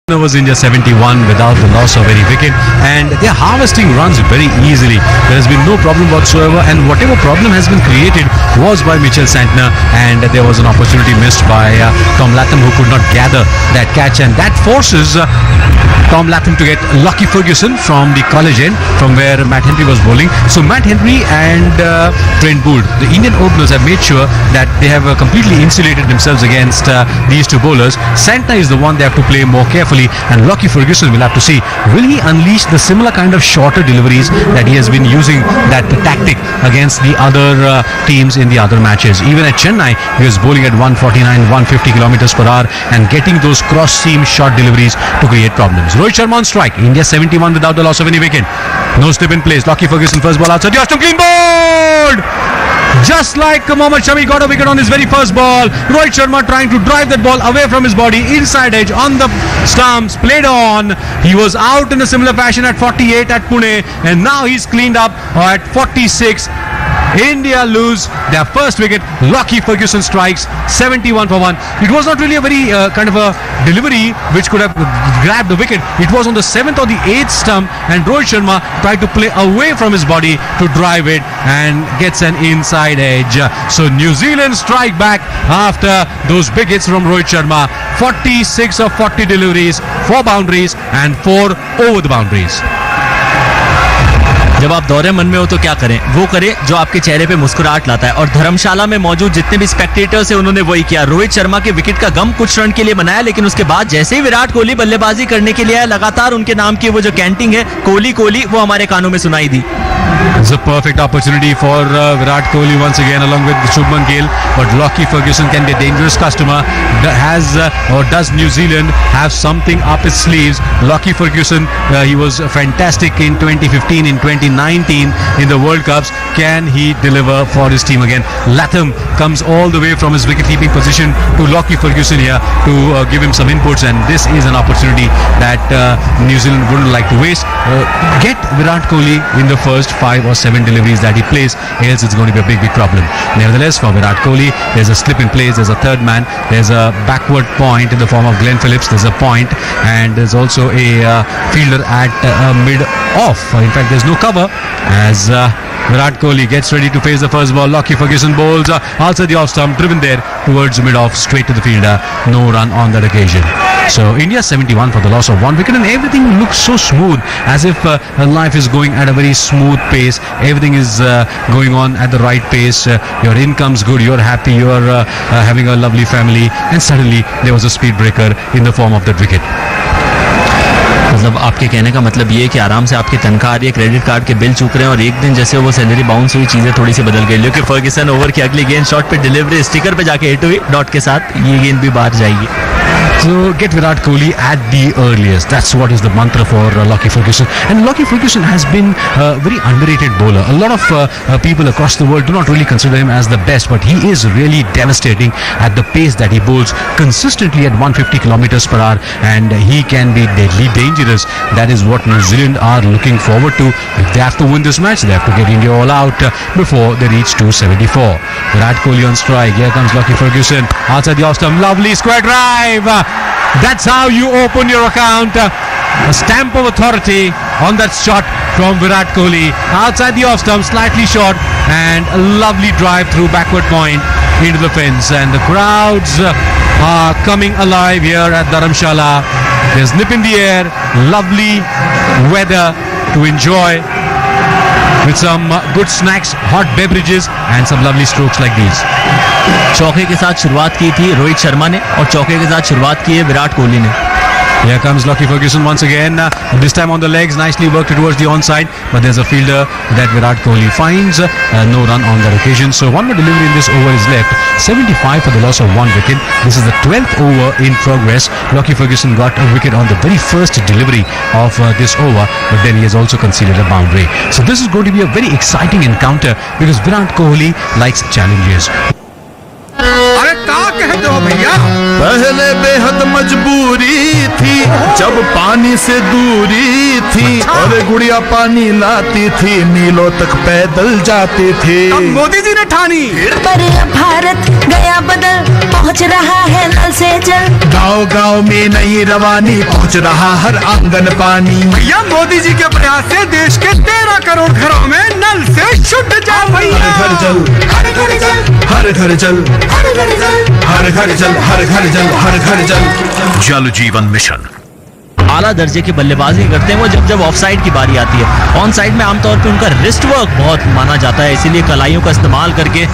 Was India 71 without the loss of any wicket, and they're harvesting runs very easily. There has been no problem whatsoever, and whatever problem has been created was by Mitchell Santner, and there was an opportunity missed by Tom Latham, who could not gather that catch, and that forces Tom Latham to get Lockie Ferguson from the college end, from where Matt Henry was bowling. So Matt Henry and Trent Boult, the Indian openers, have made sure that they have completely insulated themselves against these two bowlers. Santner is the one they have to play more carefully, and Lockie Ferguson, will have to see, will he unleash the similar kind of shorter deliveries that he has been using, that tactic against the other teams in the other matches. Even at Chennai, he was bowling at 149, 150 kilometers per hour and getting those cross seam short deliveries to create problems. Rohit Sharma on strike. India 71 without the loss of any wicket. No slip in place. Lockie Ferguson first ball outside the off-stump, clean bowled! Just like Mohammad Shami got a wicket on his very first ball, Rohit Sharma trying to drive that ball away from his body, inside edge on the stumps, played on. He was out in a similar fashion at 48 at Pune, and now he's cleaned up at 46. India lose their first wicket. Lockie Ferguson strikes 71 for 1. It was not really a very kind of a delivery which could have grabbed the wicket. It was on the 7th or the 8th stump, and Rohit Sharma tried to play away from his body to drive it and gets an inside edge. So New Zealand strike back after those big hits from Rohit Sharma. 46 of 40 deliveries, 4 boundaries and 4 over the boundaries. जब आप दौरे मन में हो तो क्या करें? वो करें जो आपके चेहरे पे मुस्कुराहट लाता है, और धर्मशाला में मौजूद जितने भी स्पेक्टेटर्स हैं उन्होंने वही किया। रोहित शर्मा के विकेट का गम कुछ रन के लिए मनाया, लेकिन उसके बाद जैसे ही विराट कोहली बल्लेबाजी करने के लिए आया, लगातार उनके नाम की वो जो कैंटिंग है, कोहली कोहली, वो हमारे कानों में सुनाई दी। It's a perfect opportunity for Virat Kohli once again, along with Shubman Gill. But Lockie Ferguson can be a dangerous customer. Does New Zealand have something up its sleeves? Lockie Ferguson, he was fantastic in 2015, in 2019 in the World Cups. Can he deliver for his team again? Latham comes all the way from his wicket-keeping position to Lockie Ferguson here to give him some inputs, and this is an opportunity that New Zealand wouldn't like to waste. Get Virat Kohli in the first 5 or 7 deliveries that he plays, else it's going to be a big problem. Nevertheless, for Virat Kohli, there's a slip in place, there's a third man, there's a backward point in the form of Glenn Phillips, there's a point, and there's also a fielder at mid-off. In fact, there's no cover as Virat Kohli gets ready to face the first ball. Lockie Ferguson bowls outside the off-stump, driven there towards mid-off, straight to the fielder. No run on that occasion. So India 71 for the loss of 1 wicket, and everything looks so smooth, as if life is going at a very smooth pace. Everything is going on at the right pace. Your income's good, you're happy, you're having a lovely family, and suddenly there was a speed breaker in the form of that wicket. मतलब आपके कहने का मतलब ये है कि आराम से आपकी तनख्वाह आ रही है, क्रेडिट कार्ड के बिल चूक रहे हैं, और एक दिन जैसे वो सैलरी बाउंस हुई, चीजें थोड़ी सी बदल गई। लेकिन फर्ग्यूसन ओवर की अगली गेंद शॉट पे डिलीवरी स्टिकर पे जाके हिट हुई डॉट के साथ, ये गेंद भी बाहर जाएगी। So get Virat Kohli at the earliest. That's what is the mantra for Lockie Ferguson. And Lockie Ferguson has been a very underrated bowler. A lot of people across the world do not really consider him as the best, but he is really devastating at the pace that he bowls consistently at 150 kilometers per hour, and he can be deadly dangerous. That is what New Zealand are looking forward to. If they have to win this match, they have to get India all out before they reach 274. Virat Kohli on strike. Here comes Lockie Ferguson outside the off-stump. Lovely square drive. That's how you open your account. A stamp of authority on that shot from Virat Kohli. Outside the off-stump, slightly short, and a lovely drive through backward point into the fence. And the crowds are coming alive here at Dharamsala. There's nip in the air, lovely weather to enjoy, with some good snacks, hot beverages, and some lovely strokes like these. चौके के साथ शुरुआत की थी रोहित शर्मा ने, और चौके के साथ शुरुआत की है विराट कोहली ने। Here comes Lockie Ferguson once again, this time on the legs, nicely worked towards the onside, but there's a fielder that Virat Kohli finds, no run on that occasion. So one more delivery in this over is left, 75 for the loss of 1 wicket. This is the 12th over in progress. Lockie Ferguson got a wicket on the very first delivery of this over, but then he has also conceded a boundary. So this is going to be a very exciting encounter, because Virat Kohli likes challenges. अरे क्या कहते हो बताओ भैया। पहले बेहद मजबूरी थी जब पानी से दूरी थी, और गुड़िया पानी लाती थी, मीलों तक पैदल जाती थी। तब मोदी जी ने ठानी, पर भारत गया बदल, पहुंच रहा है नल से जल। गाँव गाँव में नई रवानी, पहुंच रहा हर आंगन पानी। भैया मोदी जी के प्रयास से देश के 13 करोड़ घरों में नल से शुद्ध जल भैया। हर घर जल, हर घर जल, हर घर जल, हर घर जल, हर घर जल, हर घर जल, हर घर जल। जल जीवन मिशन। आला दर्जे की बल्लेबाजी करते हैं वो जब ऑफ साइड की बारी आती है। ऑन साइड में आमतौर पे उनका रिस्ट वर्क बहुत माना जाता है, इसीलिए कलाइयों का इस्तेमाल करके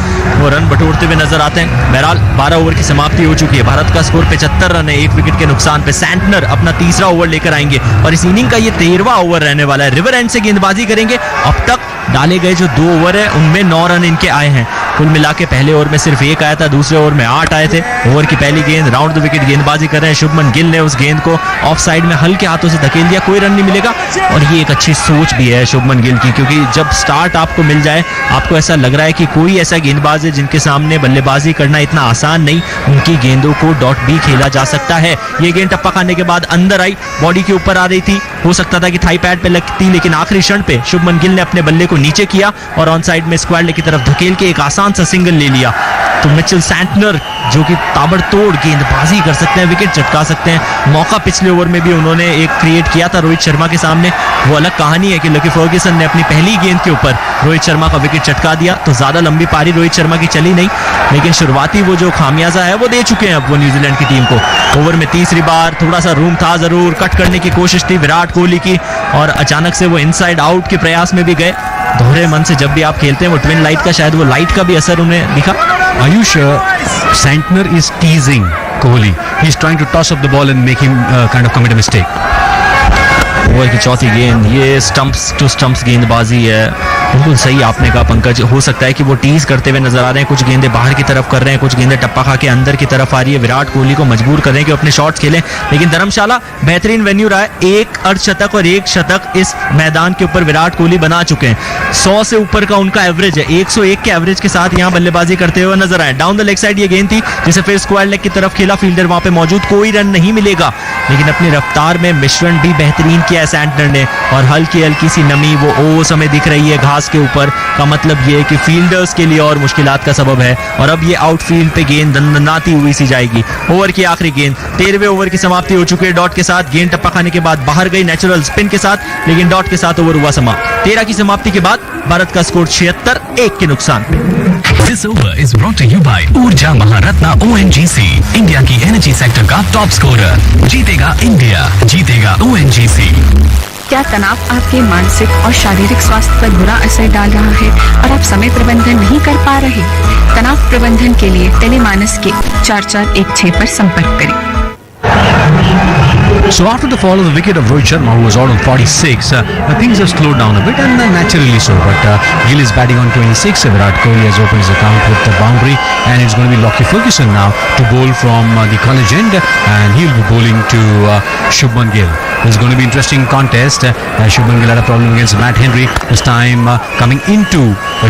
वो रन बटोरते हुए नजर आते हैं। बहरहाल 12 ओवर की समाप्ति हो चुकी है। भारत का स्कोर 75 रन है, 1 विकेट के नुकसान पे। सैंटनर अपना तीसरा ओवर लेकर आएंगे और इस इनिंग का ये 13वां ओवर रहने वाला है। रिवर एंड से गेंदबाजी करेंगे। अब तक डाले गए जो 2 ओवर है उनमें 9 रन इनके आए हैं। कुल मिला के पहले ओवर में सिर्फ 1 आया था, दूसरे ओवर में 8 आए थे। ओवर की पहली गेंद राउंड द विकेट गेंदबाजी कर रहे हैं शुभमन गिल ने उस गेंद को ऑफ साइड में हल्के हाथों से धकेल दिया, कोई रन नहीं मिलेगा। और ये एक अच्छी सोच भी है शुभमन गिल की, क्योंकि जब स्टार्ट आपको मिल जाए, आपको ऐसा लग रहा है कि कोई ऐसा गेंदबाज है जिनके सामने बल्लेबाजी करना इतना आसान नहीं, उनकी गेंदों को डॉट भी खेला जा सकता है। ये गेंद टप्पा खाने के बाद अंदर आई, बॉडी के ऊपर आ रही थी, हो सकता था कि थाई पैड पे लगती, लेकिन आखिरी क्षण पे शुभमन गिल ने अपने बल्ले को नीचे किया और ऑन साइड में स्क्वायर लेग की तरफ धकेल के एक आसान सा सिंगल ले लिया। तो मिचेल सैंटनर जो कि ताबड़तोड़ गेंदबाजी कर सकते हैं, विकेट चटका सकते हैं। मौका पिछले ओवर में भी उन्होंने एक क्रिएट किया था रोहित शर्मा के सामने। वो अलग कहानी है कि लकी फर्ग्यूसन ने अपनी पहली गेंद के ऊपर रोहित शर्मा का विकेट चटका दिया। तो ज्यादा लंबी पारी रोहित शर्मा की चली नहीं, लेकिन शुरुआती वो जो खामियाजा है वो दे चुके हैं अब वो न्यूजीलैंड की टीम को। ओवर में तीसरी बार थोड़ा सा रूम था, जरूर कट करने की कोशिश थी विराट कोहली की, और अचानक से वो इनसाइड आउट के प्रयास में भी गए। दोहरे मन से जब भी आप खेलते हैं, वो ट्विन लाइट का शायद वो लाइट का भी असर उन्हें दिखा। Ayush, Santner is teasing Kohli. He's trying to toss up the ball and make him kind of commit a mistake. Over की चौथी गेंद, ये स्टंप्स टू स्टंप्स गेंदबाजी है। बिल्कुल सही आपने कहा पंकज, हो सकता है कि वो टीज करते हुए नजर आ रहे हैं। कुछ गेंदें बाहर की तरफ कर रहे हैं, कुछ गेंदें टप्पा खा के अंदर की तरफ आ रही है। विराट कोहली को मजबूर कर रहे हैं कि अपने शॉट्स खेलें, लेकिन धर्मशाला बेहतरीन वेन्यू रहा है। 1 अर्धशतक और 1 शतक इस मैदान के ऊपर विराट कोहली बना चुके हैं। 100 से ऊपर का उनका एवरेज है, 101 के एवरेज के साथ यहाँ बल्लेबाजी करते हुए नजर आए। डाउन द लेग साइड ये गेंद थी जिसे फिर स्क्वायर लेग की तरफ खेला, फील्डर वहां पे मौजूद, कोई रन नहीं मिलेगा, लेकिन अपनी रफ्तार में मिश्रण भी बेहतरीन किया है सैंटनर ने। और हल्की हल्की सी नमी वो ओस हमें दिख रही है घास के ऊपर, का मतलब ये है कि फील्डर्स के लिए और मुश्किलात का सबब है। और अब ये आउटफील्ड पे गेंद दंदनाती हुई सी जाएगी। ओवर की आखिरी गेंद, 13वें ओवर की समाप्ति हो चुकी है डॉट के साथ। गेंद टप्पा खाने के बाद बाहर गई नेचुरल स्पिन के साथ, लेकिन डॉट के साथ ओवर हुआ समाप्त। 13 की समाप्ति के बाद भारत का स्कोर 76, 1 के नुकसान पे। This over is brought to you by ऊर्जा महारत्ना ONGC, इंडिया की एनर्जी सेक्टर का टॉप स्कोरर। जीतेगा इंडिया, जीतेगा ONGC। क्या तनाव आपके मानसिक और शारीरिक स्वास्थ्य पर बुरा असर डाल रहा है और आप समय प्रबंधन नहीं कर पा रहे? तनाव प्रबंधन के लिए टेलीमानस के 4416 पर संपर्क करें। So after the fall of the wicket of Rohit Sharma, who was out on 46, things have slowed down a bit, and naturally so. But Gill is batting on 26. Virat Kohli has opened his account with the boundary, and it's going to be Lockie Ferguson now to bowl from the college end, and he'll be bowling to Shubman Gill. It's going to be interesting contest. Shubman Gill had a problem against Matt Henry. This time coming into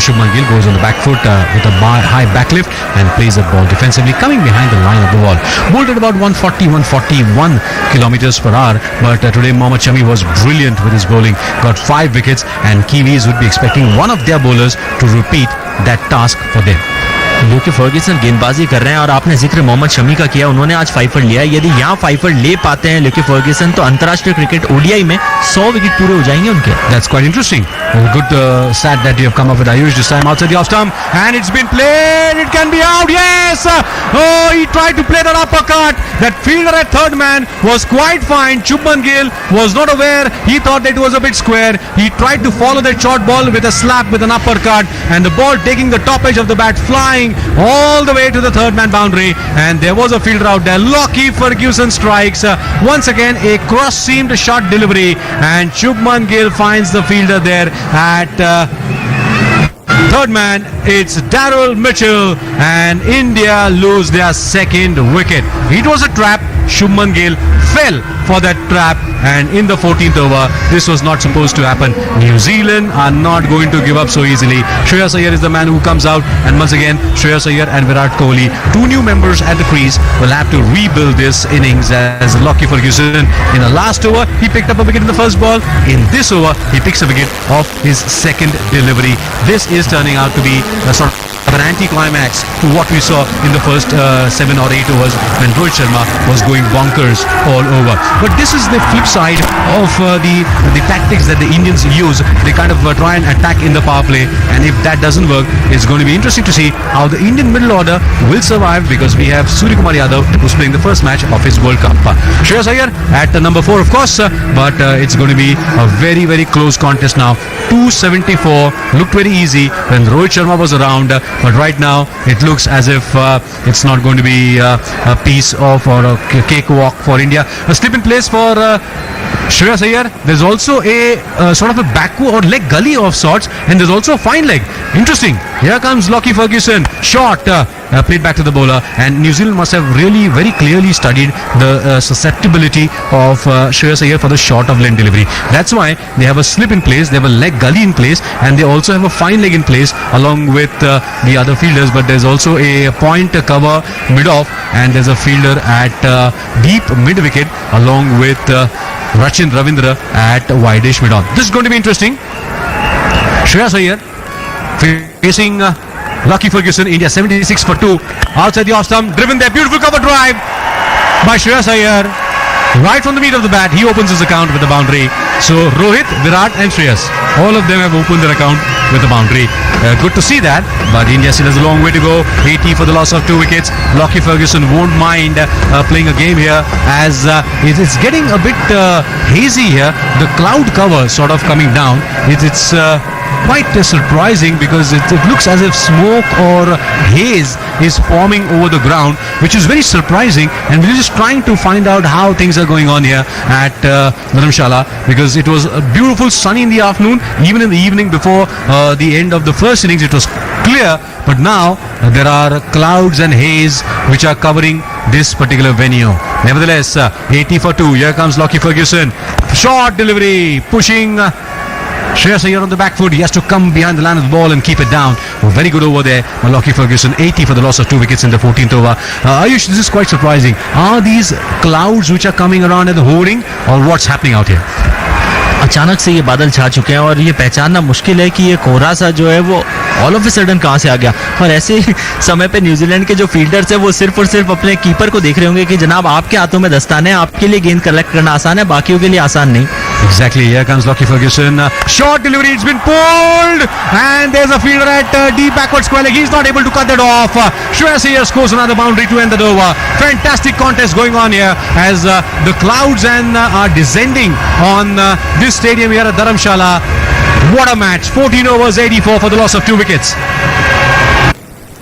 Shubman Gill goes on the back foot with a high backlift and plays the ball defensively, coming behind the line of the wall. Bowled at about 141 kilometers per hour, but today Mohammad Shami was brilliant with his bowling, got 5 wickets, and Kiwis would be expecting one of their bowlers to repeat that task for them. Lockie Ferguson गेंदबाजी कर रहे हैं, और आपने जिक्र मोहम्मद शमी का किया, उन्होंने आज 5 लिया है। यदि यहाँ 5 ले पाते हैं लूकी फर्ग्यूसन, तो अंतरराष्ट्रीय क्रिकेट ODI में 100 विकेट पूरे हो जाएंगे उनके। That's quite interesting. Good stat that you have come up with, Ayush. This time outside the off stump, and it's been played. It can be out. Yes. Oh, he tried to play that uppercut. That fielder at third man was quite fine. Shubman Gill was not aware. He thought that it was a bit square. He tried to follow that short ball with a slap with an uppercut, and the ball taking the top edge of the bat, flying all the way to the third man boundary, and there was a fielder out there. Lockie Ferguson strikes once again, a cross seamed shot delivery, and Shubman Gill finds the fielder there at third man, it's Daryl Mitchell, and India lose their second wicket. It was a trap. Shubman Gill fell for that trap, and in the 14th over, this was not supposed to happen. New Zealand are not going to give up so easily. Shreyas Iyer is the man who comes out, and once again, Shreyas Iyer and Virat Kohli, two new members at the crease, will have to rebuild this innings as Lockie Ferguson. In the last over, he picked up a wicket in the first ball. In this over, he picks a wicket off his second delivery. This is turning out to be a sort of an anti-climax to what we saw in the first 7 or 8 overs when Rohit Sharma was going bonkers all over. But this is the flip side of the tactics that the Indians use. They kind of try and attack in the power play, and if that doesn't work, it's going to be interesting to see how the Indian middle order will survive, because we have Suryakumar Yadav, who's playing the first match of his World Cup. Shreyas Iyer at number 4, of course, but it's going to be a very, very close contest now. 274 looked very easy when Rohit Sharma was around, but right now it looks as if it's not going to be a piece of or a cakewalk for India. A slip in place for Shreyas Iyer. There's also a sort of a backward or leg gully of sorts, and there's also a fine leg. Interesting. Here comes Lockie Ferguson. Shot played back to the bowler, and New Zealand must have really very clearly studied the susceptibility of Shreyas Iyer for the short of leg delivery. That's why they have a slip in place, they have a leg gully in place, and they also have a fine leg in place along with the other fielders. But there's also a point cover mid-off, and there's a fielder at deep mid-wicket along with Rachin, Ravindra at wide-ish mid-on. This is going to be interesting. Shreyas Iyer facing Lockie Ferguson. India 76 for 2 outside the off stump, driven there, beautiful cover drive by Shreyas Iyer right from the meat of the bat. He opens his account with a boundary. So Rohit, Virat and Shreyas, all of them have opened their account with a boundary. Good to see that, but India still has a long way to go. 80 for the loss of 2 wickets. Lockie Ferguson won't mind playing a game here, as it is getting a bit hazy here. The cloud cover sort of coming down. It's quite surprising, because it looks as if smoke or haze is forming over the ground, which is very surprising, and we're just trying to find out how things are going on here at Dharamsala, because it was beautiful sunny in the afternoon. Even in the evening before the end of the first innings, it was clear, but now there are clouds and haze which are covering this particular venue. Nevertheless, 80 for 2. Here comes Lockie Ferguson. Short delivery, pushing Shreyas Iyer on the back foot. He has to come behind the line of the ball and keep it down. Very good over there by Lockie Ferguson. 80 for the loss of 2 wickets in the 14th over. Ayush, this is quite surprising. Are these clouds which are coming around at the hoarding, or what's happening out here? अचानक से ये बादल छा चुके हैं, और ये पहचानना मुश्किल है कि ये कोहरा सा जो है वो ऑल ऑफ ए सडन कहाँ से आ गया। और ऐसे समय पे न्यूजीलैंड के जो फील्डर्स है वो सिर्फ और सिर्फ अपने कीपर को देख रहे होंगे कि जनाब आपके हाथों में दस्ताने, आपके लिए गेंद कलेक्ट करना आसान है, बाकियों के लिए आसान नहीं। Exactly. Here comes Lockie Ferguson. Short delivery. It's been pulled, and there's a fielder at deep backward square leg. He's not able to cut that off. Shreyas Iyer scores another boundary to end the over. Fantastic contest going on here as the clouds are descending on this stadium here at Dharamsala. What a match! 14 overs, 84 for the loss of 2 wickets.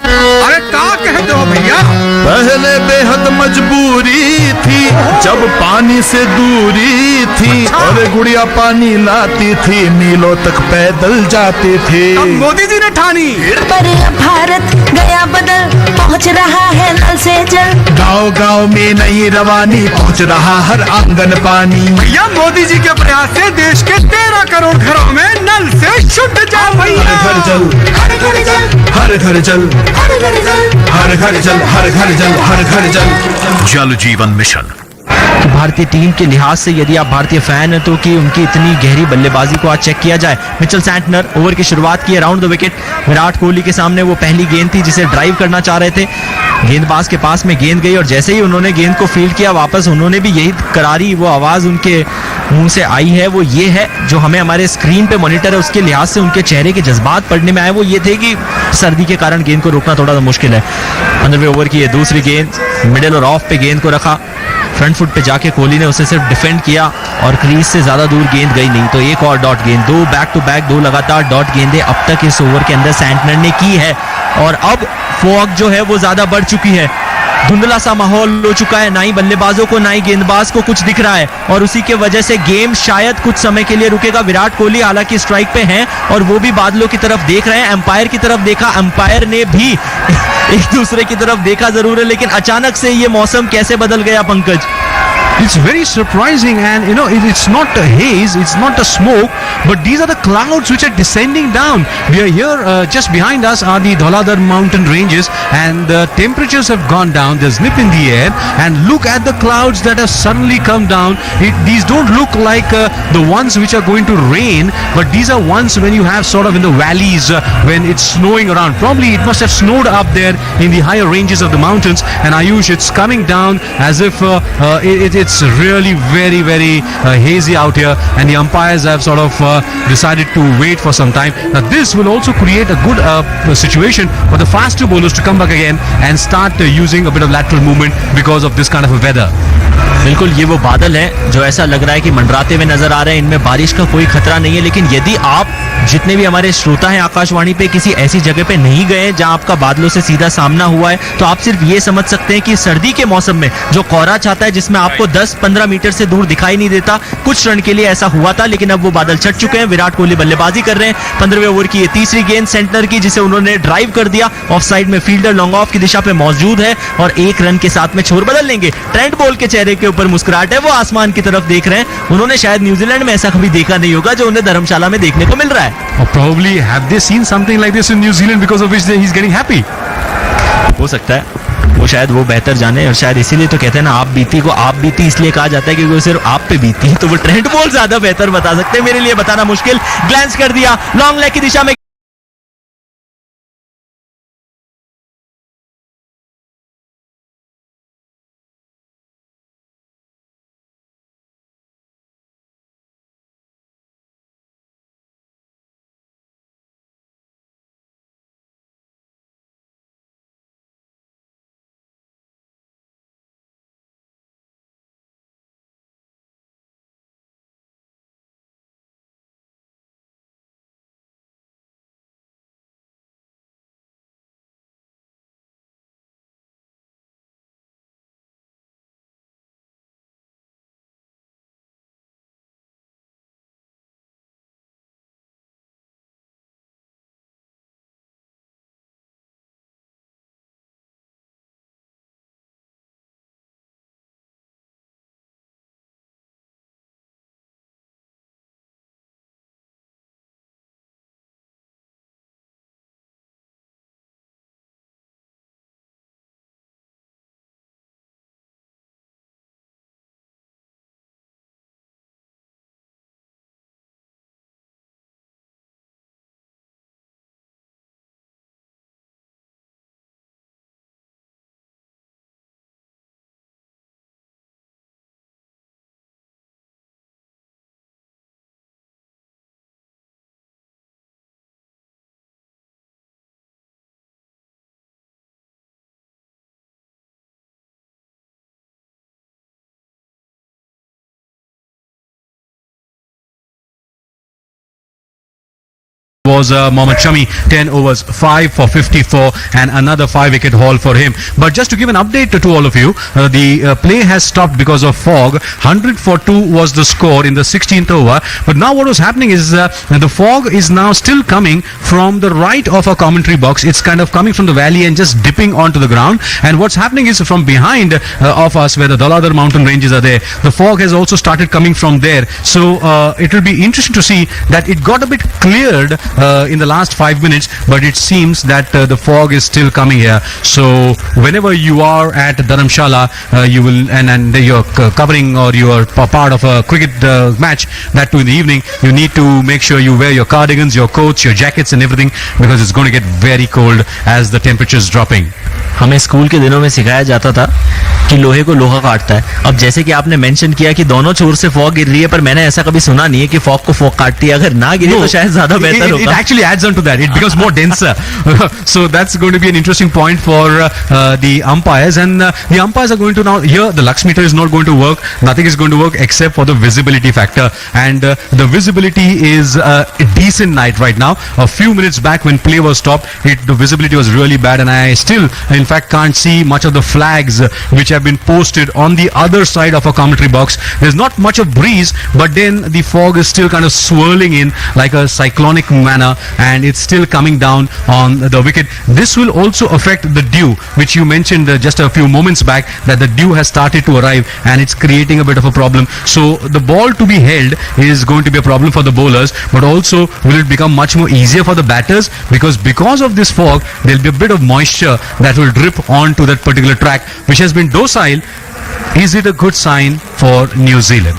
अरे क्या कहते हो भैया? पहले बेहद मजबूरी थी जब पानी से दूरी थी, और गुड़िया पानी लाती थी, मीलों तक पैदल जाती थी। अब मोदी जी ने ठानी, पर अब भारत गया बदल, पहुंच रहा है नल से जल। गाँव गाँव में नई रवानी, पहुंच रहा हर आंगन पानी। भैया मोदी जी के प्रयास से देश के 13 करोड़ घरों में नल से शुद्ध जल भैया। हर घर जल, हर घर जल, हर घर जल, हर घर जल, हर घर जल, हर घर जल, हर घर जल। जल जीवन मिशन। भारतीय टीम के लिहाज से यदि आप भारतीय फैन हैं तो कि उनकी इतनी गहरी बल्लेबाजी को आज चेक किया जाए। मिचेल सैंटनर ओवर की शुरुआत की around the wicket. Virat Kohli के सामने वो पहली गेंद थी जिसे ड्राइव करना चाह रहे थे। गेंदबाज के पास में गेंद गई, और जैसे ही उन्होंने गेंद को फील्ड किया वापस, उन्होंने भी यही करारी वो आवाज उनके मुंह से आई है। वो ये है जो हमें हमारे स्क्रीन पे मॉनिटर है उसके लिहाज से उनके चेहरे के जज्बात पढ़ने में आए। वो ये थे कि सर्दी के कारण गेंद को रोकना थोड़ा सा मुश्किल है। 15वें ओवर की ये दूसरी गेंद, मिडिल और ऑफ पे गेंद को रखा, फ्रंट फुट पे जाके कोहली ने उसे सिर्फ डिफेंड किया और क्रीज से ज्यादा दूर गेंद गई नहीं। तो एक और डॉट गेंद, 2 बैक टू बैक 2 लगातार डॉट गेंदें अब तक इस ओवर के अंदर सैंटनर ने की है, और अब फॉग जो है वो ज्यादा बढ़ चुकी है। धुंधला सा माहौल हो चुका है, ना ही बल्लेबाजों को ना ही गेंदबाज को कुछ दिख रहा है और उसी के वजह से गेम शायद कुछ समय के लिए रुकेगा। विराट कोहली हालांकि स्ट्राइक पे हैं और वो भी बादलों की तरफ देख रहे हैं। एम्पायर की तरफ देखा, एम्पायर ने भी एक दूसरे की तरफ देखा जरूर है, लेकिन अचानक से ये मौसम कैसे बदल गया Pankaj? It's very surprising, and it's not a haze, it's not a smoke, but these are the clouds which are descending down. We are here, just behind us are the Dhauladhar mountain ranges, and the temperatures have gone down. There's nip in the air, and look at the clouds that have suddenly come down. These don't look like the ones which are going to rain, but these are ones when you have sort of in the valleys when it's snowing around. Probably it must have snowed up there in the higher ranges of the mountains, and Ayush, it's coming down as if it's really very, very hazy out here, and the umpires have sort of decided to wait for some time. Now this will also create a good situation for the faster bowlers to come back again and start using a bit of lateral movement because of this kind of a weather. बिल्कुल, ये वो बादल हैं जो ऐसा लग रहा है कि मंडराते हुए नजर आ रहे हैं। इनमें बारिश का कोई खतरा नहीं है, लेकिन यदि आप जितने भी हमारे श्रोता हैं आकाशवाणी पे किसी ऐसी जगह पे नहीं गए जहां आपका बादलों से सीधा सामना हुआ है, तो आप सिर्फ ये समझ सकते हैं कि सर्दी के मौसम में जो कोहरा छाता है जिसमें आपको 10-15 मीटर से दूर दिखाई नहीं देता, कुछ क्षण के लिए ऐसा हुआ था, लेकिन अब वो बादल छट चुके हैं। विराट कोहली बल्लेबाजी कर रहे हैं। 15वें ओवर की ये तीसरी गेंद सेंटनर की, जिसे उन्होंने ड्राइव कर दिया। ऑफ साइड में फील्डर लॉन्ग ऑफ की दिशा पे मौजूद है और एक रन के साथ में छोर बदल लेंगे। ट्रेंट बोल्ट के चेहरे के ऊपर मुस्कुराहट है, वो आसमान की तरफ देख रहे हैं। उन्होंने शायद न्यूजीलैंड में ऐसा कभी देखा नहीं होगा जो उन्हें धर्मशाला में देखने को मिल रहा है। Or probably have they seen something like this in New Zealand because of which he's getting happy? हो सकता है, वो शायद वो बेहतर जाने, और शायद इसीलिए तो कहते हैं ना, आप बीती को आप बीती इसलिए कहा जाता है क्योंकि वो सिर्फ आप पे बीती है, तो वो ट्रेंट बोल्ट ज्यादा बेहतर बता सकते हैं। मेरे लिए बताना मुश्किल। ग्लैंस कर दिया लॉन्ग लेग की दिशा में। Was Mohammad Shami, 10 overs, 5 for 54 and another 5-wicket haul for him. But just to give an update to all of you, the play has stopped because of fog. 100 for 2 was the score in the 16th over. But now what was happening is the fog is now still coming from the right of our commentary box. It's kind of coming from the valley and just dipping onto the ground. And what's happening is from behind of us, where the Dhauladhar mountain ranges are there, the fog has also started coming from there. So it will be interesting to see that it got a bit cleared in the last 5 minutes, but it seems that the fog is still coming here. So whenever you are at Dharamsala, you will and you're covering or you are part of a cricket match, that too in the evening, you need to make sure you wear your cardigans, your coats, your jackets and everything, because it's going to get very cold as the temperature is dropping. हमें school के दिनों में सिखाया जाता था कि लोहे को लोहा काटता है। अब जैसे कि आपने मेंशन किया कि दोनों छोर से फॉग गिर रही है, पर मैंने ऐसा कभी सुना नहीं है कि फॉग को फॉग काटती है। अगर ना गिरे तो शायद ज्यादा बेहतर होगा। it होगा। actually adds on to that. It becomes more denser. So that's going to be an interesting point for the umpires. And the umpires are going to now, here the lux meter is not going to work. Nothing is going to work except for the visibility factor. And the visibility is a decent night right now. A few minutes back when play was stopped, the visibility was really bad. And I still, in fact, can't see much of the flags which have been posted on the other side of a commentary box. There's not much of breeze, but then the fog is still kind of swirling in like a cyclonic manner, and it's still coming down on the wicket. This will also affect the dew, which you mentioned just a few moments back, that the dew has started to arrive and it's creating a bit of a problem. So the ball to be held is going to be a problem for the bowlers, but also will it become much more easier for the batters, because of this fog there'll be a bit of moisture that will drip onto that particular track, which has been docile. Is it a good sign for New Zealand?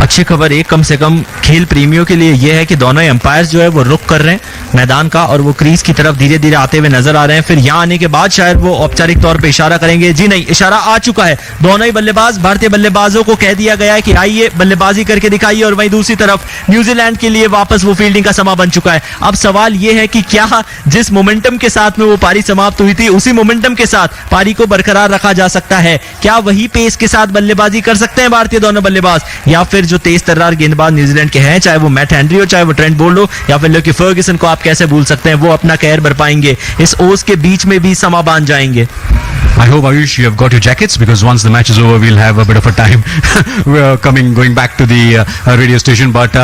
अच्छी खबर एक कम से कम खेल प्रेमियों के लिए यह है कि दोनों एम्पायर्स जो है वो रुक कर रहे हैं मैदान का और वो क्रीज की तरफ धीरे धीरे आते हुए नजर आ रहे हैं। फिर यहाँ आने के बाद शायद वो औपचारिक तौर पे इशारा करेंगे। जी नहीं, इशारा आ चुका है। दोनों ही बल्लेबाज, भारतीय बल्लेबाजों को कह दिया गया है कि आइए बल्लेबाजी करके दिखाइए, और वहीं दूसरी तरफ न्यूजीलैंड के लिए वापस वो फील्डिंग का समा बन चुका है। अब सवाल ये है कि क्या जिस मोमेंटम के साथ में वो पारी समाप्त हुई थी उसी मोमेंटम के साथ पारी को बरकरार रखा जा सकता है? क्या वही पेस के साथ बल्लेबाजी कर सकते हैं भारतीय दोनों बल्लेबाज, या फिर जो तेज तर्रार गेंदबाज न्यूजीलैंड के हैं, चाहे वो मैट हेनरी हो, चाहे वो ट्रेंट बोल्ट हो, या फिर लकी फर्ग्यूसन को आप कैसे भूल सकते हैं, वो अपना कहर बरपाएंगे, इस ओस के बीच में भी समा बांध जाएंगे। I hope, Ayush, you have got your jackets, because once the match is over, we'll have a bit of a time going back to the radio station. But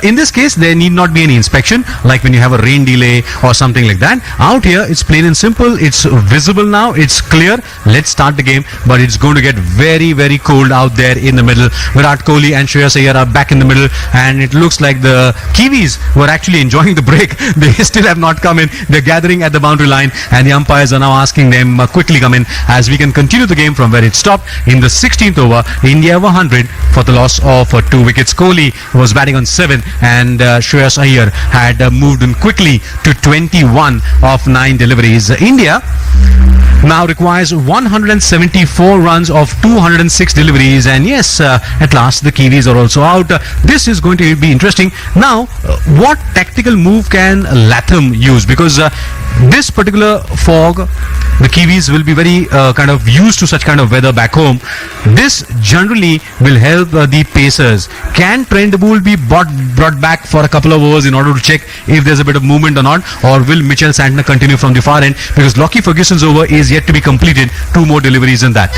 in this case, there need not be any inspection, like when you have a rain delay or something like that. Out here, it's plain and simple. It's visible now. It's clear. Let's start the game. But it's going to get very, very cold out there in the middle. Virat Kohli and Shreyas Iyer are back in the middle, and it looks like the Kiwis were actually enjoying the break. They still have not come in. They're gathering at the boundary line, and the umpires are now asking them quickly come in, as we can continue the game from where it stopped. In the 16th over, India have 100 for the loss of 2 wickets. Kohli was batting on 7, and Shreyas Iyer had moved in quickly to 21 of 9 deliveries. India now requires 174 runs of 206 deliveries, and yes, at last the Kiwis are also out. This is going to be interesting. Now, what tactical move can Latham use? Because this particular fog, the Kiwis will be very kind of used to such kind of weather back home. This generally will help the pacers. Can Trent Boult be brought back for a couple of overs in order to check if there's a bit of movement or not, or will Mitchell Santner continue from the far end? Because Lockie Ferguson's over is yet to be completed. 2 more deliveries in that.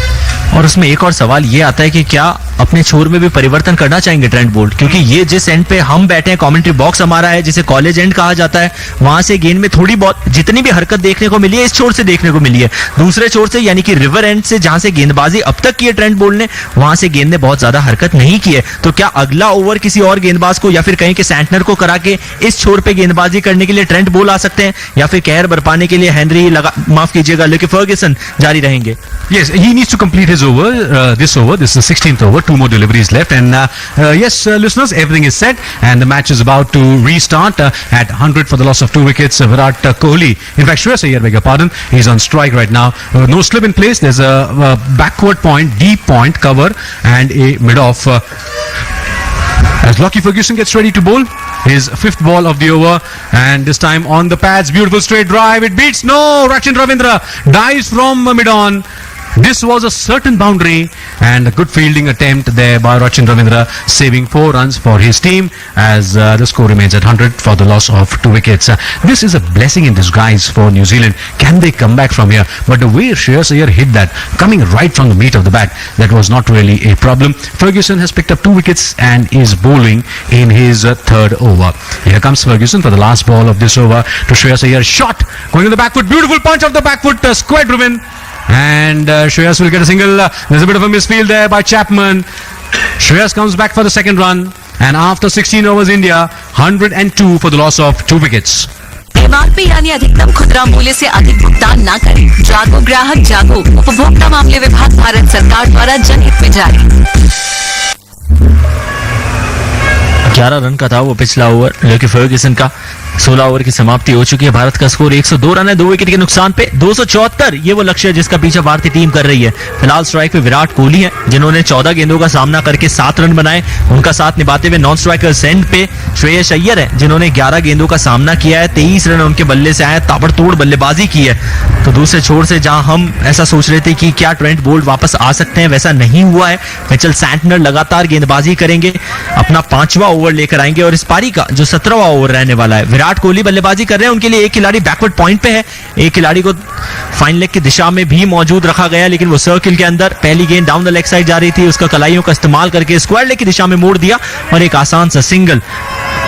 और उसमें एक और सवाल ये आता है कि क्या अपने छोर में भी परिवर्तन करना चाहेंगे ट्रेंट बोल्ट, क्योंकि ये जिस एंड पे हम बैठे हैं, कमेंट्री बॉक्स हमारा है, जिसे कॉलेज एंड कहा जाता है, वहां से गेंद में थोड़ी बहुत जितनी भी हरकत देखने को मिली है इस छोर से देखने को मिली है। दूसरे छोर से यानी कि रिवर एंड से जहां से गेंदबाजी अब तक की है ट्रेंट बोल्ट ने, वहां से गेंद ने बहुत ज्यादा हरकत नहीं की है। तो क्या अगला ओवर किसी और गेंदबाज को या फिर कहीं के सैंटनर को करा के इस छोर पे गेंदबाजी करने के लिए ट्रेंट बोल्ट आ सकते हैं, या फिर कहर बरपाने के लिए हेनरी माफ कीजिएगा लेकिन फर्ग्यूसन जारी रहेंगे? Yes, he needs to complete his over, this over. This is the 16th over. 2 more deliveries left. And yes, listeners, everything is set. And the match is about to restart at 100 for the loss of 2 wickets. Virat Kohli, in fact, Shreyas Iyer, beg your pardon, he's on strike right now. No slip in place. There's a backward point, deep point cover, and a mid-off. As Lockie Ferguson gets ready to bowl his 5th ball of the over, and this time on the pads, beautiful straight drive, it beats, no, Rachin Ravindra dives from mid-on. This was a certain boundary, and a good fielding attempt there by Rachin Ravindra, saving 4 runs for his team as the score remains at 100 for the loss of 2 wickets. This is a blessing in disguise for New Zealand. Can they come back from here? But the way Shreyas Iyer hit that, coming right from the meat of the bat, that was not really a problem. Ferguson has picked up 2 wickets and is bowling in his 3rd over. Here comes Ferguson for the last ball of this over to Shreyas Iyer. Shot going to the back foot, beautiful punch of the back foot, square driven. And Shreyas will get a single. There's a bit of a misfield there by Chapman. Shreyas comes back for the 2nd run. And after 16 overs, India 102 for the loss of 2 wickets. MRP यानी अधिकतम खुदरा मूल्य से अधिक भुगतान न करें। जागो ग्राहक जागो। उपभोक्ता मामले विभाग भारत सरकार द्वारा जनहित में जारी। 11 रन का था वो पिछला ओवर लेकिन फर्ग्यूसन का। 16 ओवर की समाप्ति हो चुकी है। भारत का स्कोर 102 रन है, 2 विकेट के नुकसान पे। 274 ये वो लक्ष्य है जिसका पीछे भारतीय टीम कर रही है। फिलहाल स्ट्राइक पे विराट कोहली है जिन्होंने 14 गेंदों का सामना करके 7 रन बनाए। उनका साथ निभाते हुए नॉन स्ट्राइकर सेंड पे श्रेयस अय्यर है जिन्होंने 11 गेंदों का सामना किया है। 23 रन उनके बल्ले से आए, ताबड़तोड़ बल्लेबाजी की है। तो दूसरे छोर से जहां हम ऐसा सोच रहे थे कि क्या ट्रेंट बोल्ट वापस आ सकते हैं, वैसा नहीं हुआ है। मिचेल सैंटनर लगातार गेंदबाजी करेंगे, अपना 5वां ओवर लेकर आएंगे और इस पारी का जो 17वां ओवर रहने वाला है, विराट कोहली बल्लेबाजी कर रहे हैं। उनके लिए एक खिलाड़ी बैकवर्ड पॉइंट पे है, एक खिलाड़ी को फाइन लेग की दिशा में भी मौजूद रखा गया, लेकिन वो सर्किल के अंदर पहली गेंद डाउन द लेग साइड जा रही थी, उसका कलाइयों का इस्तेमाल करके स्क्वायर लेग की दिशा में मोड़ दिया और एक आसान सा सिंगल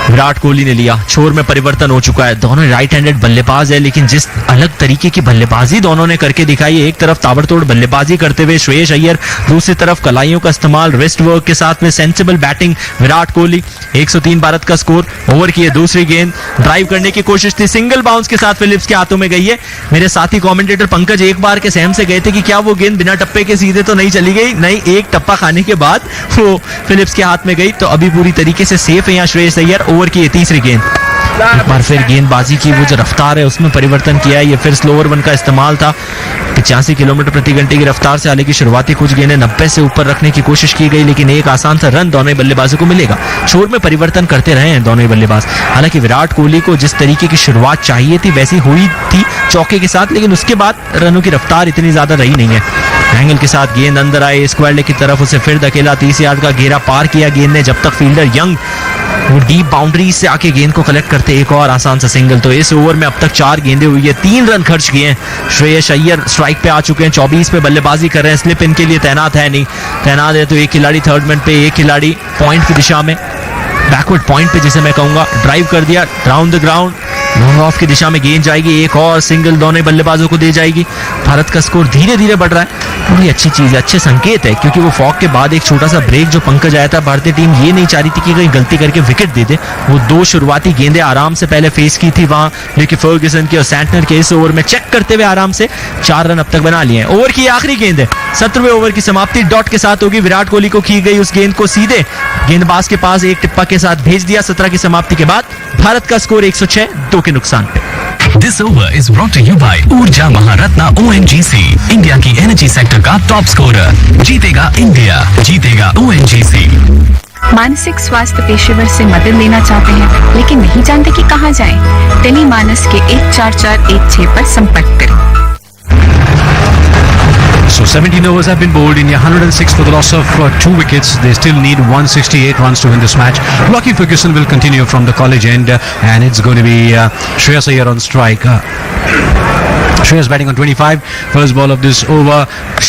विराट कोहली ने लिया। छोर में परिवर्तन हो चुका है, दोनों राइट हैंडेड बल्लेबाज है, लेकिन जिस अलग तरीके की बल्लेबाजी दोनों ने करके दिखाई है, एक तरफ ताबड़तोड़ बल्लेबाजी करते हुए श्रेयस अय्यर, दूसरी तरफ कलाइयों का इस्तेमाल, रिस्ट वर्क के साथ में सेंसिबल बैटिंग विराट कोहली। 103 भारत का स्कोर। ओवर की दूसरी गेंद ड्राइव करने की कोशिश थी, सिंगल बाउंस के साथ फिलिप्स के हाथों में गई है। मेरे साथी कमेंटेटर पंकज एक बार के सहम से गए थे कि क्या वो गेंद बिना टप्पे के सीधे तो नहीं चली गई, नहीं, एक टप्पा खाने के बाद वो फिलिप्स के हाथ में गई। तो अभी पूरी तरीके से सेफ है यहाँ श्रेयस अय्यर। ओवर की तीसरी गेंद, एक बार फिर गेंदबाजी की वो जो रफ्तार है उसमें परिवर्तन किया है। ये फिर स्लोअर वन का इस्तेमाल था। 85 किलोमीटर प्रति घंटे की रफ्तार से हालांकि शुरुआती कुछ गेंदें 90 से ऊपर रखने की कोशिश की गई, लेकिन एक आसान सा रन दोनों ही बल्लेबाजों को मिलेगा। छोर में परिवर्तन करते रहे हैं दोनों ही बल्लेबाज। हालांकि विराट कोहली को जिस तरीके की शुरुआत चाहिए थी वैसी हुई थी चौके के साथ, लेकिन उसके बाद रनों की रफ्तार इतनी ज्यादा रही नहीं है। एंगल के साथ गेंद अंदर आई, स्क्वायर लेग की तरफ उसे फिर धकेला, 30 यार्ड का घेरा पार किया गेंद ने, जब तक फील्डर यंग वो डीप बाउंड्री से आके गेंद को कलेक्ट करते एक और आसान सा सिंगल। तो इस ओवर में अब तक 4 गेंदें हुई है, 3 रन खर्च किए हैं। श्रेयस अय्यर स्ट्राइक पे आ चुके हैं, 24 पे बल्लेबाजी कर रहे हैं। स्लिप इनके लिए तैनात है नहीं, तैनात है तो एक खिलाड़ी थर्ड मैन पे, एक खिलाड़ी पॉइंट की दिशा में, बैकवर्ड पॉइंट पे जिसे मैं कहूंगा। ड्राइव कर दिया, round the ground, long off की दिशा में गेंद जाएगी, एक और सिंगल दोनों बल्लेबाजों को दे जाएगी। भारत का स्कोर धीरे धीरे बढ़ रहा है, बड़ी अच्छी चीज है, अच्छे संकेत है, क्योंकि वो फॉग के बाद एक छोटा सा ब्रेक जो पंकज आया था, भारतीय टीम ये नहीं चाह रही थी कि कहीं गलती करके विकेट दे दे। वो 2 शुरुआती गेंदें आराम से पहले फेस की थी वहां, लेकिन फर्ग्यूसन की और सैंटनर के इस ओवर में चेक करते हुए आराम से 4 रन अब तक बना लिए हैं। ओवर की आखिरी गेंद है, 17वें ओवर की समाप्ति डॉट के साथ होगी। विराट कोहली को की गई उस गेंद को सीधे गेंदबाज के पास एक टिप्पा के साथ भेज दिया। 17 की समाप्ति के बाद भारत का स्कोर 106, 2 के नुकसान पे। This over is brought to you by ऊर्जा महारत्ना ONGC, इंडिया की एनर्जी सेक्टर का टॉप स्कोरर। जीतेगा इंडिया, जीतेगा ONGC। मानसिक स्वास्थ्य पेशेवर से मदद लेना चाहते हैं लेकिन नहीं जानते कि कहां जाएं? टेलीमानस के 14416 पर संपर्क करें। So 17 overs have been bowled. India 106 for the loss of 2 wickets. They still need 168 runs to win this match. Lockie Ferguson will continue from the college end, and it's going to be Shreyas Iyer on strike. Shreyas batting on 25. First ball of this over.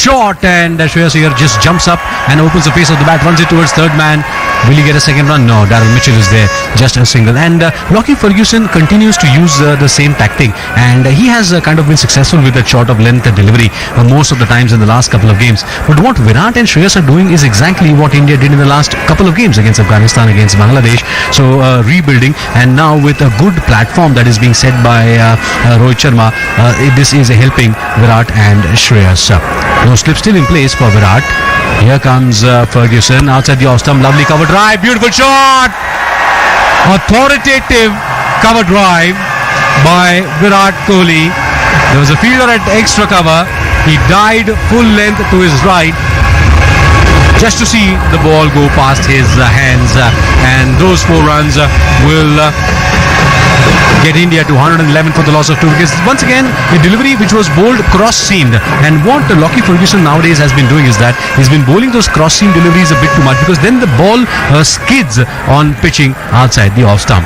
Shot, and Shreyas Iyer just jumps up and opens the face of the bat, runs it towards third man. Will he get a second run? No, Darryl Mitchell is there, just a single. And Lockie Ferguson continues to use the same tactic, and he has kind of been successful with that short of length delivery most of the times in the last couple of games. But what Virat and Shreyas are doing is exactly what India did in the last couple of games against Afghanistan, against Bangladesh. So rebuilding, and now with a good platform that is being set by Rohit Sharma, this is helping Virat and Shreyas. No slip still in place for Virat. Here comes Ferguson outside the off stump. Lovely cover drive. Beautiful shot. Authoritative cover drive by Virat Kohli. There was a fielder at extra cover. He died full length to his right just to see the ball go past his hands. And those 4 runs will get India to 111 for the loss of 2 wickets. Once again, a delivery which was bowled cross-seamed. And what Lockie Ferguson nowadays has been doing is that he's been bowling those cross-seam deliveries a bit too much, because then the ball skids on pitching outside the off stump.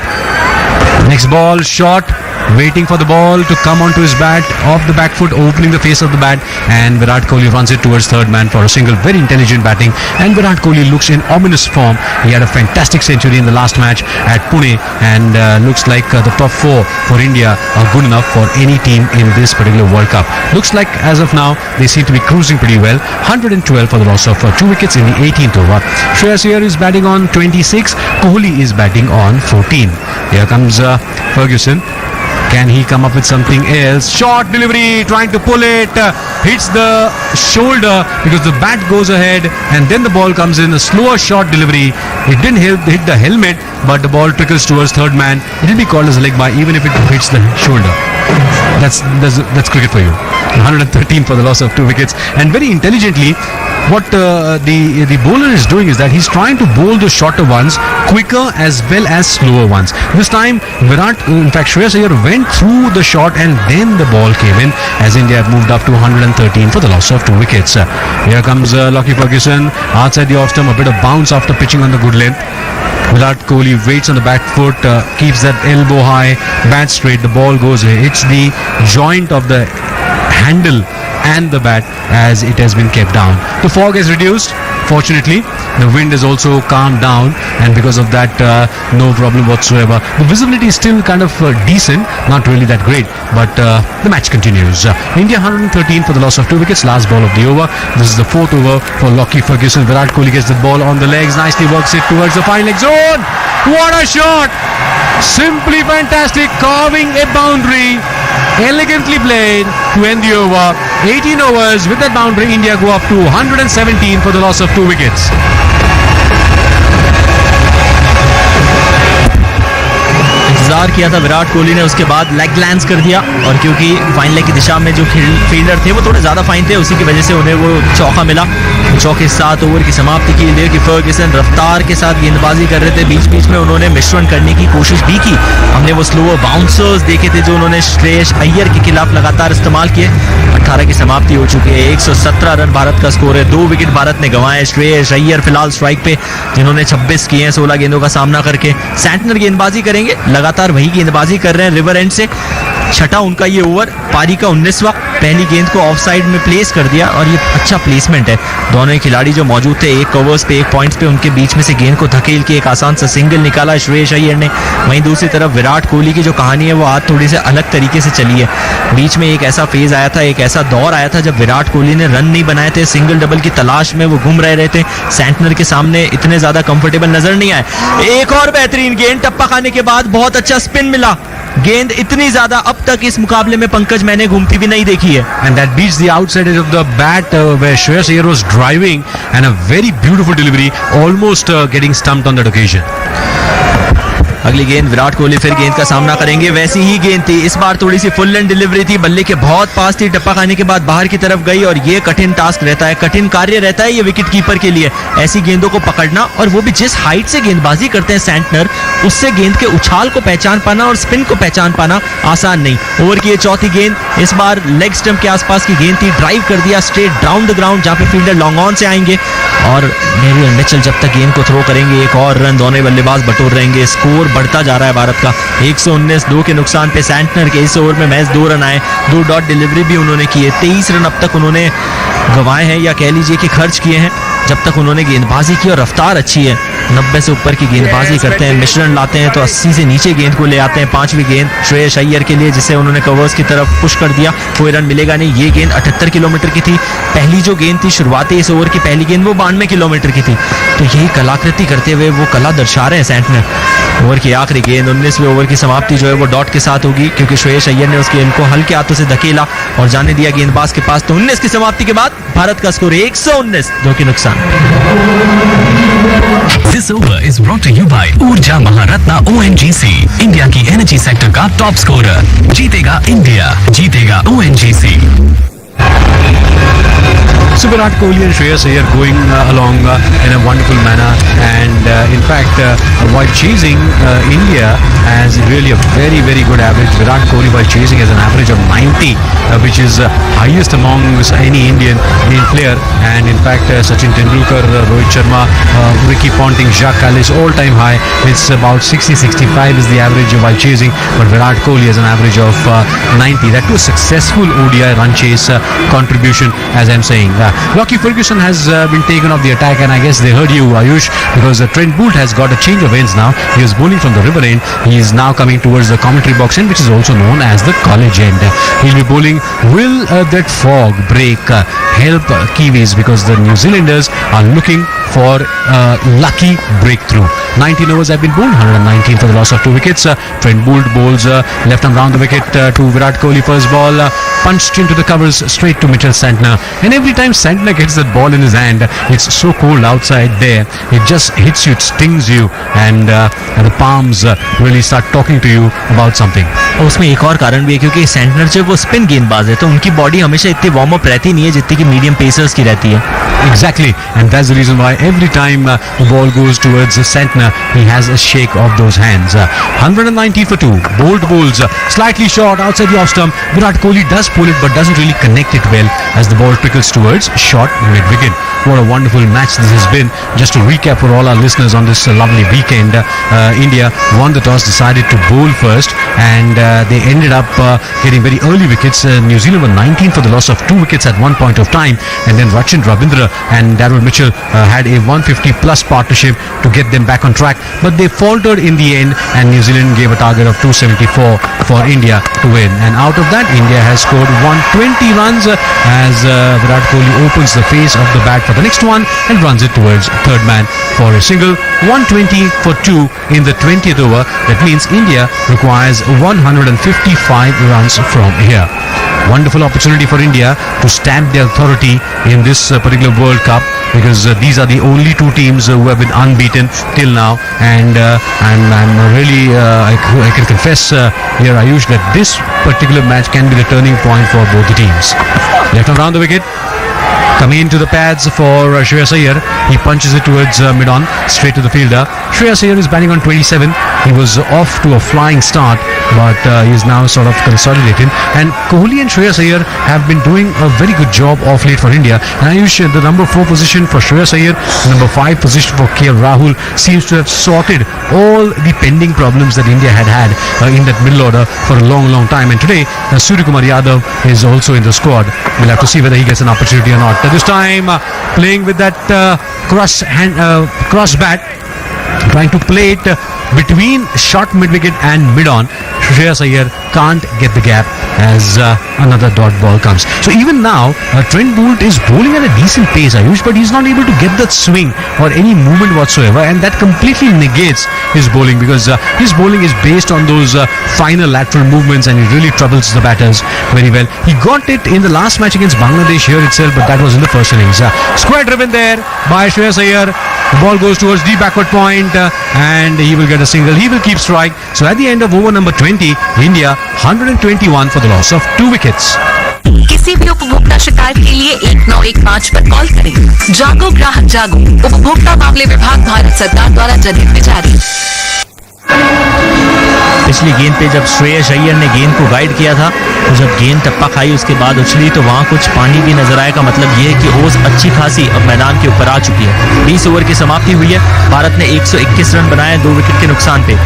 Next ball, shot. Waiting for the ball to come onto his bat, off the back foot, opening the face of the bat, and Virat Kohli runs it towards third man for a single. Very intelligent batting, and Virat Kohli looks in ominous form. He had a fantastic century in the last match at Pune, and looks like the top 4 for India are good enough for any team in this particular World Cup. Looks like as of now they seem to be cruising pretty well. 112 for the loss of 2 wickets in the 18th over. Shreyas Iyer is batting on 26. Kohli is batting on 14. Here comes Ferguson. Can he come up with something else? Short delivery, trying to pull it, hits the shoulder because the bat goes ahead, and then the ball comes in. A slower short delivery. It didn't hit the helmet, but the ball trickles towards third man. It will be called as a leg bye even if it hits the shoulder. That's cricket for you. 113 for the loss of 2 wickets, and very intelligently what the bowler is doing is that he's trying to bowl the shorter ones quicker as well as slower ones. This time Shreyas Iyer went through the shot and then the ball came in as India have moved up to 113 for the loss of 2 wickets. Here comes Lockie Ferguson outside the off stump, a bit of bounce after pitching on the good length. Virat Kohli waits on the back foot, keeps that elbow high, bat straight, the ball goes, hits the joint of the handle and the bat as it has been kept down. The fog has reduced. Fortunately, the wind has also calmed down, and because of that, no problem whatsoever. The visibility is still kind of decent, not really that great, but the match continues. India 113 for the loss of 2 wickets, last ball of the over. This is the 4th over for Lockie Ferguson. Virat Kohli gets the ball on the legs, nicely works it towards the fine leg zone. What a shot! Simply fantastic, carving a boundary. Elegantly played to end the over. 18 overs with that boundary, India go up to 117 for the loss of 2 wickets. इंतजार किया था विराट कोहली ने, उसके बाद leg glans कर दिया, और क्योंकि फाइन लेग की दिशा में जो फील्डर थे वो थोड़े ज्यादा फाइन थे, उसी की वजह से उन्हें वो चौका मिला। चौके के साथ ओवर की समाप्ति की। लेकिन फर्ग्यूसन रफ्तार के साथ गेंदबाजी कर रहे थे, बीच बीच में उन्होंने मिश्रण करने की कोशिश भी की। हमने वो स्लो बाउंसर्स देखे थे जो उन्होंने श्रेयस अय्यर के खिलाफ लगातार इस्तेमाल किए। 18 की समाप्ति हो चुकी है, 117 रन भारत का स्कोर है। 2 विकेट भारत ने गंवाए। श्रेयस अय्यर फिलहाल स्ट्राइक पे, जिन्होंने 26 किए हैं 16 गेंदों का सामना करके। सैंटनर गेंदबाजी करेंगे, लगातार वही गेंदबाजी कर रहे हैं रिवर एंड से। छठा उनका ये ओवर, पारी का 19वां। पहली गेंद को ऑफ साइड में प्लेस कर दिया, और ये अच्छा प्लेसमेंट है। दोनों ही खिलाड़ी जो मौजूद थे, एक कवर्स पे, एक पॉइंट्स पे, उनके बीच में से गेंद को धकेल के एक आसान सा सिंगल निकाला श्रेयस अय्यर ने। वहीं दूसरी तरफ विराट कोहली की जो कहानी है वो आज थोड़ी से अलग तरीके से चली है। बीच में एक ऐसा फेज आया था, एक ऐसा दौर आया था जब विराट कोहली ने रन नहीं बनाए थे, सिंगल डबल की तलाश में वो घूम रहे थे, सैंटनर के सामने इतने ज्यादा कंफर्टेबल नजर नहीं आए। एक और बेहतरीन गेंद, टप्पा खाने के बाद बहुत अच्छा स्पिन मिला। गेंद इतनी ज्यादा अब तक इस मुकाबले में पंकज मैंने घूमती भी नहीं देखी है। And that beats the outside edge of the bat where Shreyas Iyer was driving, and a very beautiful delivery, almost getting stumped on that occasion. अगली गेंद विराट कोहली फिर गेंद का सामना करेंगे। वैसी ही गेंद थी, इस बार थोड़ी सी फुल एंड डिलीवरी थी, बल्ले के बहुत पास थी, टप्पा खाने के बाद बाहर की तरफ गई। और ये कठिन टास्क रहता है, कठिन कार्य रहता है ये विकेट कीपर के लिए, ऐसी गेंदों को पकड़ना, और वो भी जिस हाइट से गेंदबाजी करते हैं सैंटनर, उससे गेंद के उछाल को पहचान पाना और स्पिन को पहचान पाना आसान नहीं। ओवर की ये चौथी गेंद, इस बार लेग स्टंप के आसपास की गेंद थी, ड्राइव कर दिया स्ट्रेट डाउन द ग्राउंड, जहां पे फील्डर लॉन्ग ऑन से आएंगे। और डेविड मिचेल जब तक गेंद को थ्रो करेंगे, एक और रन दोनों बल्लेबाज बटोर रहेंगे। स्कोर बढ़ता जा रहा है भारत का, 119। 2 के नुकसान पे सैंटनर के इस ओवर में महज 2 रन आए, 2 डॉट डिलीवरी भी उन्होंने की है। 23 रन अब तक उन्होंने गंवाए हैं, या कह लीजिए कि खर्च किए हैं, जब तक उन्होंने गेंदबाजी की। और रफ्तार अच्छी है, 90 से ऊपर की गेंदबाजी करते हैं, मिश्रण लाते हैं तो 80 से नीचे गेंद को ले आते हैं। 5वीं गेंद श्रेयस अय्यर के लिए, जिसे उन्होंने कवर्स की तरफ पुश कर दिया, कोई रन मिलेगा नहीं। ये गेंद 78 किलोमीटर की थी। पहली जो गेंद थी शुरुआती इस ओवर की पहली गेंद, वो 92 किलोमीटर की थी। तो यही कलाकृति करते हुए वो कला दर्शा रहे हैं सैंटनर। ओवर की आखिरी गेंद, 19वें ओवर की समाप्ति जो है वो डॉट के साथ होगी, क्योंकि श्रेयस अय्यर ने उस गेंद को हल्के हाथों से धकेला और जाने दिया गेंदबाज के पास। तो 19 की समाप्ति के बाद भारत का स्कोर 119, 2 के नुकसान। This over is brought to you by ऊर्जा महारत्ना ONGC, इंडिया की एनर्जी सेक्टर का टॉप स्कोरर। जीतेगा इंडिया, जीतेगा ONGC। So Virat Kohli and Shreyas Iyer going along in a wonderful manner, and in fact while chasing India has really a very very good average. Virat Kohli while chasing has an average of 90, which is highest among any Indian player, and in fact Sachin Tendulkar, Rohit Sharma, Ricky Ponting, Jacques Kallis all-time high. It's about 60-65 is the average while chasing, but Virat Kohli has an average of 90. That was successful ODI run chase contribution, as I'm saying. Lockie Ferguson has been taken off the attack, and I guess they heard you, Ayush, because Trent Boult has got a change of ends now. He was bowling from the river end. He is now coming towards the commentary box end, which is also known as the college end. He'll be bowling. Will that fog break help Kiwis, because the New Zealanders are looking for lucky breakthrough. 19 overs have been bowled, 119 for the loss of 2 wickets. Trent Boult bowls left arm round the wicket to Virat Kohli. First ball punched into the covers straight to Mitchell Santner. And every time Santner gets that ball in his hand, it's so cold outside there. It just hits you, it stings you, and the palms really start talking to you about something. और उसमें एक और कारण भी है क्योंकि Santner जो वो स्पिन गेंदबाज है तो उनकी बॉडी हमेशा इतनी वार्म अप रहती नहीं है जितनी कि मीडियम पेसर्स की रहती है. Exactly, and that's the reason why every time the ball goes towards Santner, he has a shake of those hands. 190 for 2. Bolt bowls slightly short outside the off stump. Virat Kohli does pull it but doesn't really connect it well as the ball trickles towards short mid-wicket. What a wonderful match this has been. Just to recap for all our listeners on this lovely weekend, India won the toss, decided to bowl first, and they ended up getting very early wickets. New Zealand were 19 for the loss of 2 wickets at one point of time, and then Rachin, Ravindra and Darryl Mitchell had a 150 plus partnership to get them back on track, but they faltered in the end and New Zealand gave a target of 274 for India to win, and out of that India has scored 120 runs as Virat Kohli opens the face of the bat for the next one and runs it towards third man for a single. 120 for 2 in the 20th over. That means India requires 155 runs from here. Wonderful opportunity for India to stamp their authority in this particular World Cup, because these are the only two teams who have been unbeaten till now, and I'm really I can confess here, Ayush, that this particular match can be the turning point for both the teams. Left arm round the wicket. Coming into the pads for Shreyas Iyer. He punches it towards mid-on, straight to the fielder. Shreyas Iyer is batting on 27. He was off to a flying start, but he is now sort of consolidating. And Kohli and Shreyas Iyer have been doing a very good job off late for India. And Ayush, the number 4 position for Shreyas Iyer, number 5 position for KL Rahul seems to have sorted all the pending problems that India had in that middle order for a long, long time. And today, Suryakumar Yadav is also in the squad. We'll have to see whether he gets an opportunity or not. This time, playing with that cross bat, trying to play it between short mid-wicket and mid-on. Shreyas Iyer can't get the gap as another dot ball comes. So even now, Trent Boult is bowling at a decent pace, Ayush, but he's not able to get that swing or any movement whatsoever, and that completely negates his bowling, because his bowling is based on those finer lateral movements, and it really troubles the batters very well. He got it in the last match against Bangladesh here itself, but that was in the first innings. Square driven there by Shreyas Iyer. The ball goes towards the backward point and he will get a single. He will keep strike. So at the end of over number 20, India 121 for the loss of 2 wickets. किसी भी उपभोक्ता शिकायत के लिए 1915 पर call करें. जागो ग्राहक जागो. उपभोक्ता मामले विभाग भारत सरकार द्वारा जनहित में जारी. पिछली गेंद पे जब श्रेयस अय्यर ने गेंद को गाइड किया था तो जब गेंद टप्पा खाई उसके बाद उछली तो वहां कुछ पानी भी नजर आया. का मतलब ये है कि ओस अच्छी खासी अब मैदान के ऊपर आ चुकी है. 20 ओवर की समाप्ति हुई है. भारत ने 121 रन बनाए 2 विकेट के नुकसान पे.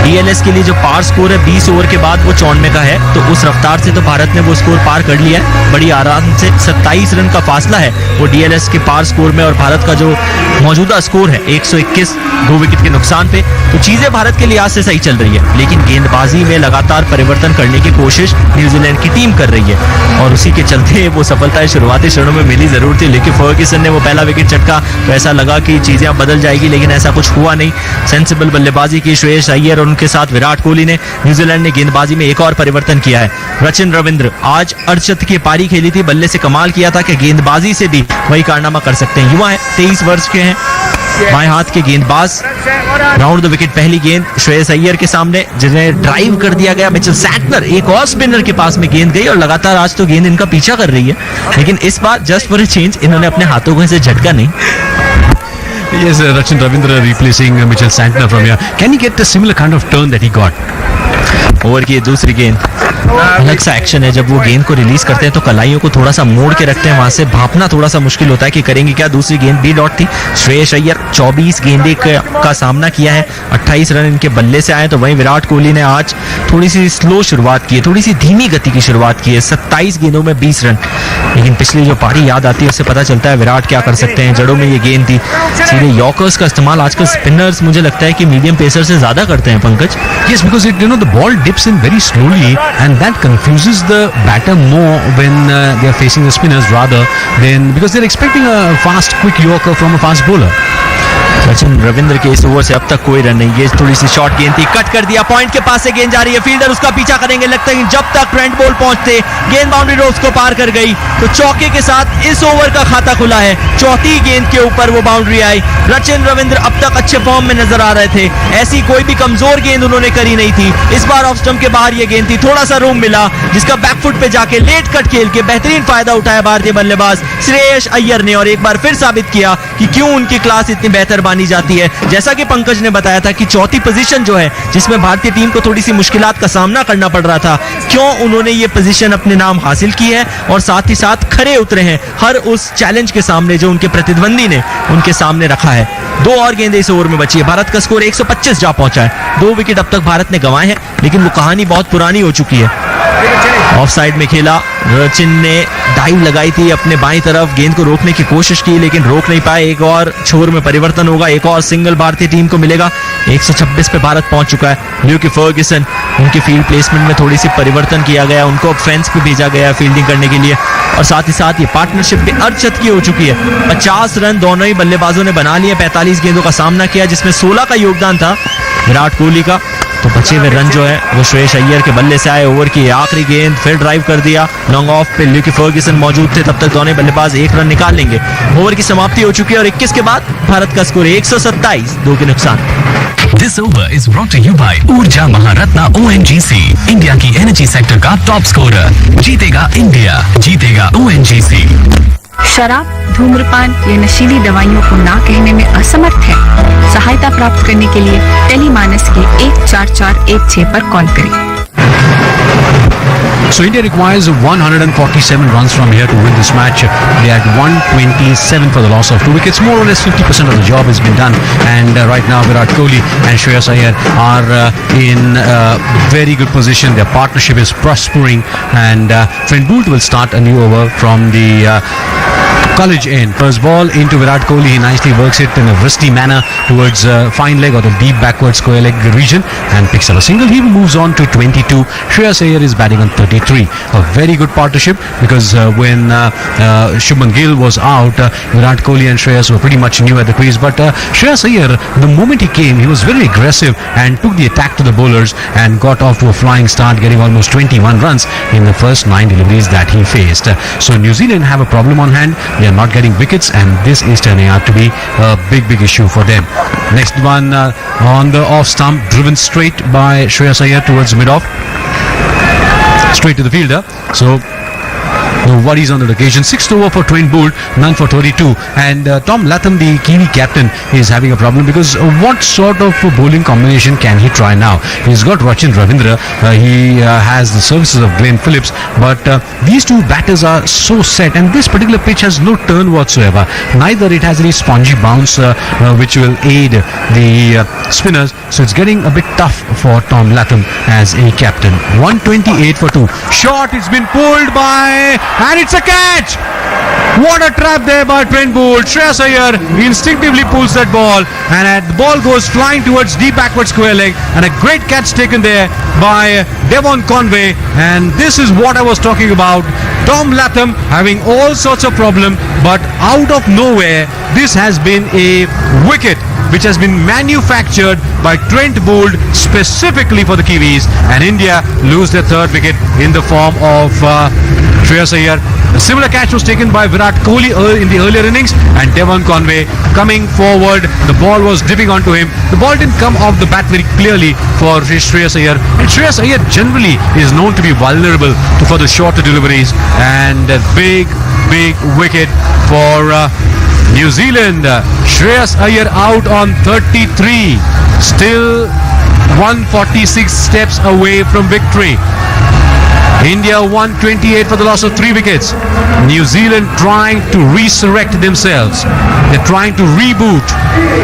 डीएलएस के लिए जो पार स्कोर है 20 ओवर के बाद वो 94 का है, तो उस रफ्तार से तो भारत ने वो स्कोर पार कर लिया है बड़ी आराम से. 27 रन का फासला है वो डीएलएस के पार स्कोर में और भारत का जो मौजूदा स्कोर है 121 2 विकेट के नुकसान पे. तो चीजें भारत के लिहाज से सही चल रही है, लेकिन गेंदबाजी में लगातार परिवर्तन करने की कोशिश न्यूजीलैंड की टीम कर रही है और उसी के चलते वो सफलता शुरुआती क्षणों में मिली जरूर थी. लेकिन फर्ग्यूसन ने वो पहला विकेट चटका तो ऐसा लगा कि चीजें अब बदल जाएगी, लेकिन ऐसा कुछ हुआ नहीं. सेंसिबल बल्लेबाजी की श्रेयस अय्यर और उनके साथ विराट कोहली ने. न्यूजीलैंड ने गेंदबाजी में एक और परिवर्तन किया है. रचिन रविंद्र आज अर्धशतक की पारी खेली थी, बल्ले से कमाल किया था कि गेंदबाजी से भी वही कारनामा कर सकते हैं. युवा है, 23 वर्ष के हैं, बाएं हाथ के गेंदबाज. राउंड द विकेट पहली गेंद श्रेयस अय्यर के सामने जिन्हें ड्राइव कर दिया गया. मिचेल सैंटनर एक और स्पिनर के पास में गेंद गई और लगातार आज तो गेंद इनका पीछा कर रही है, लेकिन इस बार जस्ट फॉर अ चेंज इन्होंने अपने हाथों को इसे झटका नहीं. Yes, Rachin Ravindra replacing Mitchell Santner from here. Can he get a similar kind of turn that he got? Over की दूसरी गेंद अलग सा एक्शन है. जब वो गेंद को रिलीज करते हैं तो कलाइयों को थोड़ा सा मोड़ के रखते हैं, वहां से भापना थोड़ा सा मुश्किल होता है कि करेंगे क्या. दूसरी गेंद बी डॉट थी. श्रेयस अय्यर 24 गेंदे का सामना किया है, 28 रन इनके बल्ले से आए. तो वहीं विराट कोहली ने आज थोड़ी सी स्लो शुरुआत की है, थोड़ी सी धीमी गति की शुरुआत की है. 27 गेंदों में 20 रन. लेकिन पिछली जो पारी याद आती है उससे पता चलता है विराट क्या कर सकते हैं. जड़ों में ये गेंद थी. सीधे यॉर्कर्स का इस्तेमाल आजकल स्पिनर्स मुझे लगता है कि मीडियम पेसर से ज्यादा करते हैं, Pankaj. Yes, because the ball dips in very slowly and that confuses the batter more when they are facing the spinners rather than because they're expecting a fast quick yorker from a fast bowler. Rachin Ravindra के इस over से अब तक कोई run नहीं। ये थोड़ी सी short गेंद थी, कट कर दिया, पॉइंट के पास से गेंद जा रही है, फील्डर उसका पीछा करेंगे, लगता है जब तक ट्रेंट बोल्ट पहुंचते गेंद बाउंड्री रोड्स को पार कर गई। तो चौके के साथ इस ओवर का खाता खुला है, चौथी गेंद के ऊपर वो बाउंड्री आई। रचिन रविंद्र अब तक अच्छे फॉर्म में नजर आ रहे थे, ऐसी कोई भी कमजोर गेंद उन्होंने करी नहीं थी। इस बार ऑफ स्टंप के बाहर ये गेंद थी, थोड़ा सा रूम मिला जिसका बैकफुट पे जाके लेट कट खेल के बेहतरीन फायदा उठाया भारतीय बल्लेबाज श्रेयस अय्यर ने, और एक बार फिर साबित किया कि क्यों उनकी क्लास इतनी बेहतर मानी जाती है। जैसा कि पंकज ने बताया था कि चौथी पोजीशन जो है जिसमें भारतीय टीम को थोड़ी सी मुश्किलात का सामना करना पड़ रहा था, क्यों उन्होंने ये पोजीशन अपने नाम हासिल की है और साथ ही साथ खड़े उतरे हैं हर उस चैलेंज के सामने जो उनके प्रतिद्वंदी ने उनके सामने रखा है। 2 और गेंदें इस ओवर में बची है, भारत का स्कोर 125 जा पहुंचा है। 2 विकेट अब तक भारत ने गंवाए हैं, लेकिन वो कहानी बहुत पुरानी हो चुकी है। ऑफ साइड में खेला, रचिन ने डाइव लगाई थी अपने बाईं तरफ, गेंद को रोकने की कोशिश की लेकिन रोक नहीं पाए। एक और छोर में परिवर्तन होगा, एक और सिंगल भारतीय टीम को मिलेगा। 126 पे भारत पहुंच चुका है। ल्यूकी फर्ग्यूसन, उनकी फील्ड प्लेसमेंट में थोड़ी सी परिवर्तन किया गया, उनको फेंस पे भेजा गया फील्डिंग करने के लिए, और साथ ही साथ ये पार्टनरशिप भी अर्धशत की हो चुकी है। 50 रन दोनों ही बल्लेबाजों ने बना लिए, 45 गेंदों का सामना किया जिसमें 16 का योगदान था विराट कोहली का। तो बचे हुए रन जो है वो श्रेयस अय्यर के बल्ले से आए। ओवर की आखिरी गेंद फिर ड्राइव कर दिया, लॉन्ग ऑफ पे ल्यूकी फर्ग्यूसन मौजूद थे, तब तक दोनों बल्लेबाज 1 रन निकाल लेंगे। ओवर की समाप्ति हो चुकी है और 21 के बाद भारत का स्कोर 127, 2 के नुकसान। This over is brought to you by ऊर्जा महारत्ना ONGC, इंडिया की एनर्जी सेक्टर का टॉप स्कोरर। जीतेगा इंडिया, जीतेगा ONGC। शराब, धूम्रपान या नशीली दवाइयों को ना कहने में असमर्थ है? सहायता प्राप्त करने के लिए टेलीमानस के 14416 पर कॉल करें। So India requires 147 runs from here to win this match. They had 127 for the loss of 2 wickets. More or less 50% of the job has been done. And right now Virat Kohli and Shreyas Iyer are in very good position. Their partnership is prospering. And Trent Boult will start a new over from the college end. First ball into Virat Kohli. He nicely works it in a wristy manner towards fine leg or the deep backward square leg region and picks up a single. He moves on to 22. Shreyas Iyer is batting on 33. A very good partnership because when Shubman Gill was out, Virat Kohli and Shreyas were pretty much new at the crease. But Shreyas Iyer, the moment he came, he was very aggressive and took the attack to the bowlers and got off to a flying start, getting almost 21 runs in the first 9 deliveries that he faced. So New Zealand have a problem on hand. They are not getting wickets and this is turning out to be a big issue for them. Next one on the off stump, driven straight by Shreyas Iyer towards mid-off, straight to the fielder. So no worries on that occasion. 6th over for Trent Boult, none for 32. And Tom Latham, the Kiwi captain, is having a problem because what sort of bowling combination can he try now? He's got Rachin Ravindra, he has the services of Glenn Phillips, but these two batters are so set and this particular pitch has no turn whatsoever. Neither it has any spongy bounce which will aid the spinners, so it's getting a bit tough for Tom Latham as a captain. 128 for 2. Shot, it's been pulled by, and it's a catch! What a trap there by Trent Boult. Shreyas Iyer instinctively pulls that ball and the ball goes flying towards deep backward square leg, and a great catch taken there by Devon Conway, and this is what I was talking about. Tom Latham having all sorts of problem, but out of nowhere this has been a wicket which has been manufactured by Trent Boult specifically for the Kiwis, and India lose their 3rd wicket in the form of Shreyas Iyer. A similar catch was taken by Virat Kohli in the earlier innings, and Devon Conway coming forward, the ball was dipping onto him. The ball didn't come off the bat very clearly for Shreyas Iyer, and Shreyas Iyer generally is known to be vulnerable for the shorter deliveries, and a big wicket for New Zealand. Shreyas Iyer out on 33, still 146 steps away from victory. India 128 for the loss of 3 wickets. New Zealand trying to resurrect themselves. They're trying to reboot.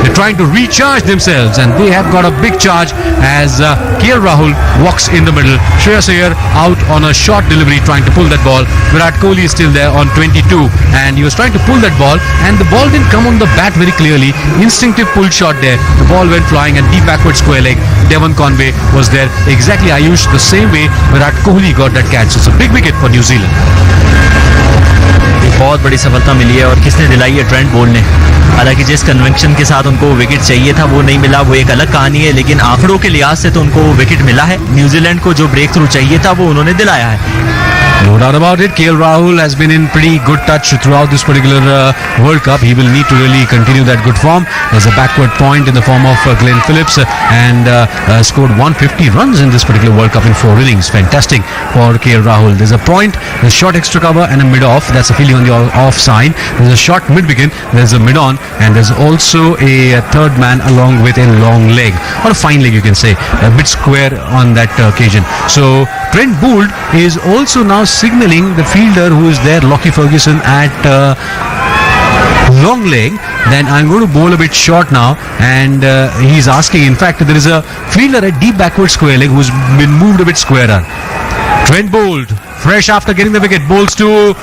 They're trying to recharge themselves, and they have got a big charge as KL Rahul walks in the middle. Shreyas Iyer out on a short delivery trying to pull that ball. Virat Kohli is still there on 22 and he was trying to pull that ball and the ball didn't come on the bat very clearly. Instinctive pull shot there. The ball went flying and deep backward square leg. Devon Conway was there. Exactly, Ayush, the same way Virat Kohli got that catch. It's a big wicket for New Zealand. बहुत बड़ी सफलता मिली है और किसने दिलाई है? Trent Boult ने। हालांकि जिस कन्वेंशन के साथ उनको विकेट चाहिए था वो नहीं मिला, वो एक अलग कहानी है, लेकिन आंकड़ों के लिहाज से तो उनको विकेट मिला है। न्यूजीलैंड को जो ब्रेक थ्रू चाहिए था वो उन्होंने दिलाया है। No doubt about it. KL Rahul has been in pretty good touch throughout this particular World Cup. He will need to really continue that good form. There's a backward point in the form of Glenn Phillips and scored 150 runs in this particular World Cup in 4 innings. Fantastic for KL Rahul. There's a point, there's short extra cover and a mid-off. That's a fielding on the off side. There's a short mid-wicket, there's a mid-on, and there's also a third man along with a long leg, or a fine leg you can say, a bit square on that occasion. So Trent Boult is also now signaling the fielder who is there, Lockie Ferguson, at long leg. Then I'm going to bowl a bit short now, and he's asking, in fact there is a fielder at deep backward square leg who's been moved a bit squarer. Trent Boult, fresh after getting the wicket, bowls to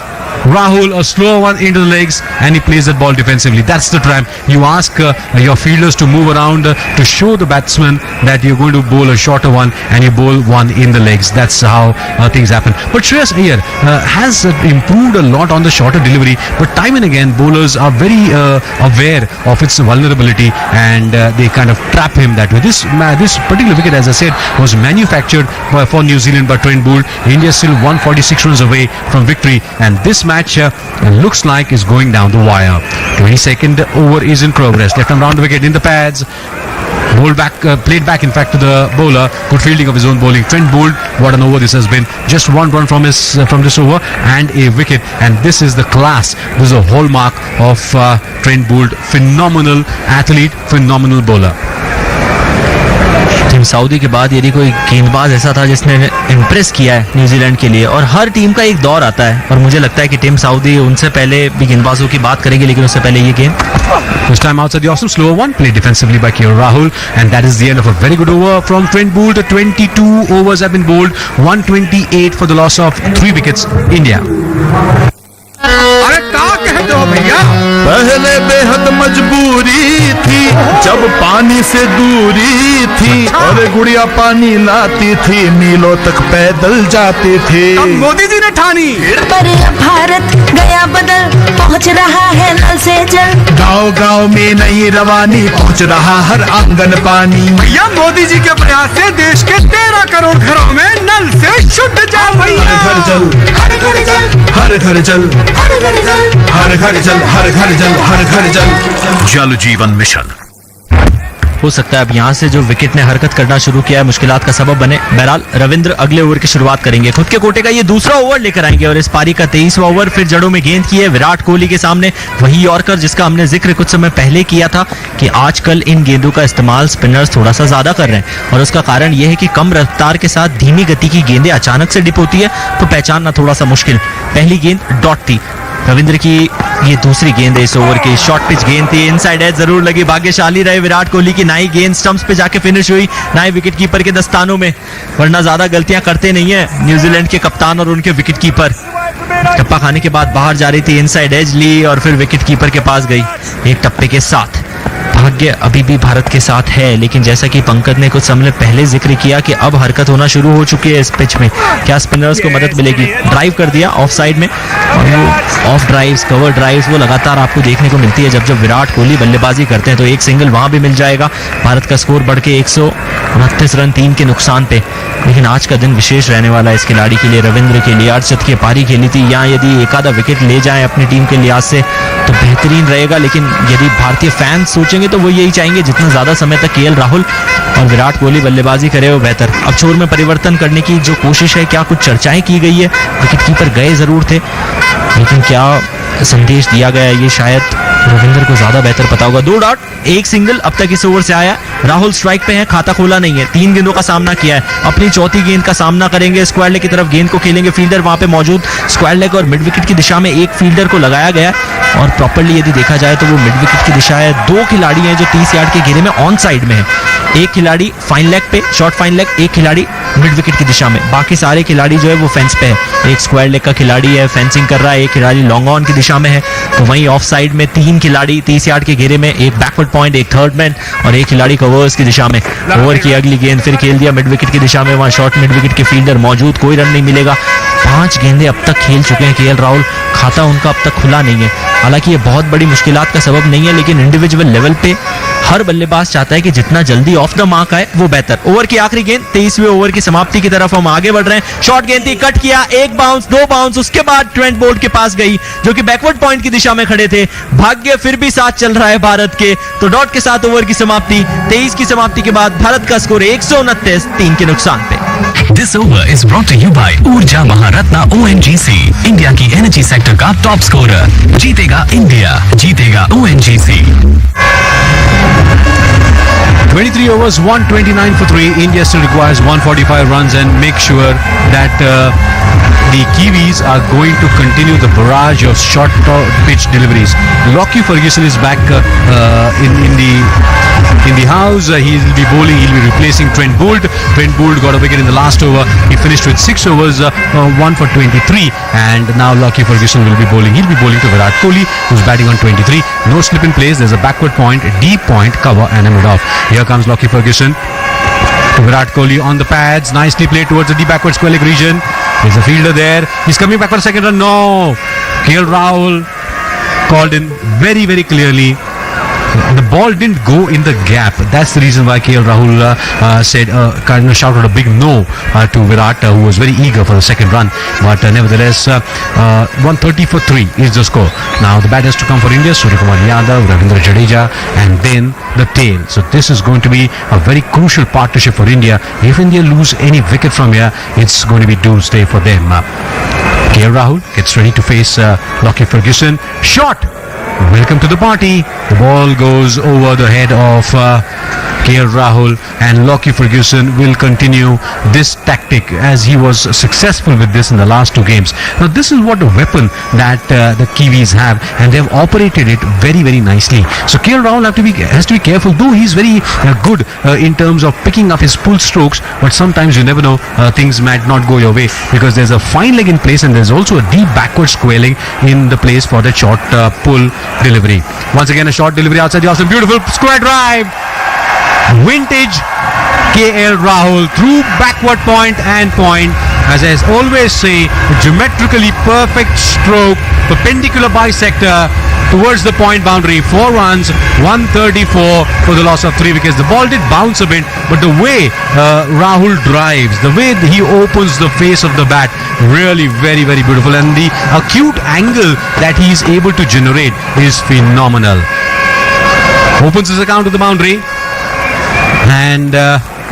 Rahul, a slow one into the legs, and he plays that ball defensively. That's the trap. You ask your fielders to move around to show the batsman that you're going to bowl a shorter one, and you bowl one in the legs. That's how things happen. But Shreyas Iyer has improved a lot on the shorter delivery, but time and again bowlers are very aware of its vulnerability, and they kind of trap him that way. This particular wicket, as I said, was manufactured for New Zealand by Trent Boult. India is still 146 runs away from victory, and this match looks like is going down the wire. 22nd over is in progress. Left arm round wicket in the pads. Bowled back, played back in fact to the bowler. Good fielding of his own bowling. Trent Boult, what an over this has been. Just one run from this over and a wicket. And this is the class. This is a hallmark of Trent Boult. Phenomenal athlete, phenomenal bowler. Team Saudi के बाद यदि कोई गेंदबाज ऐसा था जिसने impress किया है न्यूजीलैंड के लिए, और हर टीम का एक दौर आता है, और मुझे लगता है कि टीम सऊदी उनसे पहले भी गेंदबाजों की बात करेगी, लेकिन उससे पहले ये गेंद. This time outside the awesome slower one, played defensively by KL Rahul, and that is the end of a very good over from Trent Boult. 22 overs have been bowled, 128 for the loss of 3 wickets. India. अरे क्या कहते हो भैया? पहले बेहद मजबूरी थी जब पानी से दूरी थी, और गुड़िया पानी लाती थी, मीलों तक पैदल जाती थी. तब मोदी जी ने ठानी, पर अब भारत गया बदल, पहुंच रहा है नल से जल. गांव गांव में नई रवानी, पहुंच रहा हर आंगन पानी. भैया मोदी जी के प्रयास से देश के 13 करोड़ घरों में नल से शुद्ध जल भैया. हर घर जल, हर घर जल, हर घर जल, हर घर जल, हर घर जल, हर घर जल, हर घर जल. जल जीवन मिशन. हो सकता है अब यहाँ से जो विकेट ने हरकत करना शुरू किया है मुश्किलात का सबब बने. बहरहाल रविंद्र अगले ओवर की शुरुआत करेंगे. खुद के कोटे का ये दूसरा ओवर लेकर आएंगे, और इस पारी का 23वां ओवर. फिर जड़ों में गेंद की है विराट कोहली के सामने, वही यॉर्कर जिसका हमने जिक्र कुछ समय पहले किया था कि आजकल इन गेंदों का इस्तेमाल स्पिनर्स थोड़ा सा ज्यादा कर रहे हैं, और उसका कारण यह है कि कम रफ्तार के साथ धीमी गति की गेंदें अचानक से डिप होती है तो पहचानना थोड़ा सा मुश्किल. पहली गेंद डॉट थी रविंद्र की, ये दूसरी गेंद है इस ओवर की. शॉर्ट पिच गेंद थी, इनसाइड एज जरूर लगी. भाग्यशाली रहे विराट कोहली की, नाई गेंद स्टंप्स पे जाके फिनिश हुई, नाई विकेट कीपर के दस्तानों में, वरना ज्यादा गलतियां करते नहीं है न्यूजीलैंड के कप्तान और उनके विकेट कीपर. टप्पा खाने के बाद बाहर जा रही थी, इनसाइड एज ली और फिर विकेट कीपर के पास गई एक टप्पे के साथ. भाग्य अभी भी भारत के साथ है, लेकिन जैसा कि पंकज ने कुछ समय पहले जिक्र किया कि अब हरकत होना शुरू हो चुकी है इस पिच में. क्या स्पिनर्स को मदद मिलेगी? ड्राइव कर दिया ऑफ साइड में, और वो ऑफ ड्राइव्स, कवर ड्राइव्स वो लगातार आपको देखने को मिलती है. जब विराट कोहली बल्लेबाजी करते हैं तो एक सिंगल वहां भी मिल जाएगा. भारत का स्कोर बढ़ के 129 रन 3 के नुकसान पे. लेकिन आज का दिन विशेष रहने वाला है इस खिलाड़ी के लिए, रविंद्र के लिए. अर्धशतकीय की पारी खेली थी, यहाँ यदि एक आधा विकेट ले जाए अपनी टीम के लिहाज से तो बेहतरीन रहेगा. लेकिन यदि भारतीय फैंस सोचेंगे तो वो यही चाहेंगे जितना ज्यादा समय तक केएल राहुल और विराट कोहली बल्लेबाजी करे वो बेहतर. अब छोर में परिवर्तन करने की जो कोशिश है, क्या कुछ चर्चाएं की गई है? विकेट कीपर गए जरूर थे, लेकिन क्या संदेश दिया गया है ये शायद रविंद्र को ज्यादा बेहतर पता होगा. 2 डॉट, 1 सिंगल अब तक इस ओवर से आया. राहुल स्ट्राइक पे है, खाता खोला नहीं है. 3 गेंदों का सामना किया है, अपनी चौथी गेंद का सामना करेंगे. स्क्वायर लेग की तरफ गेंद को खेलेंगे, फील्डर वहां पे मौजूद. स्क्वायर लेग और मिड विकेट की दिशा में एक फील्डर को लगाया गया, और प्रॉपर्ली यदि देखा जाए तो वो मिड विकेट की दिशा है. 2 खिलाड़ी हैं जो 30 यार्ड के घेरे में ऑन साइड में है. एक खिलाड़ी फाइन लेग पे, शॉर्ट फाइन लेग, एक खिलाड़ी मिड विकेट की दिशा में. बाकी सारे खिलाड़ी जो है वो फेंस पे है. एक स्क्वायर लेग का खिलाड़ी है, फेंसिंग कर रहा है. एक खिलाड़ी लॉन्ग ऑन की दिशा में है. तो वहीं ऑफ साइड में 3 खिलाड़ी 30 यार्ड के घेरे में, एक बैकवर्ड पॉइंट, एक थर्ड मैन और एक खिलाड़ी कवर्स की दिशा में. ओवर की अगली गेंद फिर खेल दिया मिड विकेट की दिशा में, वहां शॉर्ट मिड विकेट के फील्डर मौजूद, कोई रन नहीं मिलेगा. 5 गेंदें अब तक खेल चुके हैं केएल राहुल, खाता उनका अब तक खुला नहीं है। हालांकि ये बहुत बड़ी मुश्किलात का सबब नहीं है, लेकिन इंडिविजुअल लेवल पे हर बल्लेबाज चाहता है कि जितना जल्दी ऑफ द मार्क आए वो बेहतर। ओवर की आखिरी गेंद, 23वें ओवर की समाप्ति की तरफ हम आगे बढ़ रहे हैं। शॉर्ट गेंद थी, कट किया, 1 बाउंस 2 बाउंस, उसके बाद ट्रेंट बोल्ट के पास गई जो कि बैकवर्ड पॉइंट की दिशा में खड़े थे। भाग्य फिर भी साथ चल रहा है भारत के, तो डॉट के साथ ओवर की समाप्ति, 23 की समाप्ति के बाद भारत का स्कोर 129 3 के नुकसान पे। This over is brought to you by ऊर्जा महारत्ना ONGC, इंडिया की एनर्जी सेक्टर का टॉप स्कोरर। जीतेगा इंडिया, जीतेगा ONGC। 23 overs, 129 for 3. India still requires 145 runs and make sure that the Kiwis are going to continue the barrage of short pitch deliveries. Lockie Ferguson is back in the house. He will be bowling. He'll be replacing Trent Boult. Trent Boult got a wicket in the last over. He finished with 6 overs, 1 for 23. And now Lockie Ferguson will be bowling. He'll be bowling to Virat Kohli, who's batting on 23. No slip in place. There's a backward point, deep point, cover and a mid-off. Here comes Lockie Ferguson. To Virat Kohli on the pads. Nicely played towards the deep backward square leg region. There's a fielder there. He's coming back for a second run. No! KL Rahul called in very, very clearly. The ball didn't go in the gap. That's the reason why KL Rahul said, kind of shouted a big no to Virat, who was very eager for the second run. But nevertheless, 130 for 3 is the score. Now the bat has to come for India. Suryakumar Yadav, Ravindra Jadeja, and then the tail. So this is going to be a very crucial partnership for India. If India lose any wicket from here, it's going to be doomsday for them. KL Rahul gets ready to face Lockie Ferguson. Shot! Welcome to the party. The ball goes over the head of KL Rahul, and Lockie Ferguson will continue this tactic as he was successful with this in the last 2 games. Now this is what a weapon that the Kiwis have, and they have operated it very, very nicely. So KL Rahul has to be careful, though he's very good in terms of picking up his pull strokes, but sometimes you never know, things might not go your way, because there's a fine leg in place and there's also a deep backward square leg in the place for that short pull delivery. Once again a short delivery outside the off, some beautiful square drive. Vintage KL Rahul through backward point and point. As I always say, a geometrically perfect stroke, perpendicular bisector towards the point boundary. 4 runs, 134 for the loss of 3 wickets. The ball did bounce a bit, but the way Rahul drives, the way he opens the face of the bat, really very, very beautiful. And the acute angle that he is able to generate is phenomenal. Opens his account to the boundary. And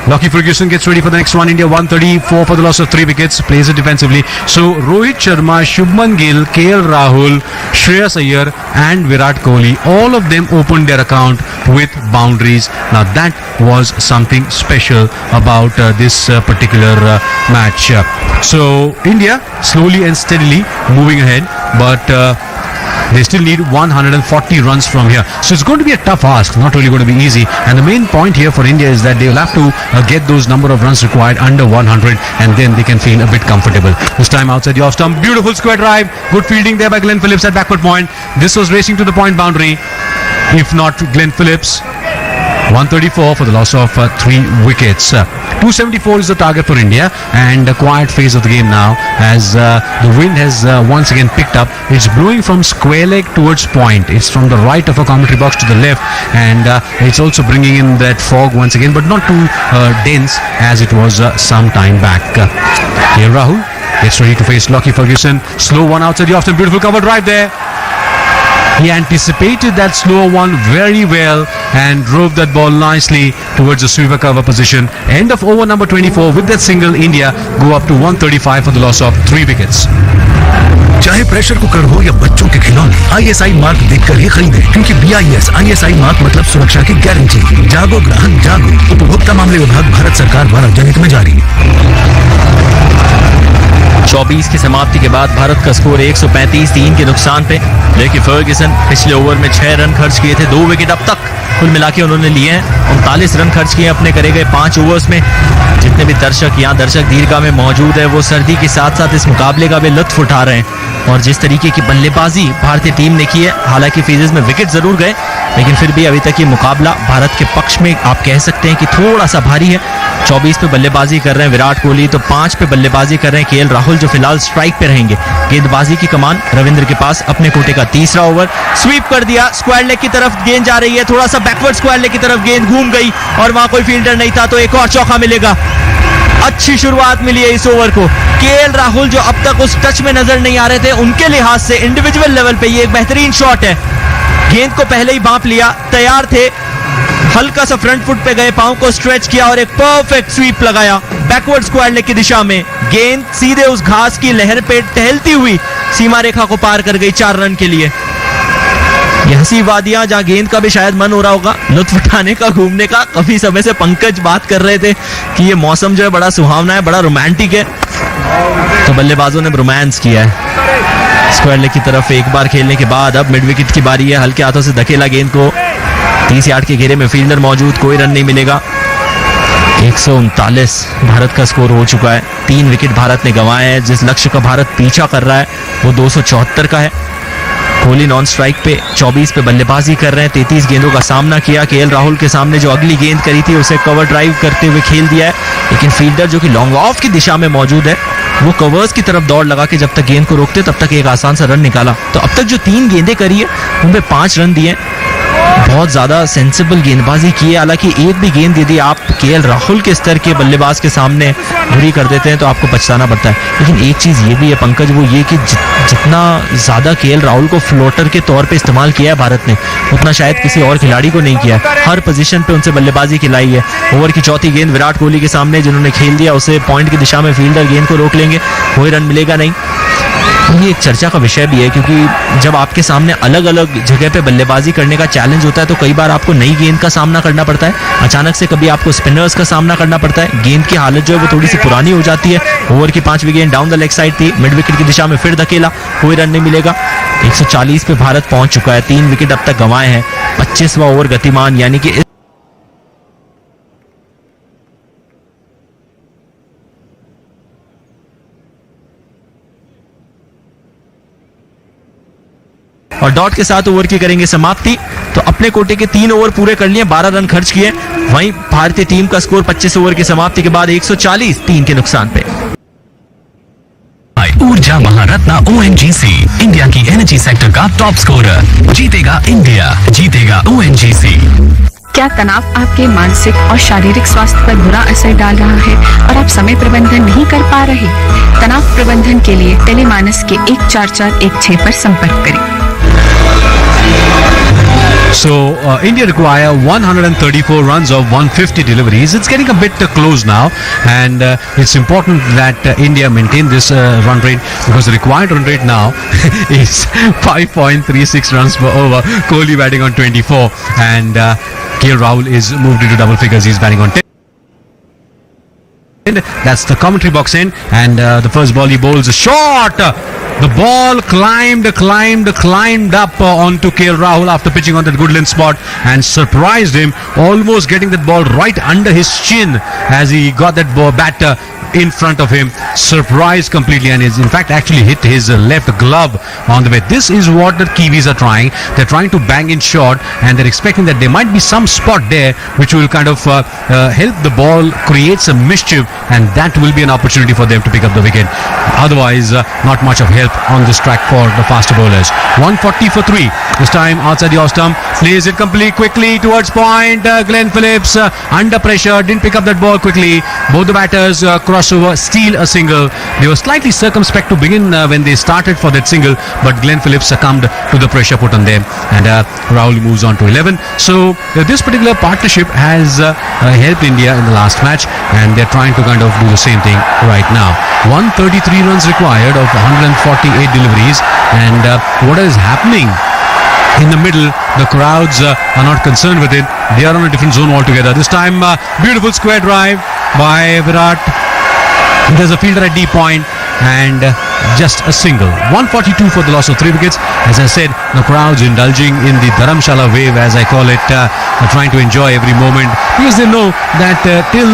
Lockie Ferguson gets ready for the next one. India 134 for the loss of 3 wickets. Plays it defensively. So Rohit Sharma, Shubman Gill, KL Rahul, Shreyas Iyer and Virat Kohli, all of them opened their account with boundaries. Now that was something special about this particular match. So India slowly and steadily moving ahead, but they still need 140 runs from here. So it's going to be a tough ask, not really going to be easy. And the main point here for India is that they will have to get those number of runs required under 100, and then they can feel a bit comfortable. This time outside the off stump, beautiful square drive. Good fielding there by Glenn Phillips at backward point. This was racing to the point boundary. If not Glenn Phillips, 134 for the loss of 3 wickets. 274 is the target for India, and a quiet phase of the game now as the wind has once again picked up. It's blowing from square leg towards point. It's from the right of a commentary box to the left, and it's also bringing in that fog once again, but not too dense as it was some time back. Here Rahul gets ready to face Lockie Ferguson. Slow one outside the off-stump. Beautiful cover drive there. He anticipated that slower one very well and drove that ball nicely towards the sweeper cover position. End of over number 24. With that single, India go up to 135 for the loss of 3 wickets. चाहे pressure cooker हो या बच्चों के खिलौने, ISI mark देखकर ही खरीदें, क्योंकि BIS ISI mark मतलब सुरक्षा की गारंटी। जागो ग्राहक जागो। उपभोक्ता मामले विभाग भारत सरकार द्वारा जनहित में जारी। 24 की समाप्ति के बाद भारत का स्कोर 135 3 के नुकसान पे। लेकिन फर्ग्यूसन पिछले ओवर में 6 रन खर्च किए थे, 2 विकेट अब तक कुल मिला के उन्होंने लिए हैं। 39 रन खर्च किए अपने करे गए 5 ओवर्स में। जितने भी दर्शक दीर्घा में मौजूद है, वो सर्दी के साथ साथ इस मुकाबले का भी लुत्फ उठा रहे हैं। और जिस तरीके की बल्लेबाजी भारतीय टीम ने की है, हालांकि फेजेस में विकेट जरूर गए, लेकिन फिर भी अभी तक ये मुकाबला भारत के पक्ष में आप कह सकते हैं कि थोड़ा सा भारी है। 24 पे बल्लेबाजी कर रहे हैं विराट कोहली, तो 5 पे बल्लेबाजी कर रहे हैं केएल राहुल, जो फिलहाल स्ट्राइक पे रहेंगे। गेंदबाजी की कमान रविंद्र के पास, अपने कोटे का तीसरा ओवर, स्वीप कर दिया, स्क्वायर लेग की तरफ गेंद जा रही है, थोड़ा सा बैकवर्ड स्क्वायर लेग की तरफ गेंद घूम गई और वहां कोई फील्डर नहीं था, तो एक और चौका मिलेगा। अच्छी शुरुआत मिली है इस ओवर को। केएल राहुल जो अब तक उस टच में नजर नहीं आ रहे थे, उनके लिहाज से इंडिविजुअल लेवल पे ये एक बेहतरीन शॉट है। गेंद को पहले ही भांप लिया, तैयार थे, हल्का सा फ्रंट फुट पे गए, पांव को स्ट्रेच किया और एक परफेक्ट स्वीप लगाया बैकवर्ड स्क्वायर लेग की दिशा में। गेंद सीधे उस घास की लहर पे टहलती हुई सीमा रेखा को पार कर गई 4 रन के लिए। ये हंसी वादियां जहां गेंद का भी शायद मन हो रहा होगा लुत्फ उठाने का, घूमने का। काफी समय से पंकज बात कर रहे थे कि ये मौसम जो है बड़ा सुहावना है, बड़ा रोमांटिक है, तो बल्लेबाजों ने रोमांस किया है। स्क्वायर लेग की तरफ एक बार खेलने के बाद अब मिड विकेट की बारी है। हल्के हाथों से धकेला गेंद को, 30 यार्ड के घेरे में फील्डर मौजूद, कोई रन नहीं मिलेगा। 139 भारत का स्कोर हो चुका है। 3 विकेट भारत ने गंवाए हैं। जिस लक्ष्य का भारत पीछा कर रहा है वो 274 का है। कोहली नॉन स्ट्राइक पे 24 पे बल्लेबाजी कर रहे हैं। 33 गेंदों का सामना किया। केएल राहुल के सामने जो अगली गेंद करी थी उसे कवर ड्राइव करते हुए खेल दिया है, लेकिन फील्डर जो कि लॉन्ग ऑफ की दिशा में मौजूद है वो कवर्स की तरफ दौड़ लगा के जब तक गेंद को रोकते तब तक एक आसान सा रन निकाला। तो अब तक जो 3 गेंदें करी है उनमें 5 रन दिए। बहुत ज्यादा सेंसिबल गेंदबाजी की है। हालांकि एक भी गेंद यदि आप केएल राहुल के स्तर के बल्लेबाज के सामने बुरी कर देते हैं तो आपको पछताना पड़ता है। लेकिन एक चीज ये भी है पंकज, वो ये कि जितना ज्यादा केएल राहुल को फ्लोटर के तौर पे इस्तेमाल किया है भारत ने, उतना शायद किसी और खिलाड़ी को नहीं किया है। हर पोजीशन पे उनसे बल्लेबाजी खिलाई है। ओवर की चौथी गेंद विराट कोहली के सामने जिन्होंने खेल दिया, उसे पॉइंट की दिशा में फील्डर गेंद को रोक लेंगे, कोई रन मिलेगा नहीं। ये एक चर्चा का विषय भी है, क्योंकि जब आपके सामने अलग अलग जगह पे बल्लेबाजी करने का चैलेंज होता है तो कई बार आपको नई गेंद का सामना करना पड़ता है। अचानक से कभी आपको स्पिनर्स का सामना करना पड़ता है। गेंद की हालत जो है वो थोड़ी सी पुरानी हो जाती है। ओवर की 5वीं गेंद डाउन द लेग साइड थी, मिड विकेट की दिशा में फिर धकेला, कोई रन नहीं मिलेगा। 140 पे भारत पहुंच चुका है। 3 विकेट अब तक गंवाए हैं। 25वां ओवर गतिमान, यानी कि और डॉट के साथ ओवर की करेंगे समाप्ति। तो अपने कोटे के 3 ओवर पूरे कर लिए, 12 रन खर्च किए। वहीं भारतीय टीम का स्कोर 25 ओवर की समाप्ति के बाद 140, 3 के नुकसान पे। ऊर्जा महारत्ना ओएनजीसी इंडिया की एनर्जी सेक्टर का टॉप स्कोरर। जीतेगा इंडिया, जीतेगा ओएनजीसी। क्या तनाव आपके मानसिक और शारीरिक स्वास्थ्य पर बुरा असर डाल रहा है और आप समय प्रबंधन नहीं कर पा रहे? तनाव प्रबंधन के लिए टेलीमानस के 14416 पर संपर्क करें। So India require 134 runs of 150 deliveries. It's getting a bit close now, and it's important that India maintain this run rate, because the required run rate now is 5.36 runs per over. Kohli batting on 24, and KL Rahul is moved into double figures. He's batting on 10. That's the commentary box in, and the first ball he bowls a shot. The ball climbed up onto KL Rahul after pitching on that Goodland spot and surprised him, almost getting that ball right under his chin as he got that ball bat in front of him. Surprised completely, and is in fact actually hit his left glove on the way. This is what the Kiwis are trying. They're trying to bang in short, and they're expecting that there might be some spot there which will kind of help the ball create some mischief, and that will be an opportunity for them to pick up the wicket. Otherwise, not much of help on this track for the faster bowlers. 140 for 3. This time outside the off stump, plays it completely quickly towards point. Glenn Phillips under pressure, didn't pick up that ball quickly. Both the batters crossover, steal a single. They were slightly circumspect to begin when they started for that single, but Glenn Phillips succumbed to the pressure put on them, and Rahul moves on to 11. So this particular partnership has helped India in the last match, and they're trying to kind of do the same thing right now. 133 runs required of 148 deliveries, and what is happening in the middle, the crowds are not concerned with it. They are on a different zone altogether. This time, beautiful square drive by Virat. There's a fielder at deep point, and just a single. 142 for the loss of 3 wickets. As I said, the crowds indulging in the Dharamsala wave, as I call it, trying to enjoy every moment, because they know that till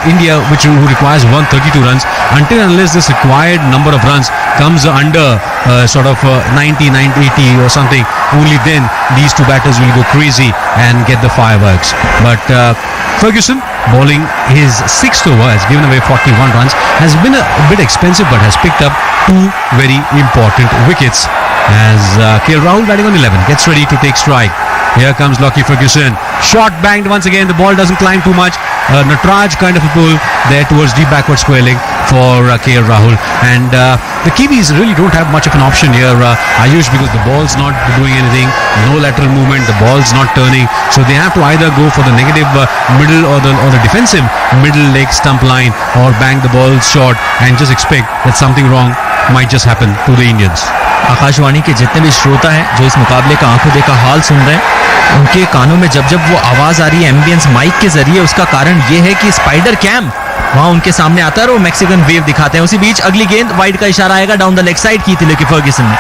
India, who requires 132 runs, until and unless this required number of runs comes under sort of 90, 80 or something, only then these two batters will go crazy and get the fireworks. But Ferguson bowling his 6th over, has given away 41 runs, has been a bit expensive but has picked up 2 very important wickets. As KL Rahul batting on 11 gets ready to take strike. Here comes Lockie Ferguson. Shot banged once again. The ball doesn't climb too much. Natraj kind of a pull there towards deep backward square leg for KL Rahul. And the Kiwis really don't have much of an option here, Ayush, because the ball's not doing anything. No lateral movement. The ball's not turning. So they have to either go for the negative middle or the defensive middle leg stump line, or bang the ball short and just expect that something wrong might just happen to the Indians. Akashvani के जितने भी श्रोता हैं जो इस मुकाबले का आंखों देखा हाल सुन रहे हैं, उनके कानों में जब जब वो आवाज आ रही है एम्बियंस माइक के जरिए, उसका कारण ये है कि स्पाइडर कैम वहां उनके सामने आता है और वो मैक्सिकन वेव दिखाते हैं. उसी बीच अगली गेंद वाइड का इशारा आएगा डाउन द लेग साइड की थी लेकिन फर्ग्यूसन ने.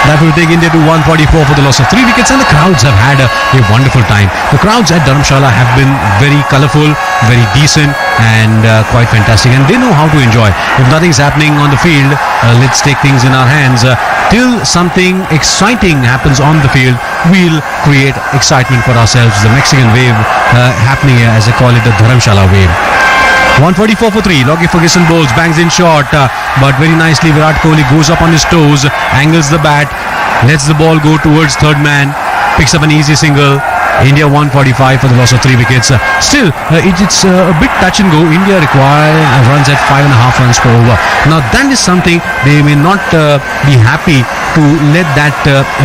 That will take India to 144 for the loss of 3 wickets, and the crowds have had a wonderful time. The crowds at Dharamsala have been very colourful, very decent, and quite fantastic, and they know how to enjoy. If nothing's happening on the field, let's take things in our hands. Till something exciting happens on the field, we'll create excitement for ourselves. The Mexican wave happening here, as they call it, the Dharamsala wave. 144 for 3. Lockie Ferguson bowls, bangs in short, but very nicely Virat Kohli goes up on his toes, angles the bat, lets the ball go towards third man, picks up an easy single. India 145 for the loss of 3 wickets. Still, it's a bit touch and go. India require runs at 5.5 runs per over. Now that is something they may not be happy to let that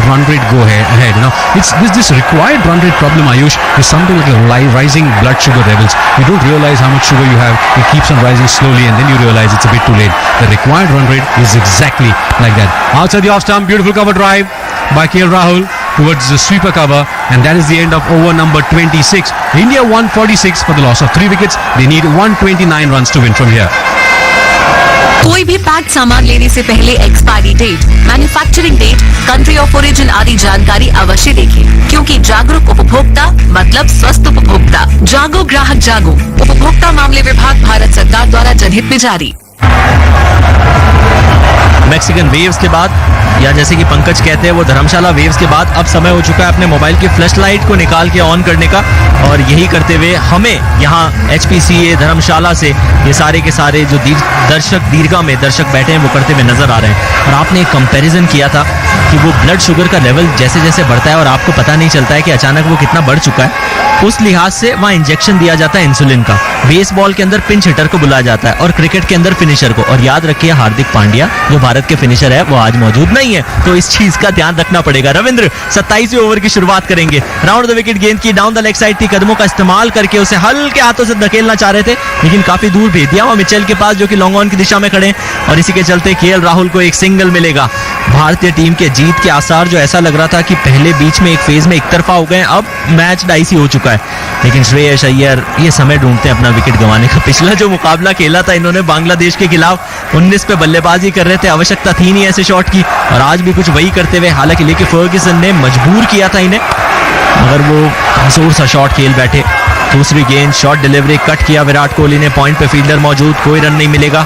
run rate go ahead. You know, it's this required run rate problem, Ayush, is something like rising blood sugar levels. You don't realize how much sugar you have. It keeps on rising slowly, and then you realize it's a bit too late. The required run rate is exactly like that. Outside the off stump, beautiful cover drive by KL Rahul towards the sweeper cover, and that is the end of over number 26. India 146 for the loss of 3 wickets. They need 129 runs to win from here. कोई भी packed सामान लेने से पहले expiry date, manufacturing date, country of origin आदि जानकारी अवश्य देखें, क्योंकि जागरूक उपभोक्ता मतलब स्वस्थ उपभोक्ता. जागो ग्राहक जागो. उपभोक्ता मामले विभाग, भारत सरकार द्वारा जनहित में जारी. मैक्सिकन वेव्स के बाद, या जैसे कि पंकज कहते हैं वो धर्मशाला वेव्स के बाद, अब समय हो चुका है अपने मोबाइल की फ्लैश लाइट को निकाल के ऑन करने का. और यही करते हुए हमें यहाँ HPCA धर्मशाला से ये सारे के सारे जो दीर्घा में दर्शक बैठे हैं वो करते हुए नजर आ रहे हैं. और आपने एक कंपैरिजन किया था कि वो ब्लड शुगर का लेवल जैसे जैसे बढ़ता है और आपको पता नहीं चलता है कि अचानक वो कितना बढ़ चुका है. उस लिहाज से वहाँ इंजेक्शन दिया जाता है इंसुलिन का. बेसबॉल के अंदर पिंच हिटर को बुलाया जाता है और क्रिकेट के अंदर फिनिशर को. और याद रखिए हार्दिक पांड्या जो भारत के फिनिशर है वो आज मौजूद नहीं है, तो इस चीज का ध्यान रखना पड़ेगा. रविंद्र 27वें ओवर की शुरुआत करेंगे. राउंड द विकेट गेंद की डाउन द लेग साइड थी, कदमों का इस्तेमाल करके उसे हल्के हाथों से धकेलना चाह रहे थे लेकिन काफी दूर भेज दिया वहां मिचेल के पास जो कि लॉन्ग ऑन की दिशा में खड़े. और इसी के चलते KL राहुल को एक सिंगल मिलेगा. भारतीय टीम के जीत के आसार जो ऐसा लग रहा था कि पहले बीच में एक फेज में एक तरफा हो गए, अब मैच डाइसी हो चुका है. लेकिन श्रेयस अय्यर ये समय ढूंढते हैं अपना विकेट गंवाने का. पिछला जो मुकाबला खेला था इन्होंने बांग्लादेश के खिलाफ 19 पे बल्लेबाजी कर रहे थे, आवश्यकता थी नहीं ऐसे शॉट की, और आज भी कुछ वही करते हुए, हालांकि लेके फर्ग्यूसन ने मजबूर किया था इन्हें, मगर वो कमजोर सा शॉट खेल बैठे. दूसरी गेंद शॉट डिलीवरी कट किया विराट कोहली ने, पॉइंट पे फील्डर मौजूद, कोई रन नहीं मिलेगा.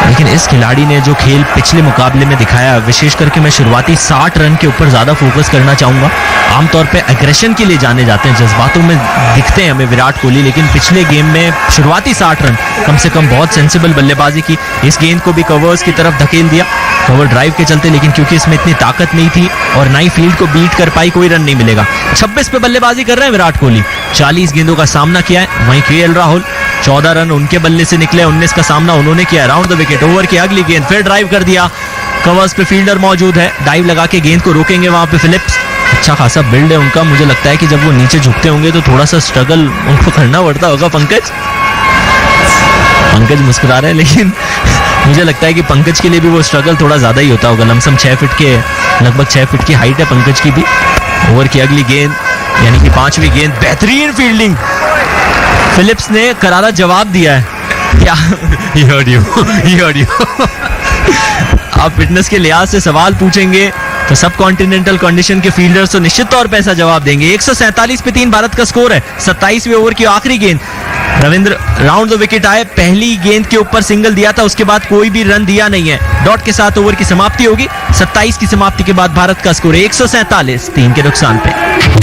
लेकिन इस खिलाड़ी ने जो खेल पिछले मुकाबले में दिखाया, विशेष करके मैं शुरुआती 60 रन के ऊपर ज्यादा फोकस करना चाहूंगा. आमतौर पे एग्रेशन के लिए जाने जाते हैं, जज्बातों में दिखते हैं हमें विराट कोहली, लेकिन पिछले गेम में शुरुआती 60 रन कम से कम बहुत सेंसिबल बल्लेबाजी की. इस गेंद को भी कवर्स की तरफ धकेल दिया कवर ड्राइव के चलते, लेकिन क्योंकि इसमें इतनी ताकत नहीं थी और ना ही फील्ड को बीट कर पाई, कोई रन नहीं मिलेगा. 26 पे बल्लेबाजी कर रहे हैं विराट कोहली, 40 गेंदों का सामना किया है. वहीं KL राहुल 14 रन उनके बल्ले से निकले, 19 का सामना उन्होंने किया. राउंड द विकेट ओवर की अगली गेंद फिर ड्राइव कर दिया, कवर्स पे फील्डर मौजूद है, डाइव लगा के गेंद को रोकेंगे वहां पे फिलिप्स. अच्छा खासा बिल्ड है उनका, मुझे लगता है कि जब वो नीचे झुकते होंगे तो थोड़ा सा स्ट्रगल उनको करना पड़ता होगा. पंकज मुस्कुरा रहे हैं, लेकिन मुझे लगता है कि पंकज के लिए भी वो स्ट्रगल थोड़ा ज्यादा ही होता होगा. लमसम 6 फीट के, लगभग 6 फीट की हाइट है पंकज की भी. ओवर की अगली गेंद यानी कि 5वीं गेंद, बेहतरीन फील्डिंग, फिलिप्स ने करारा जवाब दिया है. क्या he heard you. आप फिटनेस के लिहाज से सवाल पूछेंगे तो सब कॉन्टिनेंटल कंडीशन के फील्डर्स तो निश्चित तौर पे ऐसा जवाब देंगे. 147 पे 3 भारत का स्कोर है. 27वें ओवर की आखिरी गेंद, रविंद्र राउंड द विकेट आए, पहली गेंद के ऊपर सिंगल दिया था, उसके बाद कोई भी रन दिया नहीं है. डॉट के साथ ओवर की समाप्ति होगी. 27 की समाप्ति के बाद भारत का स्कोर 147, 3 के नुकसान पे.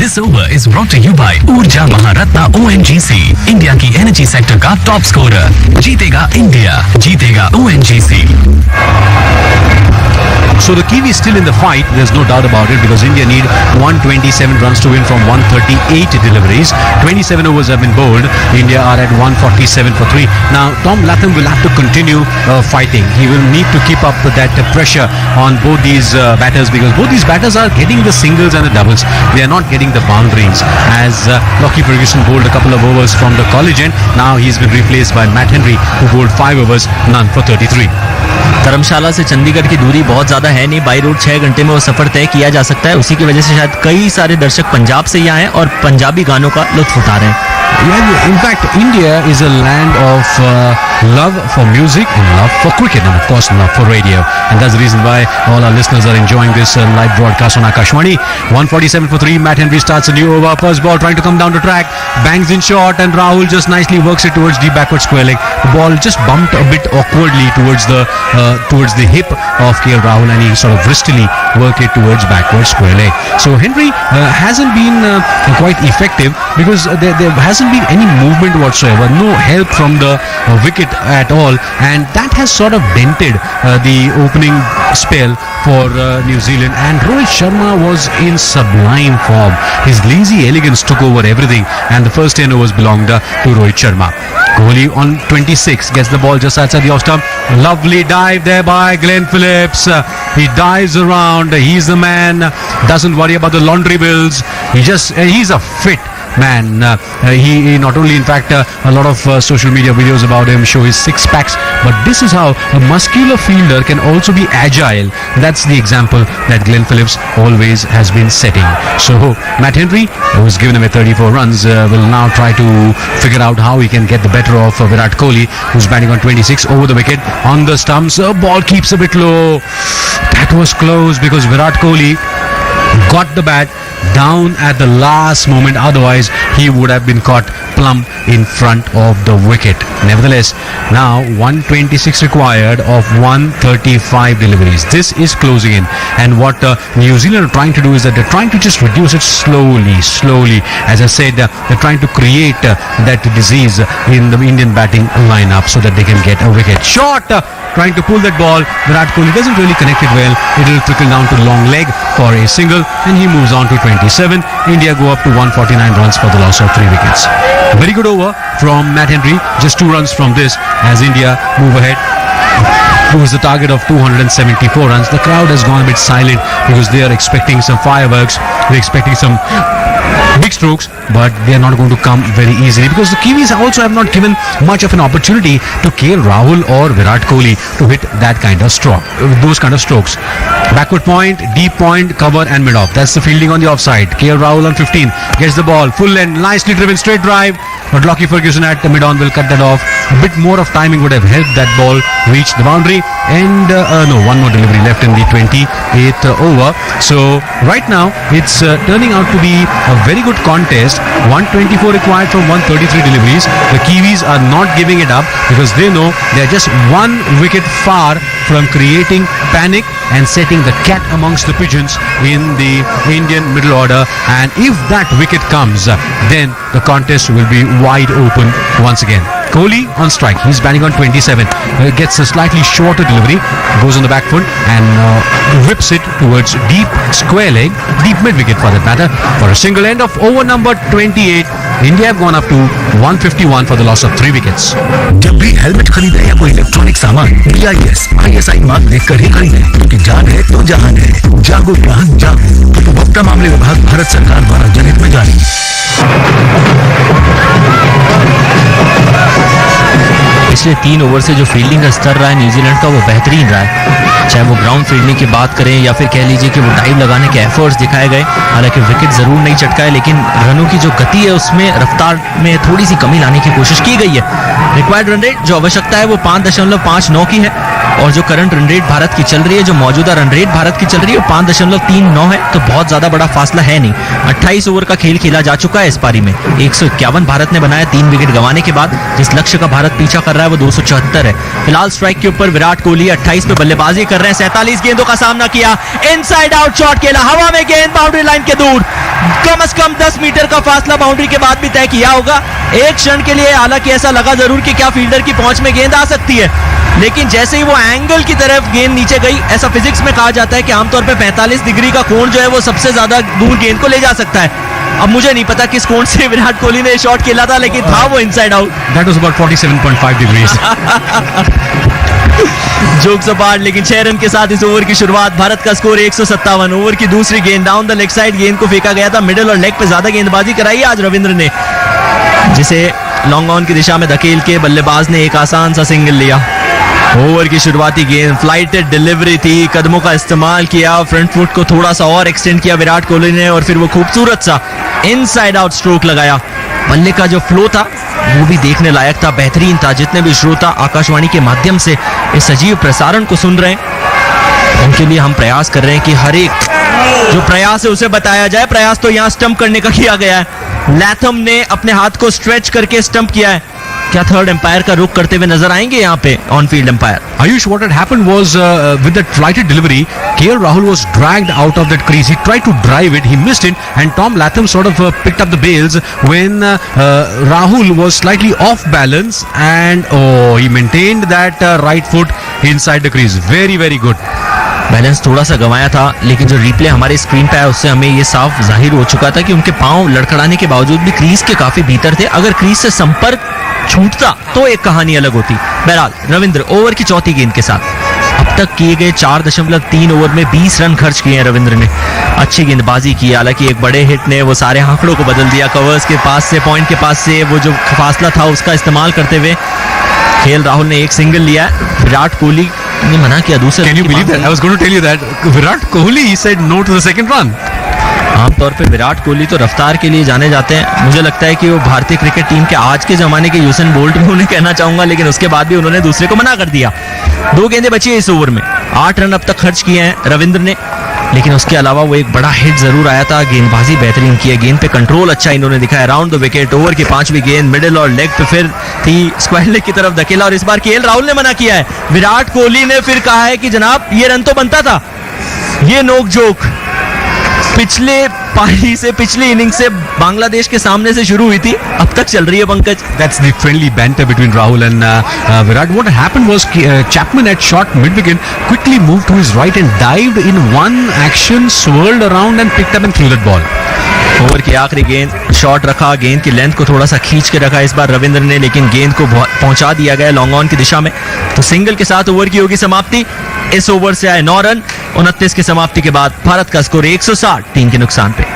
This over is brought to you by ऊर्जा महारत्ना ONGC, इंडिया की एनर्जी सेक्टर का टॉप स्कोरर। जीतेगा इंडिया, जीतेगा ONGC। So the Kiwis still in the fight, there's no doubt about it, because India need 127 runs to win from 138 deliveries. 27 overs have been bowled. India are at 147 for 3. Now Tom Latham will have to continue fighting. He will need to keep up with that pressure on both these batters, because both these batters are getting the singles and the doubles. They are not getting the boundaries. As Lockie Ferguson bowled a couple of overs from the college end, now he's been replaced by Matt Henry, who bowled 5 overs, none for 33. धर्मशाला से चंडीगढ़ की दूरी बहुत ज्यादा है नहीं, by road 6 घंटे में वो सफर तय किया जा सकता है। उसी की वजह से शायद कई सारे दर्शक पंजाब से यहाँ हैं और पंजाबी गानों का लुत्फ उठा रहे हैं। Yeah, in fact, India is a land of love for music and love for cricket, and of course love for radio. And that's the reason why all our listeners are enjoying this live broadcast on Akashvani. 147 for 3. Matt Henry starts a new over. First ball trying to come down the track. Bangs in short, and Rahul just nicely works it towards deep backward square leg. The ball just bumped a bit awkwardly towards the hip of KL Rahul, and he sort of wristily worked it towards backward square leg. So Henry hasn't been quite effective, because there hasn't been any movement whatsoever, no help from the wicket at all, and that has sort of dented the opening spell for New Zealand. And Rohit Sharma was in sublime form. His lazy elegance took over everything, and the first 10 overs belonged to Rohit Sharma. Kohli on 26 gets the ball just outside the off stump. Lovely dive there by Glenn Phillips. He dives around. He's the man. Doesn't worry about the laundry bills. He's a fit man. He not only, in fact, a lot of social media videos about him show his six packs, but this is how a muscular fielder can also be agile. That's the example that Glenn Phillips always has been setting. So Matt Henry, who's given away 34 runs, will now try to figure out how he can get the better of Virat Kohli, who's batting on 26 over the wicket on the stumps. Ball keeps a bit low. That was close, because Virat Kohli got the bat down at the last moment. Otherwise he would have been caught plumb in front of the wicket. Nevertheless, now 126 required of 135 deliveries. This is closing in, and what New Zealand are trying to do is that they're trying to just reduce it slowly. As I said, they're trying to create that disease in the Indian batting lineup so that they can get a wicket. Short, trying to pull that ball. Virat Kohli doesn't really connect it well. It'll trickle down to long leg for a single, and he moves on to 27. India go up to 149 runs for the loss of 3 wickets. Very good over from Matt Henry. Just 2 runs from this as India move ahead. It was the target of 274 runs. The crowd has gone a bit silent because they are expecting some fireworks. They're expecting some big strokes, but they are not going to come very easily, because the Kiwis also have not given much of an opportunity to KL Rahul or Virat Kohli to hit that kind of stroke, those kind of strokes. Backward point, deep point, cover and mid-off. That's the fielding on the offside. KL Rahul on 15 gets the ball full length, nicely driven straight drive, but Lockie Ferguson at the mid-on will cut that off. A bit more of timing would have helped that ball reach the boundary, and one more delivery left in the 28th over. So right now it's turning out to be a very good contest. 124 required from 133 deliveries. The Kiwis are not giving it up, because they know they are just 1 wicket far from creating panic and setting the cat amongst the pigeons in the Indian middle order. And if that wicket comes, then the contest will be wide open once again. Kohli on strike. He's batting on 27. Gets a slightly shorter delivery, goes on the back foot and whips it towards deep square leg, deep mid wicket for that matter, for a single. End of over number 28. India have gone up to 151 for the loss of 3 wickets. जब भी helmet खरीदे या कोई electronic सामान BIS ISI mark देखकर ही खरीदें, क्योंकि जान है तो जहान है। जागो ग्राहक जागो। उपभोक्ता मामले विभाग, भारत सरकार द्वारा जनहित में जारी। पिछले 3 ओवर से जो फील्डिंग का स्तर रहा है न्यूजीलैंड का, वो बेहतरीन रहा है। चाहे वो ग्राउंड फील्डिंग की बात करें या फिर कह लीजिए कि वो डाइव लगाने के एफर्ट्स दिखाए गए। हालांकि विकेट जरूर नहीं चटका है, लेकिन रनों की जो गति है उसमें रफ्तार में थोड़ी सी कमी लाने की कोशिश की गई है। रिक्वायर्ड रन रेट जो आवश्यकता है वो 5.59 की है। और जो करंट रन रेट भारत की चल रही है, जो मौजूदा रन रेट भारत की चल रही है, 5.39 है, तो बहुत ज्यादा बड़ा फासला है नहीं। 28 ओवर का खेल खेला जा चुका है इस पारी में। 151 भारत ने बनाया 3 विकेट गंवाने के बाद। जिस लक्ष्य का भारत पीछा कर रहा है वो 274 है। फिलहाल स्ट्राइक के ऊपर विराट कोहली 28 पे बल्लेबाजी कर रहे हैं। 47 गेंदों का सामना किया, इनसाइड आउट शॉट खेला, हवा में गेंद बाउंड्री लाइन के दूर। कम से कम 10 मीटर का फासला बाउंड्री के बाद भी तय किया होगा। एक क्षण के लिए हालांकि ऐसा लगा जरूर कि क्या फील्डर की पहुंच में गेंद आ सकती है, लेकिन जैसे ही वो एंगल की तरफ गेंद नीचे गई, ऐसा फिजिक्स में कहा जाता है कि आमतौर पे 45 डिग्री का कोण जो है वो सबसे ज्यादा दूर गेंद को ले जा सकता है। अब मुझे नहीं पता किस कोण से विराट कोहली ने शॉट खेला था, लेकिन था वो inside out. That was about 47.5 degrees. Jokes apart, लेकिन 6 रन के साथ इस ओवर की शुरुआत। भारत का स्कोर 157। ओवर की दूसरी गेंद डाउन द लेग साइड गेंद को फेंका गया था। मिडिल और लेग पे ज्यादा गेंदबाजी कराई आज रविंद्र ने, जिसे लॉन्ग ऑन की दिशा में धकेल के बल्लेबाज ने एक आसान सा सिंगल लिया। ओवर की शुरुआती गेंद फ्लाइटेड डिलीवरी थी, कदमों का इस्तेमाल किया, फ्रंट फुट को थोड़ा सा और एक्सटेंड किया विराट कोहली ने, और फिर वो खूबसूरत सा इनसाइड आउट स्ट्रोक लगाया। बल्ले का जो फ्लो था वो भी देखने लायक था, बेहतरीन था। जितने भी श्रोता आकाशवाणी के माध्यम से इस सजीव प्रसारण को सुन रहे हैं, उनके लिए हम प्रयास कर रहे हैं कि हर एक जो प्रयास है उसे बताया जाए। प्रयास तो यहाँ स्टंप करने का किया गया है। लैथम ने अपने हाथ को स्ट्रेच करके स्टंप किया है। क्या थर्ड एम्पायर का रुख करते हुए नजर आएंगे यहाँ पे on field umpire? Ayush, what had happened was with that flighted delivery, KL Rahul was dragged out of that crease. He tried to drive it, he missed it, and Tom Latham sort of picked up the bails when Rahul was slightly off balance, and he maintained that right foot inside the crease. Very, very good. Balance थोड़ा सा गंवाया था, लेकिन जो replay हमारे screen पे आया उससे हमें ये साफ जाहिर हो चुका था कि उनके पांव लड़खड़ाने के बावजूद भी क्रीज के काफी भीतर थे। अगर क्रीज से संपर्क छूटता तो एक कहानी अलग होती। बहरहाल रविंद्र ओवर की चौथी गेंद के साथ अब तक किए गए 4.3 ओवर में 20 रन खर्च किए हैं रविंद्र ने। अच्छी गेंदबाजी की, हालांकि एक बड़े हिट ने वो सारे आंकड़ों को बदल दिया। कवर्स के पास से, पॉइंट के पास से वो जो फासला था उसका इस्तेमाल करते हुए KL राहुल ने एक सिंगल लिया। विराट कोहली ने मना किया दूसरे। Can you believe that? I was going to tell you that Virat Kohli said no to the second run. आमतौर पे विराट कोहली तो रफ्तार के लिए जाने जाते हैं। मुझे लगता है कि वो भारतीय क्रिकेट टीम के आज के जमाने के यूसेन बोल्ट भी उन्हें कहना चाहूंगा, लेकिन उसके बाद भी उन्होंने दूसरे को मना कर दिया। 2 गेंदें बची है इस ओवर में। 8 रन अब तक खर्च किए हैं रविंद्र ने, लेकिन उसके अलावा वो एक बड़ा हिट जरूर आया था। गेंदबाजी बेहतरीन की है, गेंद पे कंट्रोल अच्छा इन्होंने दिखाया। Round the wicket. ओवर की 5वीं गेंद मिडिल और लेग पे फिर थी, स्क्वायर लेग की तरफ धकेला, और इस बार KL राहुल ने मना किया है। विराट कोहली ने फिर कहा है कि जनाब ये रन तो बनता था। ये नोक जोक पिछले पारी से, पिछली इनिंग से बांग्लादेश के सामने से शुरू हुई थी, अब तक चल रही है Pankaj. That's the friendly banter between Rahul and Virat. What happened was Chapman had shot mid-wicket, quickly moved to his right and dived in one action, swirled around and picked up and threw that ball. Over की आखिरी गेंद, shot रखा, गेंद की length को थोड़ा सा खींच के रखा इस बार रविंद्र ने, लेकिन गेंद को पहुंचा दिया गया लॉन्ग ऑन की दिशा में। तो सिंगल के साथ ओवर की होगी समाप्ति। इस ओवर से आए 9 रन। 29 की समाप्ति के बाद भारत का स्कोर 160, 3 के नुकसान पे।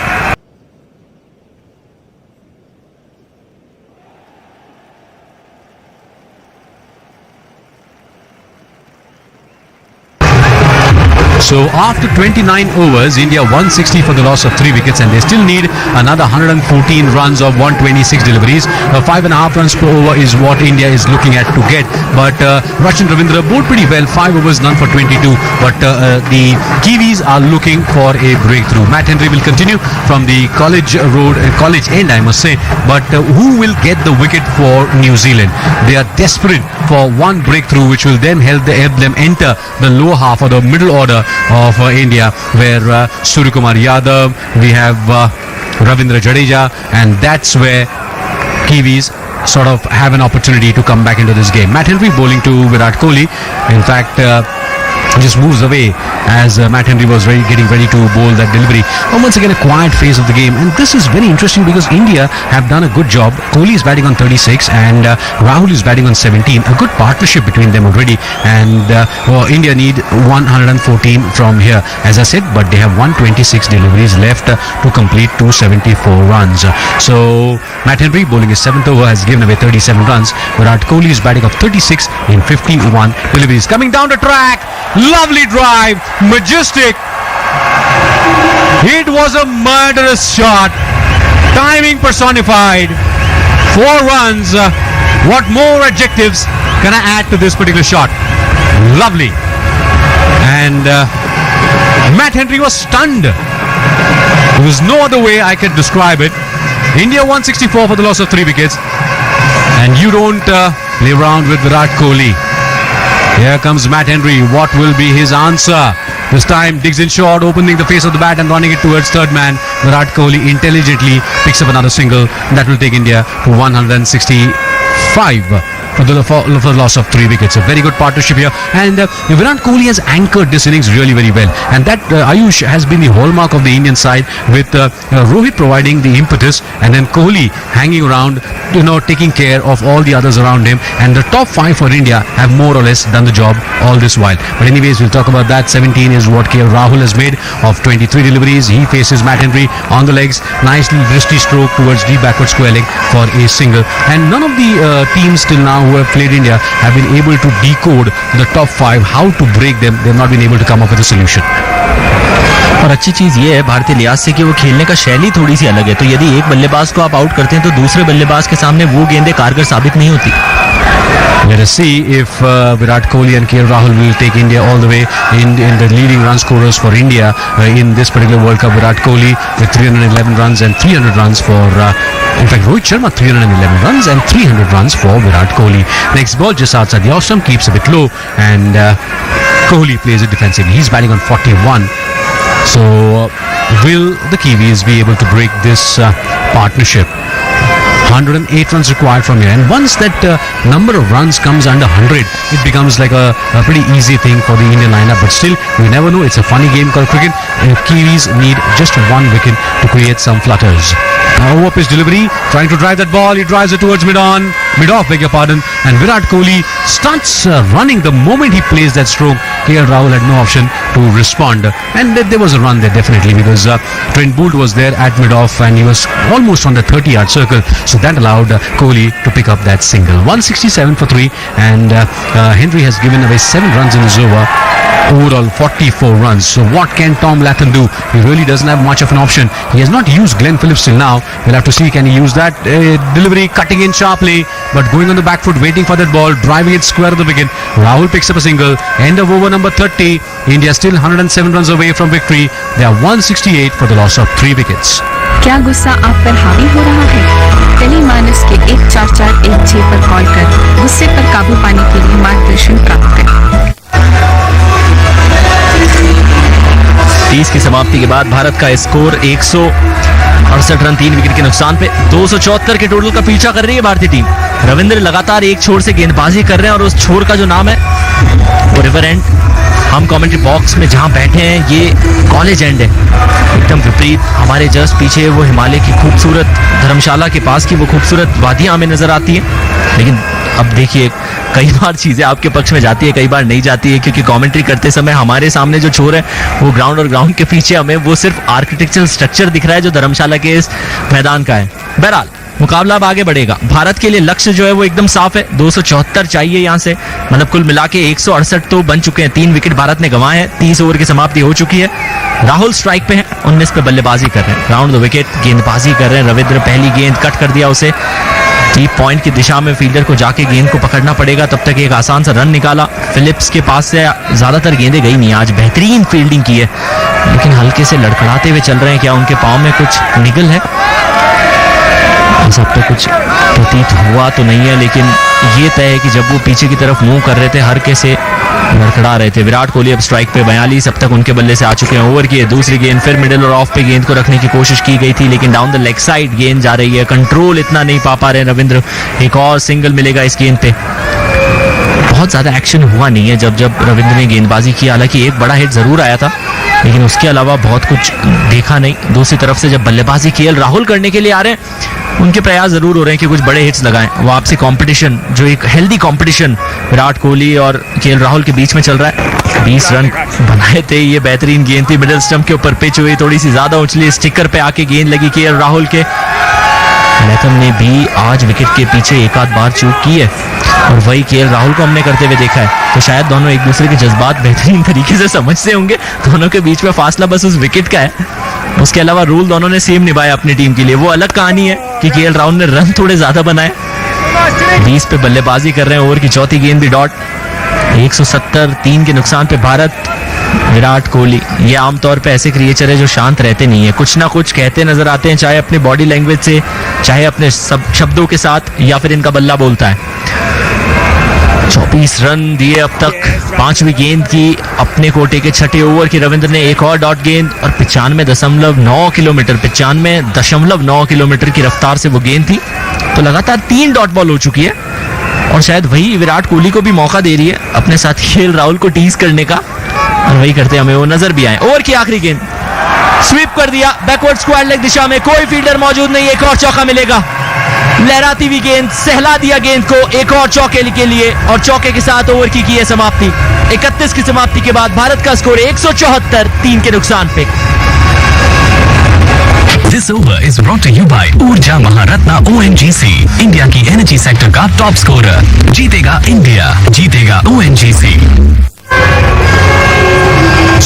So after 29 overs, India 160 for the loss of 3 wickets, and they still need another 114 runs of 126 deliveries. 5.5 runs per over is what India is looking at to get. But Rachin, Ravindra bowled pretty well. 5 overs, none for 22. But the Kiwis are looking for a breakthrough. Matt Henry will continue from the college end, I must say. But who will get the wicket for New Zealand? They are desperate for one breakthrough, which will then help them enter the lower half or the middle order of India, where Suryakumar Yadav, we have Ravindra Jadeja, and that's where Kiwis sort of have an opportunity to come back into this game. Matt Henry bowling to Virat Kohli. In fact, just moves away as Matt Henry was getting ready to bowl that delivery. And once again, a quiet phase of the game, and this is very interesting because India have done a good job. Kohli is batting on 36 and Rahul is batting on 17. A good partnership between them already, and India need 114 from here, as I said, but they have 126 deliveries left to complete 274 runs. So Matt Henry bowling his 7th over has given away 37 runs. Virat Kohli is batting of 36 in 51 deliveries. Coming down the track, lovely drive, majestic. It was a murderous shot, timing personified. 4 runs. What more adjectives can I add to this particular shot? Lovely. And Matt Henry was stunned. There was no other way I could describe it. India 164 for the loss of 3 wickets. And you don't play around with Virat Kohli. Here comes Matt Henry. What will be his answer? This time digs in short, opening the face of the bat and running it towards third man. Virat Kohli intelligently picks up another single. That will take India to 165 for the loss of 3 wickets. A very good partnership here. And Virat Kohli has anchored this innings really very well. And that Ayush has been the hallmark of the Indian side, with Rohit providing the impetus and then Kohli hanging around, taking care of all the others around him. And the top 5 for India have more or less done the job all this while. But anyways, we'll talk about that. 17 is what KL Rahul has made of 23 deliveries. He faces Matt Henry on the legs. Nicely wristy stroke towards deep backward square leg for a single. And none of the teams till now who have played India have been able to decode the top 5, how to break them. They have not been able to come up with a solution. और अच्छी चीज ये है भारतीय लिहाज से कि वो खेलने का शैली थोड़ी सी अलग है, तो यदि एक बल्लेबाज को आप आउट करते हैं तो दूसरे बल्लेबाज के सामने वो गेंदें कारगर साबित नहीं होती. Let us see if Virat Kohli and KL Rahul will take India all the way in the leading run scorers for India in this particular World Cup. Virat Kohli with 311 runs and 300 runs for in fact Rohit Sharma 311 runs and 300 runs for Virat Kohli. Next ball just outside the off stump, keeps a bit low, and Kohli plays it defensively. He's batting on 41. So will the Kiwis be able to break this partnership? 108 runs required from here, and once that number of runs comes under 100, it becomes like a pretty easy thing for the Indian lineup. But still, you never know. It's a funny game called cricket. Kiwis need just 1 wicket to create some flutters. Now up his delivery, trying to drive that ball. He drives it towards mid-off, beg your pardon. And Virat Kohli starts running the moment he plays that stroke. KL Rahul had no option to respond, and there was a run there definitely, because Trent Boult was there at mid-off and he was almost on the 30-yard circle. So that allowed Kohli to pick up that single. 167 for 3, and Henry has given away 7 runs in his over. Overall 44 runs. So what can Tom Latham do? He really doesn't have much of an option. He has not used Glenn Phillips till now. We'll have to see, can he use that delivery, cutting in sharply, but going on the back foot, waiting for that ball, driving it square of the wicket. Rahul picks up a single. End of over number 30. India still 107 runs away from victory. They are 168 for the loss of 3 wickets. क्या गुस्सा आप पर हावी हो रहा है? टेलीमानस के 14416 पर कॉल कर गुस्से पर काबू पाने के लिए मार्गदर्शन प्राप्त करें. 30 की समाप्ति के बाद भारत का स्कोर 168 रन 3 विकेट के नुकसान पे. 274 के टोटल का पीछा कर रही है भारतीय टीम. रविंद्र लगातार एक छोर से गेंदबाजी कर रहे हैं, और उस छोर का जो नाम है वो रिवर एंड. हम कमेंट्री बॉक्स में जहां बैठे हैं ये कॉलेज एंड है, एकदम विपरीत. हमारे जस्ट पीछे वो हिमालय की खूबसूरत धर्मशाला के पास की वो खूबसूरत वादियां हमें नजर आती हैं. लेकिन अब देखिए, कई बार चीजें आपके पक्ष में जाती है, कई बार नहीं जाती है, क्योंकि कमेंट्री करते समय हमारे सामने जो छोर है वो ग्राउंड, और ग्राउंड के पीछे हमें वो सिर्फ आर्किटेक्चरल स्ट्रक्चर दिख रहा है जो धर्मशाला के इस मैदान का है. बहरहाल मुकाबला अब आगे बढ़ेगा. भारत के लिए लक्ष्य जो है वो एकदम साफ है. 274 चाहिए यहाँ से, मतलब कुल मिला के 168 तो बन चुके हैं. 3 विकेट भारत ने गंवाए हैं. 30 ओवर की समाप्ति हो चुकी है. राहुल स्ट्राइक पे हैं, 19 पे बल्लेबाजी कर रहे हैं. राउंड द विकेट गेंदबाजी कर रहे हैं. रविंद्र पहली गेंद कट कर दिया उसे. डीप पॉइंट की दिशा में फील्डर को जाके गेंद को पकड़ना पड़ेगा. तब तक एक आसान सा रन निकाला. फिलिप्स के पास से ज्यादातर गेंदें गई नहीं. आज बेहतरीन फील्डिंग की है, लेकिन हल्के से लड़खड़ाते हुए चल रहे हैं. क्या उनके पाँव में कुछ निगल है? सब तो कुछ प्रतीत हुआ तो नहीं है, लेकिन ये तय है कि जब वो पीछे की तरफ मूव कर रहे थे हल्के से लड़खड़ा रहे थे. विराट कोहली अब स्ट्राइक पे 42 अब तक उनके बल्ले से आ चुके हैं. ओवर की दूसरी गेंद, फिर मिडिल और ऑफ पे गेंद को रखने की कोशिश की गई थी, लेकिन डाउन द लेग साइड गेंद जा रही है. कंट्रोल इतना नहीं पा रहे रविंद्र. एक और सिंगल मिलेगा इस गेंद पे. बहुत ज्यादा एक्शन हुआ नहीं है जब रविंद्र ने गेंदबाजी की. हालांकि एक बड़ा हिट जरूर आया था, लेकिन उसके अलावा बहुत कुछ देखा नहीं. दूसरी तरफ से जब बल्लेबाजी KL राहुल करने के लिए आ रहे हैं, उनके प्रयास जरूर हो रहे हैं कि कुछ बड़े हिट्स लगाएं. वो आपसी कंपटीशन, जो एक हेल्दी कंपटीशन विराट कोहली और KL राहुल के बीच में चल रहा है. 20 रन बनाए थे. ये बेहतरीन गेंद थी, मिडिल स्टंप के ऊपर पिच हुई, थोड़ी सी ज्यादा उछली, स्टिकर पे आके गेंद लगी KL राहुल के. लैथम ने भी आज विकेट के पीछे एक आध बार चूक की है, और वही KL राहुल को हमने करते हुए देखा है. तो शायद दोनों एक दूसरे के जज्बात बेहतरीन तरीके से समझते होंगे. दोनों के बीच में फासला बस उस विकेट का है. उसके अलावा रूल दोनों ने सेम निभाया अपनी टीम के लिए. वो अलग कहानी है कि KL राहुल ने रन थोड़े ज्यादा बनाए. 20 पे बल्लेबाजी कर रहे हैं. ओवर की चौथी गेंद भी डॉट. 170 3 के नुकसान पे भारत। विराट कोहली ये आमतौर पे ऐसे क्रिएचर है जो शांत रहते नहीं है, कुछ ना कुछ कहते नजर आते हैं, चाहे अपनी बॉडी लैंग्वेज से, चाहे अपने सब शब्दों के साथ, या फिर इनका बल्ला बोलता है। 24 रन दिए अब तक, 5वीं गेंद की अपने कोटे के छठे ओवर की रविंद्र ने एक और डॉट गेंद, और 95.9 किलोमीटर 95.9 किलोमीटर की रफ्तार से वो गेंद थी। तो लगातार 3 डॉट बॉल हो चुकी है, और शायद वही विराट कोहली को भी मौका दे रही है अपने साथ केएल राहुल को टीज करने का, और वही करते हमें वो नजर भी आए। ओवर की आखिरी गेंद स्वीप कर दिया बैकवर्ड स्क्वायर लेग दिशा में, कोई फील्डर मौजूद नहीं, एक और चौका मिलेगा। लहराती हुई गेंद, सहला दिया गेंद को एक और चौके के लिए, और चौके के साथ ओवर की है समाप्ति। 31 की समाप्ति के बाद भारत का स्कोर 174 3 के नुकसान पे। This over is brought to you by ऊर्जा महारत्ना ONGC, इंडिया की एनर्जी सेक्टर का टॉप स्कोरर। जीतेगा इंडिया, जीतेगा ONGC।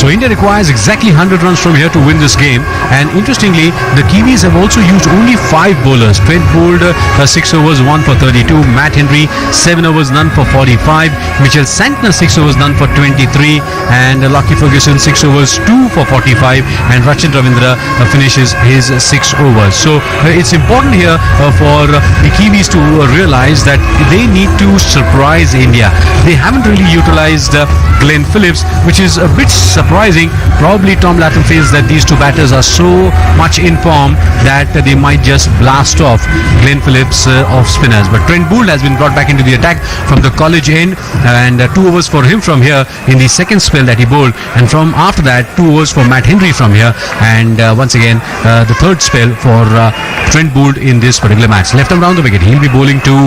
So India requires exactly 100 runs from here to win this game, and interestingly the Kiwis have also used only 5 bowlers. Trent Boult 6 overs 1 for 32, Matt Henry 7 overs none for 45, Mitchell Santner 6 overs none for 23, and Lockie Ferguson 6 overs 2 for 45, and Rachin Ravindra finishes his 6 overs. So it's important here for the Kiwis to realize that they need to surprise India. They haven't really utilized Glenn Phillips, which is a bit surprising. Probably Tom Latham feels that these two batters are so much in form that they might just blast off Glenn Phillips off spinners. But Trent Boult has been brought back into the attack from the college end, and 2 overs for him from here in the second spell that he bowled, and from after that 2 overs for Matt Henry from here, and once again the third spell for Trent Boult in this particular match. Left arm round the wicket, he'll be bowling to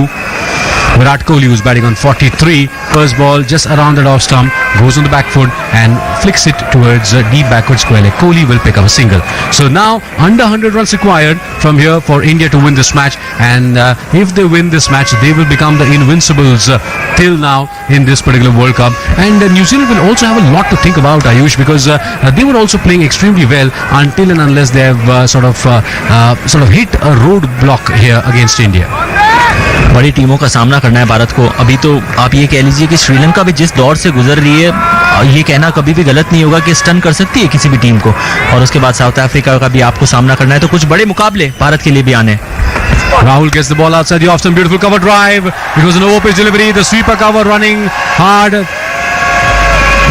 Virat Kohli, who's batting on 43. First ball just around the off stump, goes on the back foot and flicks it towards deep backward square leg. Kohli will pick up a single. So now under 100 runs required from here for India to win this match, and if they win this match they will become the invincibles till now in this particular World Cup. And New Zealand will also have a lot to think about, Ayush, because they were also playing extremely well until and unless they have sort of hit a roadblock here against India. बड़ी टीमों का सामना करना है भारत को। अभी तो आप ये कह लीजिए कि श्रीलंका भी जिस दौर से गुजर रही है, ये कहना कभी भी गलत नहीं होगा कि स्टन कर सकती है किसी भी टीम को, और उसके बाद साउथ अफ्रीका का भी आपको सामना करना है, तो कुछ बड़े मुकाबले भारत के लिए भी आने। Rahul gets the ball outside the off stump, beautiful cover drive. It was an over pitch delivery, the sweeper cover running hard.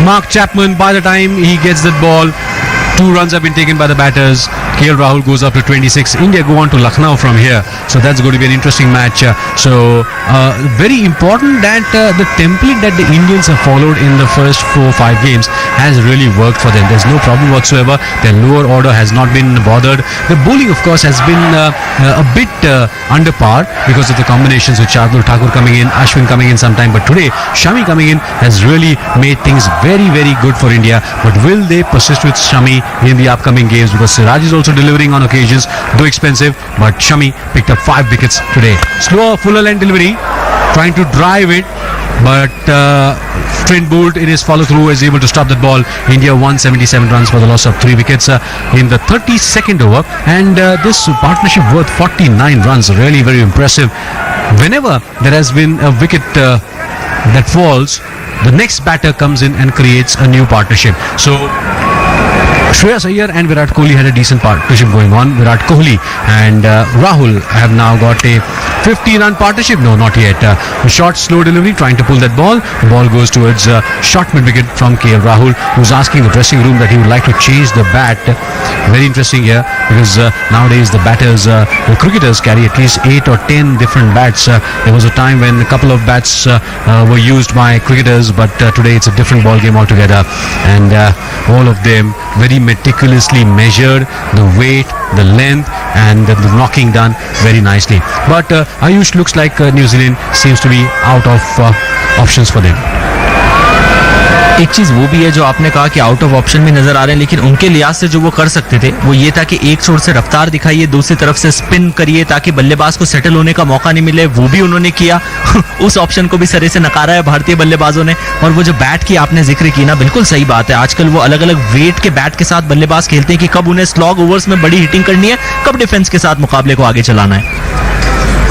Mark Chapman, by the time he gets that ball, 2 runs have been taken by the batters. KL Rahul goes up to 26. India go on to Lucknow from here, so that's going to be an interesting match. So very important that the template that the Indians have followed in the first 4-5 games has really worked for them. There's no problem whatsoever. Their lower order has not been bothered. The bowling, of course, has been a bit under par because of the combinations with Shardul Thakur coming in, Ashwin coming in sometime, but today Shami coming in has really made things very, very good for India. But will they persist with Shami in the upcoming games? Because Siraj is also delivering on occasions, though expensive, but Shami picked up 5 wickets today. Slower, fuller length delivery, trying to drive it, but Trent Boult in his follow through is able to stop that ball. India 177 runs for the loss of 3 wickets in the 32nd over, and this partnership worth 49 runs, really very impressive. Whenever there has been a wicket that falls, the next batter comes in and creates a new partnership. So Shreyas Iyer and Virat Kohli had a decent partnership going on. Virat Kohli and Rahul have now got a 50-run partnership. No, not yet. A short, slow delivery, trying to pull that ball. The ball goes towards short mid-wicket from KL Rahul, who's asking the dressing room that he would like to change the bat. Very interesting here, because nowadays the batters, the cricketers carry at least 8 or 10 different bats. There was a time when a couple of bats were used by cricketers, but today it's a different ball game altogether. And all of them very meticulously measured, the weight, the length, and the knocking done very nicely. But Ayush, looks like New Zealand seems to be out of options for them. एक चीज वो भी है जो आपने कहा कि out of option भी नजर आ रहे हैं, लेकिन उनके लिहाज से जो वो कर सकते थे वो ये था कि एक छोर से रफ्तार दिखाइए, दूसरी तरफ से स्पिन करिए ताकि बल्लेबाज को सेटल होने का मौका नहीं मिले। वो भी उन्होंने किया उस ऑप्शन को भी सरे से नकारा है भारतीय बल्लेबाजों ने। और वो जो बैट की आपने जिक्र की ना, बिल्कुल सही बात है। आजकल वो अलग अलग वेट के बैट के साथ बल्लेबाज खेलते हैं कि कब उन्हें स्लॉग ओवर्स में बड़ी हिटिंग करनी है, कब डिफेंस के साथ मुकाबले को आगे चलाना है।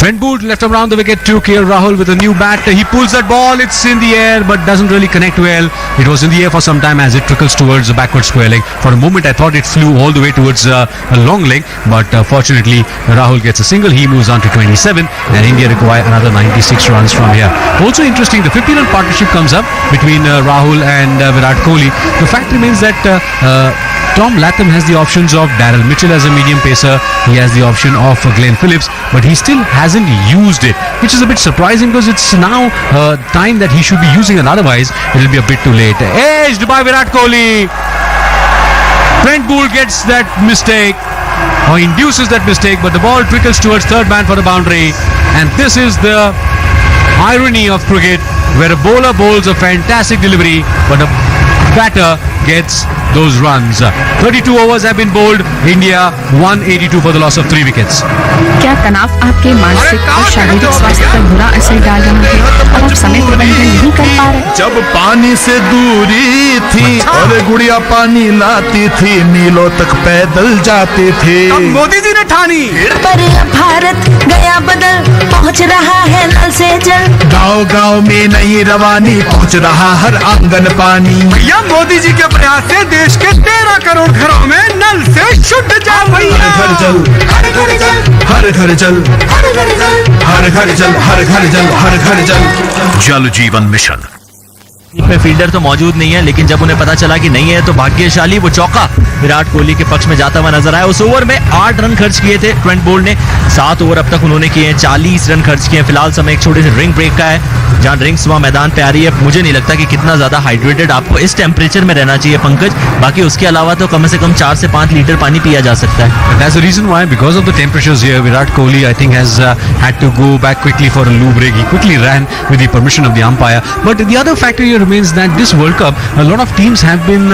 Trent Boult left around the wicket to KL Rahul with a new bat. He pulls that ball, it's in the air but doesn't really connect well. It was in the air for some time as it trickles towards the backward square leg. For a moment I thought it flew all the way towards a long leg, but fortunately Rahul gets a single. He moves on to 27 and India require another 96 runs from here. Also interesting, the 50-run partnership comes up between Rahul and Virat Kohli. The fact remains that Tom Latham has the options of Daryl Mitchell as a medium pacer. He has the option of Glenn Phillips, but he still hasn't used it, which is a bit surprising because it's now time that he should be using it. Otherwise, it'll be a bit too late. Edged by Virat Kohli. Trent Boult gets that mistake, or induces that mistake, but the ball trickles towards third man for the boundary. And this is the irony of cricket, where a bowler bowls a fantastic delivery, but a batter gets those runs. 32 overs have been bowled. India 182 for the loss of 3 wickets. क्या तनाव आपके मानसिक और शारीरिक स्वास्थ्य पर बुरा असर डाल रहा है और आप समय प्रबंधन नहीं कर पा रहे? जब पानी से दूरी थी और गुड़िया पानी लाती थी, मीलों तक पैदल जाती थी। अब मोदी जी ने ठानी पर भारत गया बदल, पहुंच रहा है नल से जल। गाँव गाँव में नई रवानी, पहुंच रहा हर आंगन पानी। भैया मोदी जी के प्रयास से देश के 13 करोड़ घरों में नल से शुद्ध जल भैया। हर घर जल, हर घर जल, हर घर जल, हर घर जल, हर घर जल, हर घर जल, हर घर जल। जल जीवन मिशन। में फील्डर तो मौजूद नहीं है, लेकिन जब उन्हें पता चला कि नहीं है तो भाग्यशाली वो चौका विराट कोहली के पक्ष में जाता हुआ नजर आया। उस ओवर में 8 रन खर्च किए थे ट्रेंट बोल्ट ने। 7 ओवर अब तक उन्होंने किए हैं, 40 रन खर्च किए हैं। फिलहाल समय एक छोटे से ड्रिंक ब्रेक का है, जहां ड्रिंक्स वहां मैदान पे आ रही है। मुझे नहीं लगता कि कितना ज्यादा हाइड्रेटेड आपको इस टेम्परेचर में रहना चाहिए पंकज, बाकी उसके अलावा तो कम से कम 4 से 5 लीटर पानी पिया जा सकता है। That's the reason why, because of the temperatures here, Virat Kohli I think has had to go back quickly for a loo break. He quickly ran with the permission of the umpire. But the other factor here remains that this World Cup, a lot of teams have been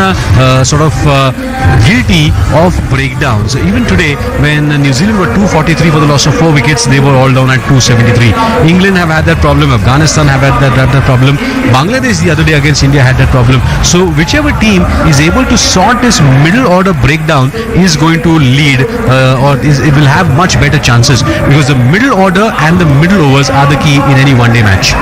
guilty of breakdowns. Even today, when New Zealand were 243 for the loss of 4 wickets, they were all down at 273. England have had that problem. Afghanistan have had that problem. Bangladesh the other day against India had that problem. So whichever team is able to sort this middle order breakdown is going to lead, it will have much better chances, because the middle order and the middle overs are the key in any one-day match.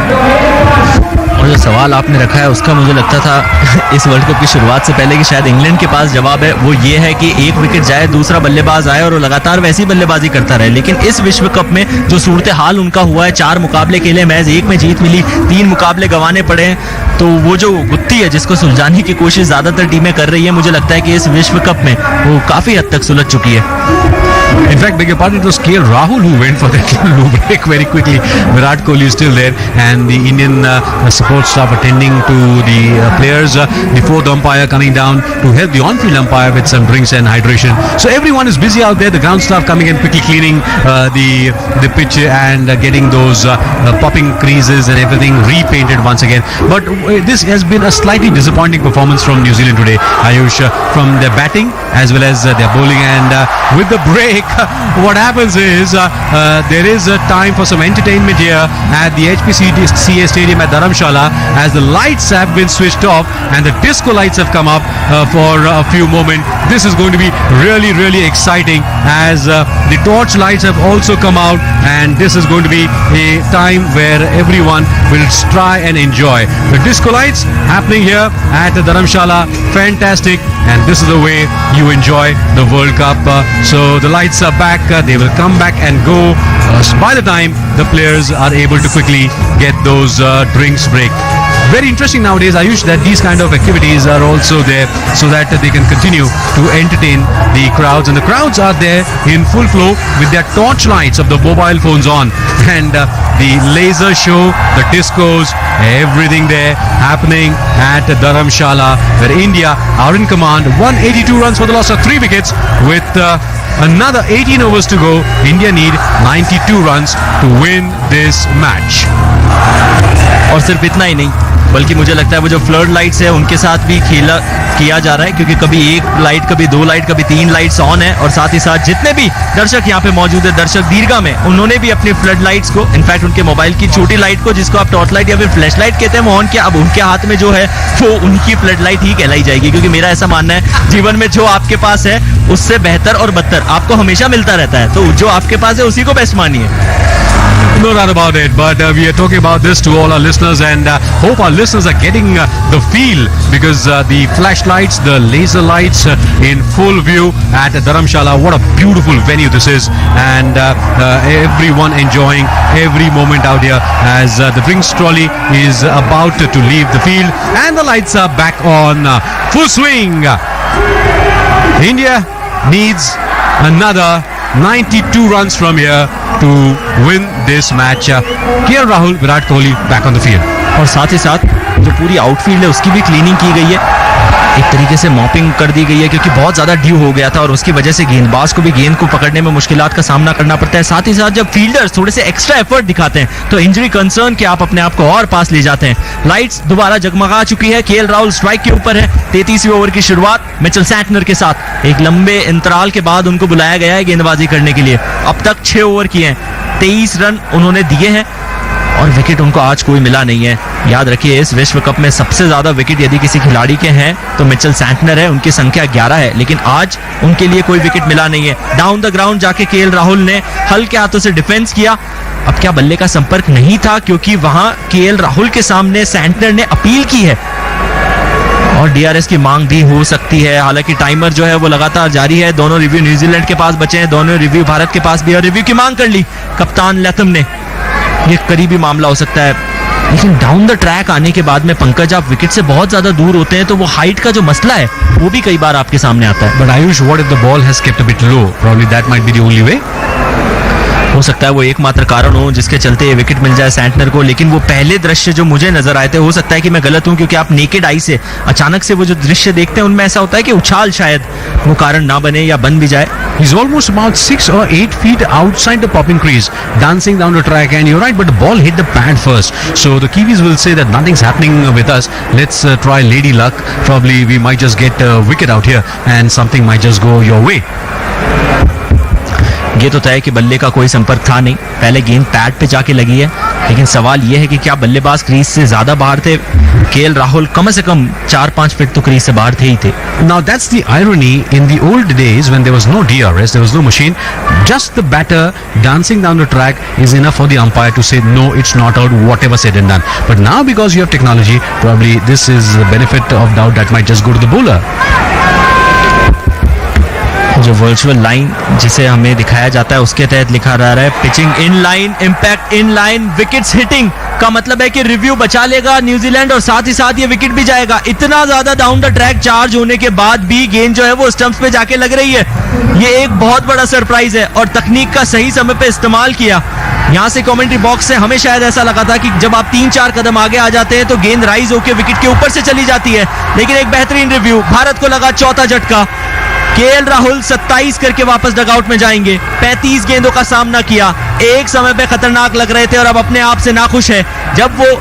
और जो सवाल आपने रखा है उसका मुझे लगता था इस वर्ल्ड कप की शुरुआत से पहले कि शायद इंग्लैंड के पास जवाब है। वो ये है कि एक विकेट जाए, दूसरा बल्लेबाज आए और वो लगातार वैसी बल्लेबाजी करता रहे। लेकिन इस विश्व कप में जो सूरत हाल उनका हुआ है, 4 मुकाबले खेले, मैच 1 में जीत मिली, 3 मुकाबले गंवाने पड़े हैं, तो वो जो गुत्थी है जिसको सुलझाने की कोशिश ज्यादातर टीमें कर रही है, मुझे लगता है कि इस विश्व कप में वो काफी हद तक सुलझ चुकी है। In fact, beg your pardon, it was KL Rahul who went for that loo break very quickly. Virat Kohli is still there, and the Indian support staff attending to the players. The 4th umpire coming down to help the on-field umpire with some drinks and hydration. So everyone is busy out there. The ground staff coming and quickly cleaning the pitch and getting those popping creases and everything repainted once again. But this has been a slightly disappointing performance from New Zealand today, Ayush, from their batting as well as their bowling. And with the break, what happens is there is a time for some entertainment here at the HPCA Stadium at Dharamsala, as the lights have been switched off and the disco lights have come up for a few moments. This is going to be really, really exciting, as the torch lights have also come out, and this is going to be a time where everyone will try and enjoy the disco lights happening here at the Dharamsala. Fantastic, and this is the way you enjoy the World Cup. So the lights are back, they will come back and go by the time the players are able to quickly get those drinks break. Very interesting nowadays, Ayush, that these kind of activities are also there so that they can continue to entertain the crowds, and the crowds are there in full flow with their torch lights of the mobile phones on, and the laser show, the discos, everything there happening at Dharamshala, where India are in command. 182 runs for the loss of 3 wickets with another 18 overs to go. India need 92 runs to win this match. और सिर्फ इतना ही नहीं, बल्कि मुझे लगता है वो जो फ्लड लाइट्स है उनके साथ भी किया जा रहा है, क्योंकि कभी 1 लाइट, कभी 2 लाइट, कभी 3 लाइट्स ऑन है। और साथ ही साथ जितने भी दर्शक यहाँ पे मौजूद है, दर्शक दीर्घा में, उन्होंने भी अपनी फ्लड लाइट्स को, इनफैक्ट उनके मोबाइल की छोटी लाइट को, जिसको आप टॉर्च लाइट या फिर फ्लैश लाइट कहते हैं, वो ऑन किया। अब उनके हाथ में जो है वो उनकी फ्लड लाइट ही कहलाई जाएगी, क्योंकि मेरा ऐसा मानना है जीवन में जो आपके पास है उससे बेहतर और बदतर आपको हमेशा मिलता रहता है, तो जो आपके पास है उसी को बेस्ट मानिए। No doubt about it, but we are talking about this to all our listeners, and hope our listeners are getting the feel, because the flashlights, the laser lights in full view at Dharamsala. What a beautiful venue this is, and everyone enjoying every moment out here as the drinks trolley is about to leave the field, and the lights are back on full swing. India needs another 92 runs from here to win this match. KL Rahul, Virat Kohli back on the field. और साथ ही साथ जो पूरी outfield है उसकी भी cleaning की गई है, एक तरीके से मॉपिंग कर दी गई है, क्योंकि बहुत ज्यादा ड्यू हो गया था और उसकी वजह से गेंदबाज को भी गेंद को पकड़ने में मुश्किलात का सामना करना पड़ता है। साथ ही साथ जब फील्डर्स थोड़े से एक्स्ट्रा एफर्ट दिखाते हैं तो इंजरी कंसर्न के आप अपने आप को और पास ले जाते हैं। लाइट्स दोबारा जगमगा चुकी है, केएल राहुल स्ट्राइक के ऊपर है। 33वें ओवर की शुरुआत मिचेल सैंटनर के साथ एक लंबे अंतराल के बाद उनको बुलाया गया है गेंदबाजी करने के लिए। अब तक 6 ओवर किए हैं, 23 रन उन्होंने दिए हैं और विकेट उनको आज कोई मिला नहीं है। याद रखिए, इस विश्व कप में सबसे ज्यादा विकेट यदि किसी खिलाड़ी के हैं तो मिचेल सैंटनर है, उनकी संख्या 11 है, लेकिन आज उनके लिए कोई विकेट मिला नहीं है। डाउन द ग्राउंड जाके केएल राहुल ने हल्के हाथों से डिफेंस किया। अब क्या बल्ले का संपर्क नहीं था, क्योंकि वहां केएल राहुल के सामने सैंटनर ने अपील की है और डीआरएस की मांग भी हो सकती है। हालांकि टाइमर जो है वो लगातार जारी है। दोनों रिव्यू न्यूजीलैंड के पास बचे हैं, दोनों रिव्यू भारत के पास भी है। रिव्यू की मांग कर ली कप्तान लैथम ने। ये करीबी मामला हो सकता है, लेकिन डाउन द ट्रैक आने के बाद में पंकज, आप विकेट से बहुत ज्यादा दूर होते हैं तो वो हाइट का जो मसला है वो भी कई बार आपके सामने आता है। But Ayush, what if the ball has kept a bit low? Probably that might be the only way. हो सकता है वो एकमात्र कारण हो जिसके चलते ये विकेट मिल जाए सैंटनर को, लेकिन वो पहले दृश्य जो मुझे नजर आए थे, हो सकता है कि मैं गलत हूं, क्योंकि आप नेकेड आई से अचानक से वो जो दृश्य देखते हैं उनमें ऐसा होता है कि उछाल शायद वो कारण ना बने या बन भी जाए। He's almost about 6 or 8 feet outside the popping crease, dancing down the track, and you're right, but the ball hit the pad first. So the Kiwis will say that nothing's happening with us. Let's try lady luck. Probably we might just get a wicket out here, and something might just go your way. ये तो तय है कि बल्ले का कोई संपर्क था नहीं, पहले गेंद पैड पे जाके लगी है, लेकिन सवाल यह है कि क्या बल्लेबाज क्रीज से ज्यादा बाहर थे? केएल राहुल कम से कम 4-5 फीट तो क्रीज से बाहर थे ही थे। Now that's the irony. In the old days when there was no DRS, there was no machine, just the batter dancing down the track is enough for the umpire to say no, it's not out, whatever said and done. But now because you have technology, probably this is the benefit of doubt that might just go to the bowler. जो virtual line जिसे हमें दिखाया जाता है उसके तहत लिखा जा रहा है pitching in line, impact in line, wickets hitting का मतलब है कि रिव्यू बचा लेगा न्यूजीलैंड और साथ ही साथ ये विकेट भी जाएगा। इतना ज्यादा डाउन द ट्रैक चार्ज होने के बाद भी गेंद जो है वो स्टंप्स पे जाके लग रही है। ये एक बहुत बड़ा सरप्राइज है और तकनीक का सही समय पे इस्तेमाल किया। यहाँ से कमेंट्री बॉक्स से हमें शायद ऐसा लगा था कि जब आप 3-4 कदम आगे आ जाते हैं तो गेंद राइज होकर विकेट के ऊपर से चली जाती है, लेकिन एक बेहतरीन रिव्यू। भारत को लगा चौथा झटका। केएल राहुल 27 करके वापस डगआउट में जाएंगे। 35 गेंदों का सामना किया, एक समय पे खतरनाक लग रहे थे और अब अपने आप से नाखुश है। जब वो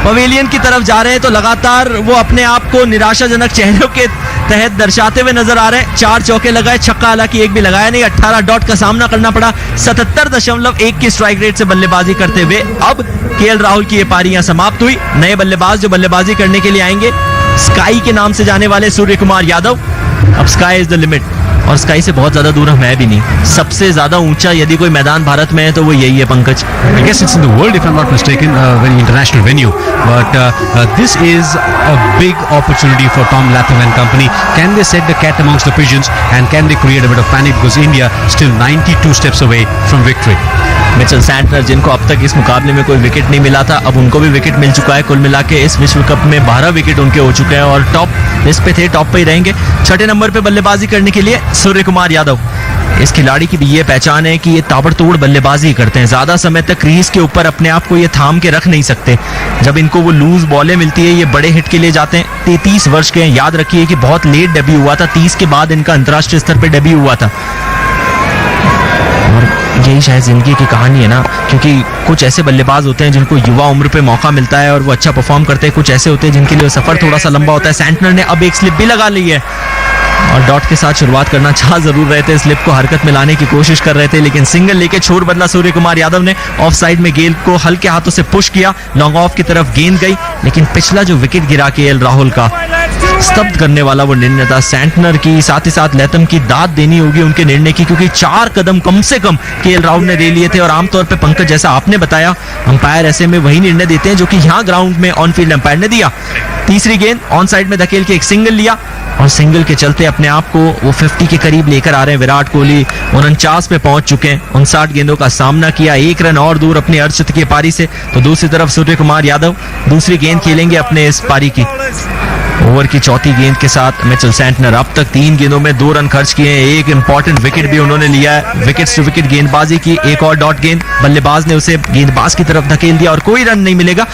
पवेलियन की तरफ जा रहे हैं तो लगातार वो अपने आप को निराशाजनक चेहरों के तहत दर्शाते हुए नजर आ रहे हैं। 4 चौके लगाए, छक्का हालांकि एक भी लगाया नहीं। 18 डॉट का सामना करना पड़ा 77.1 की स्ट्राइक रेट से बल्लेबाजी करते हुए। अब केएल राहुल की ये पारियां समाप्त हुई। नए बल्लेबाज जो बल्लेबाजी करने के लिए आएंगे, स्काई के नाम से जाने वाले सूर्य कुमार यादव। अब स्काई इज द लिमिट, और स्काई से बहुत ज्यादा दूर हम है भी नहीं। सबसे ज्यादा ऊंचा यदि कोई मैदान भारत में है तो वो यही है Pankaj. I guess it's in the world if I'm not mistaken, very international venue. But this is a big opportunity for Tom Latham and company. Can they set the cat amongst the pigeons and can they create a bit of panic, because India still 92 steps away from victory. Mitchell Santner, जिनको अब तक इस मुकाबले में कोई wicket नहीं मिला था, अब उनको भी विकेट मिल चुका है। कुल मिला के इस विश्व कप में 12 विकेट उनके हो चुके हैं और टॉप लिस्ट पे थे, टॉप पे ही रहेंगे। 6ठे नंबर पे बल्लेबाजी करने के लिए सूर्य कुमार यादव। इस खिलाड़ी की भी ये पहचान है कि ये ताबड़तोड़ बल्लेबाजी करते हैं, ज्यादा समय तक क्रीज के ऊपर अपने आप को ये थाम के रख नहीं सकते। जब इनको वो लूज बॉलें मिलती है ये बड़े हिट के लिए जाते हैं। 33 वर्ष के हैं, याद रखिए कि बहुत लेट डेब्यू हुआ था, 30 के बाद इनका अंतर्राष्ट्रीय स्तर पर डेब्यू हुआ था। और यही शायद जिंदगी की कहानी है ना, क्योंकि कुछ ऐसे बल्लेबाज होते हैं जिनको युवा उम्र पे मौका मिलता है और वो अच्छा परफॉर्म करते हैं, कुछ ऐसे होते हैं जिनके लिए सफर थोड़ा सा लंबा होता है। सैंटनर ने अब एक स्लिप भी लगा ली है और डॉट के साथ शुरुआत करना चाह जरूर रहे थे, स्लिप को हरकत में लाने की कोशिश कर रहे थे, लेकिन सिंगल लेके छोड़ बदला सूर्य कुमार यादव ने। ऑफ साइड में गेंद को हल्के हाथों से पुश किया, लॉन्ग ऑफ की तरफ गेंद गई, लेकिन पिछला जो विकेट गिरा केएल राहुल का स्तब्ध करने वाला वो निर्णय था सैंटनर की, साथ ही साथ लैथम की दाद देनी होगी उनके निर्णय की, क्योंकि 4 कदम कम से कम केएल राहुल ने ले लिए थे। और आमतौर पे पंकज, जैसा आपने बताया, अंपायर ऐसे में वही निर्णय देते हैं जो कि यहाँ ग्राउंड में ऑन फील्ड अंपायर ने दिया। तीसरी गेंद ऑन साइड में धकेल के एक सिंगल लिया और सिंगल के चलते अपने आप को वो 50 के करीब लेकर आ रहे हैं विराट कोहली। 49 पे पहुंच चुके हैं, 59 गेंदों का सामना किया, 1 रन और दूर अपने अर्धशतक की पारी से। तो दूसरी तरफ सूर्य कुमार यादव दूसरी गेंद खेलेंगे अपने इस पारी की। ओवर की चौथी गेंद के साथ मिचेल सैंटनर अब तक 3 गेंदों में 2 रन खर्च किए हैं, एक इंपॉर्टेंट विकेट भी उन्होंने लिया है। विकेट्स टू विकेट गेंदबाजी की, एक और डॉट गेंद, बल्लेबाज ने उसे गेंदबाज की तरफ धकेल दिया और कोई रन नहीं मिलेगा।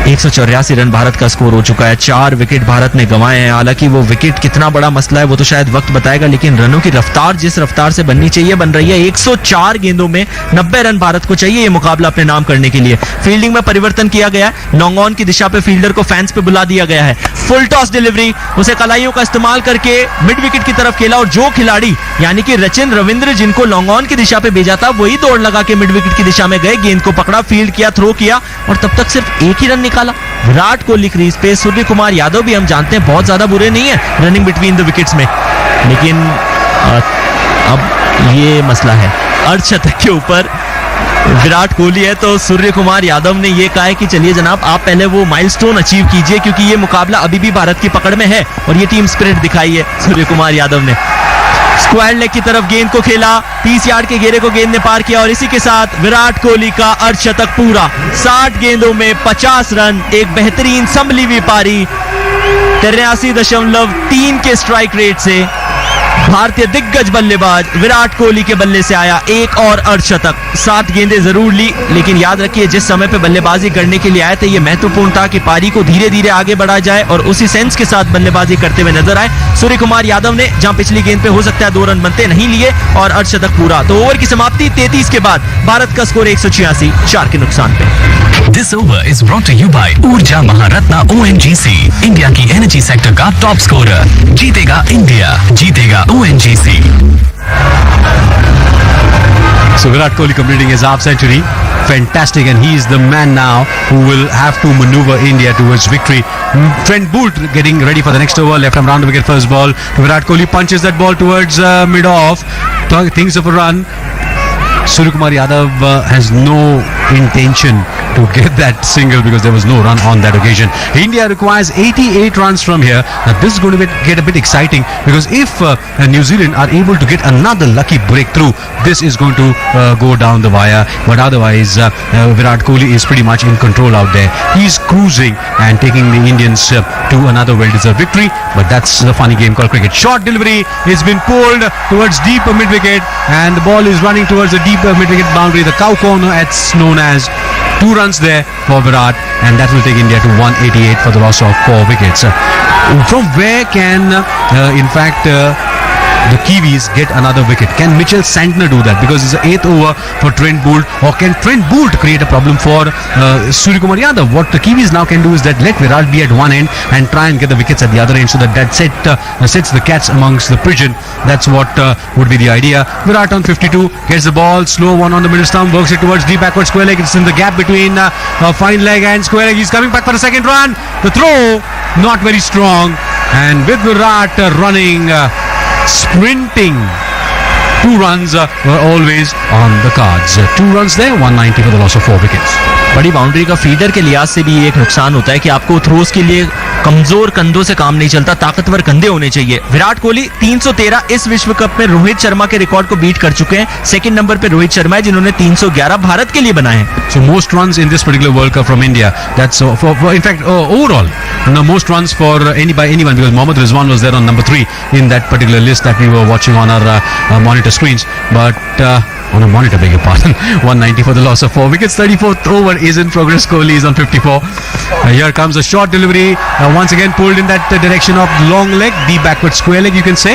184 रन भारत का स्कोर हो चुका है, 4 विकेट भारत ने गंवाए हैं। हालांकि वो विकेट कितना बड़ा मसला है वो तो शायद वक्त बताएगा, लेकिन रनों की रफ्तार जिस रफ्तार से बननी चाहिए बन रही है। 104 गेंदों में 90 रन भारत को चाहिए ये मुकाबला अपने नाम करने के लिए। फील्डिंग में परिवर्तन किया गया है, लॉन्ग ऑन की दिशा पे फील्डर को फैंस पे बुला दिया गया है। फुल टॉस डिलीवरी, उसे कलाइयों का इस्तेमाल करके मिड विकेट की तरफ खेला और जो खिलाड़ी यानी कि रचिन, रविंद्र जिनको लॉन्ग ऑन की दिशा पे भेजा था वही दौड़ लगा के मिड विकेट की दिशा में गए, गेंद को पकड़ा, फील्ड किया, थ्रो किया और तब तक सिर्फ एक ही रन निकाला। विराट कोहली क्रीज पे, सूर्य कुमार यादव भी हम जानते हैं बहुत ज्यादा बुरे नहीं है रनिंग बिटवीन द विकेट्स में, लेकिन अब ये मसला है अर्धशतक के ऊपर विराट कोहली है तो सूर्य कुमार यादव ने ये कहा है कि चलिए जनाब आप पहले वो माइलस्टोन अचीव कीजिए, क्योंकि ये मुकाबला अभी भी भारत की पकड़ में है और ये टीम स्पिरिट दिखाई है सूर्य कुमार यादव ने। स्क्वायर लेग की तरफ गेंद को खेला, 30 यार्ड के घेरे को गेंद ने पार किया और इसी के साथ विराट कोहली का अर्धशतक पूरा। 60 गेंदों में 50 रन, एक बेहतरीन संभली हुई पारी। 83.3 के स्ट्राइक रेट से भारतीय दिग्गज बल्लेबाज विराट कोहली के बल्ले से आया एक और अर्धशतक। 7 गेंदें जरूर ली, लेकिन याद रखिए जिस समय पे बल्लेबाजी करने के लिए आए थे ये महत्वपूर्ण था कि पारी को धीरे धीरे आगे बढ़ाया जाए और उसी सेंस के साथ बल्लेबाजी करते हुए नजर आए सूर्य कुमार यादव ने, जहां पिछली गेंद पे हो सकता है 2 रन बनते नहीं लिए और अर्धशतक पूरा। तो ओवर की समाप्ति 33 के बाद भारत का स्कोर 186, 4 के नुकसान पे। This over is brought to you by ऊर्जा महारत्ना ONGC, इंडिया की एनर्जी सेक्टर का टॉप स्कोरर। जीतेगा इंडिया, जीतेगा ONGC। So Virat Kohli completing his half century, fantastic, and he is the man now who will have to maneuver India towards victory. Trent Boult getting ready for the next over, left arm round to wicket, first ball. Virat Kohli punches that ball towards mid-off, thinks of a run. Surya Kumar Yadav has no intention to get that single because there was no run on that occasion. India requires 88 runs from here. Now this is going to get a bit exciting because if New Zealand are able to get another lucky breakthrough, this is going to go down the wire. But otherwise, Virat Kohli is pretty much in control out there. He's cruising and taking the Indians to another well-deserved victory. But that's the funny game called cricket. Short delivery is been pulled towards deep mid-wicket and the ball is running towards the deep mid-wicket boundary. The cow corner, it's known as. 2 runs there for Virat, and that will take India to 188 for the loss of 4 wickets. From where can, in fact, the Kiwis get another wicket? Can Mitchell Santner do that? Because it's the 8th over for Trent Boult. Or can Trent Boult create a problem for Surya Kumar Yadav? What the Kiwis now can do is that let Virat be at one end and try and get the wickets at the other end so that sets the cats amongst the pigeon. That's what would be the idea. Virat on 52 gets the ball, slow one on the middle stump, works it towards deep backward square leg. It's in the gap between fine leg and square leg. He's coming back for the second run. The throw not very strong, and with Virat running, sprinting, 2 runs were always on the cards. 2 runs there, 190 for the loss of 4 wickets. बड़ी boundary का feeder के लिहाज से भी एक नुकसान होता है कि आपको थ्रोज के लिए कमजोर कंधों से काम नहीं चलता, ताकतवर कंधे होने चाहिए। विराट कोहली 313 इस विश्व कप में रोहित शर्मा के रिकॉर्ड को बीट कर चुके हैं। सेकंड नंबर पे रोहित शर्मा है जिन्होंने 311 भारत के लिए बनाए हैं। So most runs in this particular World Cup from India. That's for in fact overall most runs for anyone because Mohammad Rizwan was there on number 3 in that particular list that we were watching on our monitor screens. But on a monitor, beg your pardon. 190 for the loss of 4 wickets. 34th over is in progress. Kohli is on 54. Here comes a short delivery. Once again pulled in that direction of long leg, deep backward square leg you can say.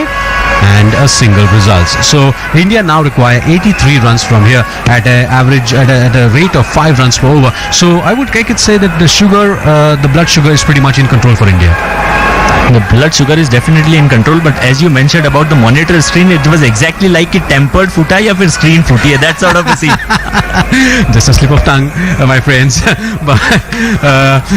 And a single results. So India now require 83 runs from here at a average at a rate of 5 runs per over. So I could say that the blood sugar is pretty much in control for India. The blood sugar is definitely in control, but as you mentioned about the monitor screen, it was exactly like कि tempered foot है या फिर screen फूटी है. That sort of a scene. Just a slip of tongue, my friends. But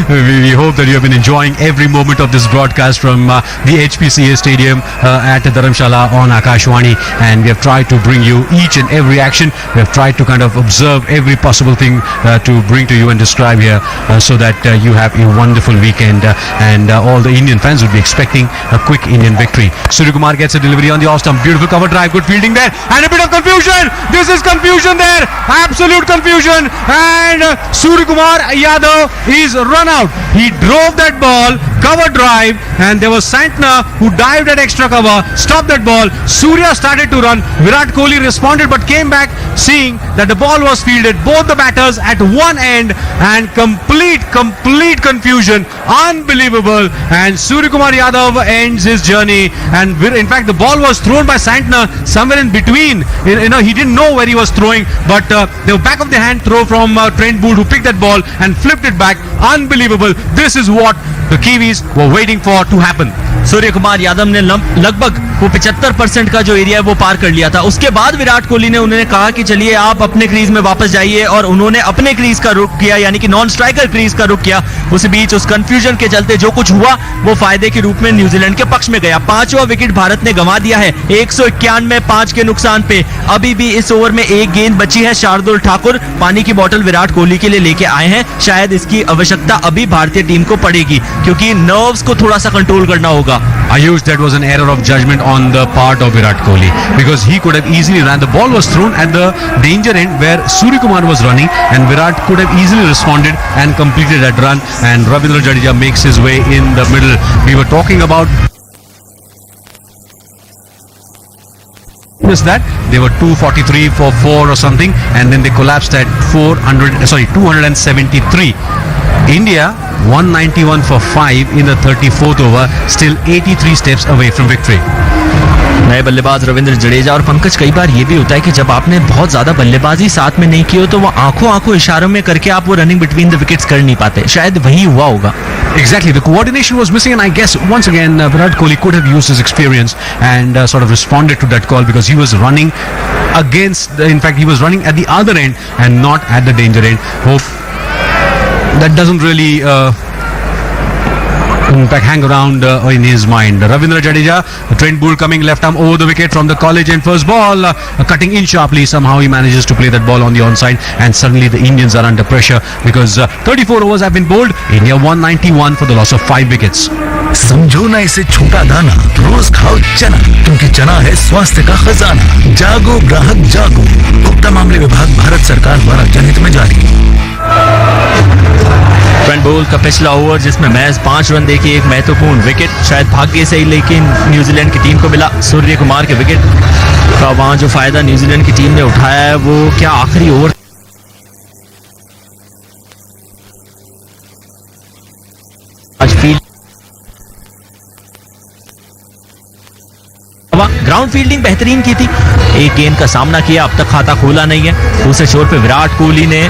we hope that you have been enjoying every moment of this broadcast from the HPCA Stadium at Dharamsala on Akashwani, and we have tried to bring you each and every action. We have tried to kind of observe every possible thing to bring to you and describe here, so that you have a wonderful weekend, and all the Indian fans would be expecting a quick Indian victory. Surya Kumar gets a delivery on the off stump. Beautiful cover drive, good fielding there, and a bit of confusion. This is confusion there, absolute confusion, and Surya Kumar Yadav is run out. He drove that ball, cover drive, and there was Santner who dived at extra cover, stopped that ball. Surya started to run. Virat Kohli responded but came back, seeing that the ball was fielded, both the batters at one end, and complete confusion. Unbelievable. And Surya Kumar Yadav ends his journey, and in fact the ball was thrown by Santner somewhere in between. He didn't know where he was throwing, but the back of the hand throw from Trent Boult, who picked that ball and flipped it back. Unbelievable. This is what the Kiwis were waiting for to happen. Surya Kumar Yadav ने लगभग वो 75% का जो area है वो पार कर लिया था. उसके बाद विराट कोहली ने उन्होंने कहा कि चलिए आप अपने क्रीज में वापस जाइए, और उन्होंने अपने क्रीज का रुख किया, यानी कि नॉन स्ट्राइकर क्रीज का रुख किया. उस बीच उस कंफ्यूजन के चलते जो कुछ हुआ वो फायदे के रूप में न्यूजीलैंड के पक्ष में गया. 5वां विकेट भारत ने गंवा दिया है 191 5 के नुकसान पे. अभी भी इस ओवर में एक गेंद बची है. शार्दुल ठाकुर पानी की बोतल विराट कोहली के लिए लेके आए हैं. शायद इसकी आवश्यकता अभी भारतीय टीम को पड़ेगी, क्योंकि नर्व्स को थोड़ा सा कंट्रोल करना होगा. Ayush, that was an error of judgment on the part of Virat Kohli, because he could have easily ran. The ball was thrown at the danger end where Surya Kumar was running, and Virat could have easily responded and completed that run, and Ravindra Jadeja makes his way in the middle. We were talking about that they were 243 for 4 or something, and then they collapsed at 273. India 191 for 5 in the 34th over, still 83 steps away from victory. नए बल्लेबाज रविंद्र जडेजा. और पंकज, कई बार ये भी होता है कि जब आपने बहुत ज्यादा बल्लेबाजी साथ में नहीं की हो तो वो आंखों इशारों में करके आप वो रनिंग बिटवीन द विकेट्स कर नहीं पाते. शायद वही हुआ होगा. Exactly, the coordination was missing, and I guess once again Virat Kohli could have used his experience and sort of responded to that call, because he was running in fact he was running at the other end and not at the danger end. Hope that doesn't really in fact hang around in his mind. Ravindra Jadeja, Trent Boult coming left arm over the wicket from the college, and first ball cutting in sharply. Somehow he manages to play that ball on the onside, and suddenly the Indians are under pressure, because 34 overs have been bowled. India 191 for the loss of 5 wickets. समझो ना इसे छोटा दाना, रोज खाओ चना, क्योंकि चना है स्वास्थ्य का खजाना. जागो ग्राहक जागो. उपभोक्ता मामले विभाग भारत सरकार द्वारा जनहित में जारी. ट्रेंट बोल्ट का पिछला ओवर जिसमें महज 5 रन देके एक महत्वपूर्ण विकेट, शायद भाग्य से ही, लेकिन न्यूजीलैंड की टीम को मिला. सूर्य कुमार के विकेट का वहां जो फायदा न्यूजीलैंड की टीम ने उठाया है वो क्या आखिरी ओवर आज फील्ड ग्राउंड फील्डिंग बेहतरीन की थी. एक गेंद का सामना किया, अब तक खाता खोला नहीं है. दूसरे छोर पे विराट कोहली ने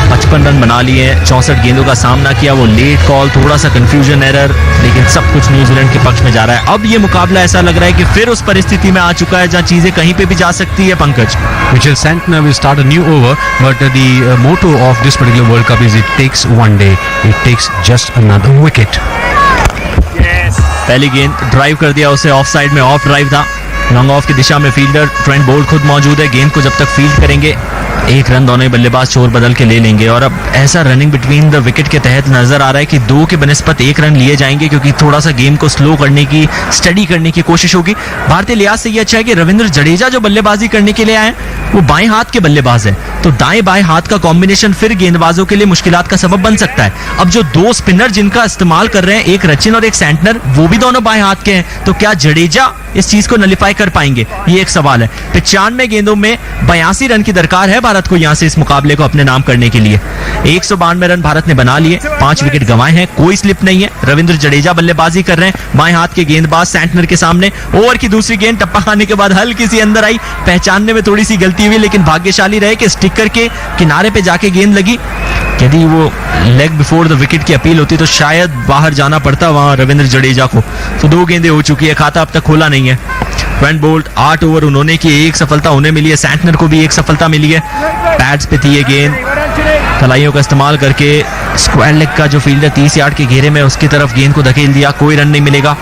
55 रन बना लिए हैं. 64 गेंदों का सामना किया. वो लेट कॉल, थोड़ा सा कंफ्यूजन एरर, लेकिन सब कुछ न्यूजीलैंड के पक्ष में जा रहा है. अब ये मुकाबला ऐसा लग रहा है कि फिर उस परिस्थिति में आ चुका है जहां चीजें कहीं पे भी जा सकती है. Pankaj, Michel Santner will start a new over, but the motto of this particular World Cup is it takes one day. It takes just another wicket. पहली गेंद ड्राइव कर दिया उसे, ऑफ साइड में ऑफ ड्राइव था. लॉन्ग ऑफ की दिशा में फील्डर ट्रेंट बोल्ट खुद मौजूद है. गेंद को जब तक फील्ड करेंगे 1 रन दोनों ही बल्लेबाज छोर बदल के ले लेंगे. और अब ऐसा रनिंग बिटवीन द विकेट के तहत नजर आ रहा है कि 2 के बनस्पत 1 रन लिए जाएंगे, क्योंकि थोड़ा सा गेम को स्लो करने की, स्टडी करने की कोशिश होगी. भारतीय लिहाज से ये अच्छा है कि रविंद्र जडेजा जो बल्लेबाजी करने के लिए आए वो बाएं हाथ के बल्लेबाज है, तो दाएं बाएं हाथ का कॉम्बिनेशन फिर गेंदबाजों के लिए मुश्किलात का सबब बन सकता है. अब जो 2 स्पिनर जिनका इस्तेमाल कर रहे हैं, एक रचिन और एक सैंटनर, वो भी दोनों बाएं हाथ के हैं, तो क्या जडेजा इस चीज को नलिफाई कर पाएंगे, ये एक सवाल है. 95 गेंदों में 82 रन की दरकार है भारत को यहां से इस मुकाबले को अपने नाम करने के लिए. 192 रन भारत ने बना लिए, 5 विकेट गंवाए हैं, कोई स्लिप नहीं है. रविंद्र जडेजा बल्लेबाजी कर रहे हैं बाएं हाथ के गेंदबाज सैंटनर के सामने. ओवर की दूसरी गेंद टप्पा खाने के बाद हल्की सी अंदर आई, पहचानने में थोड़ी सी गलती हुई, लेकिन भाग्यशाली रहे कि स्टिकर के किनारे पे जाके गेंद लगी. यदि वो लेग बिफोर द विकेट की अपील होती तो शायद बाहर जाना पड़ता वहां रविंद्र जडेजा को। तो 2 गेंदें हो चुकी है, खाता अब तक खोला नहीं है। ट्रेंट बोल्ट 8 ओवर उन्होंने की, 1 सफलता उन्हें मिली है, सैंटनर को भी 1 सफलता मिली है। पैड्स पे थी ये गेंद, कलाइयों का इस्तेमाल करके स्क्वायर लेग का जो फील्डर 30 यार्ड के घेरे में उसकी तरफ गेंद को धकेल दिया, कोई रन नहीं मिलेगा।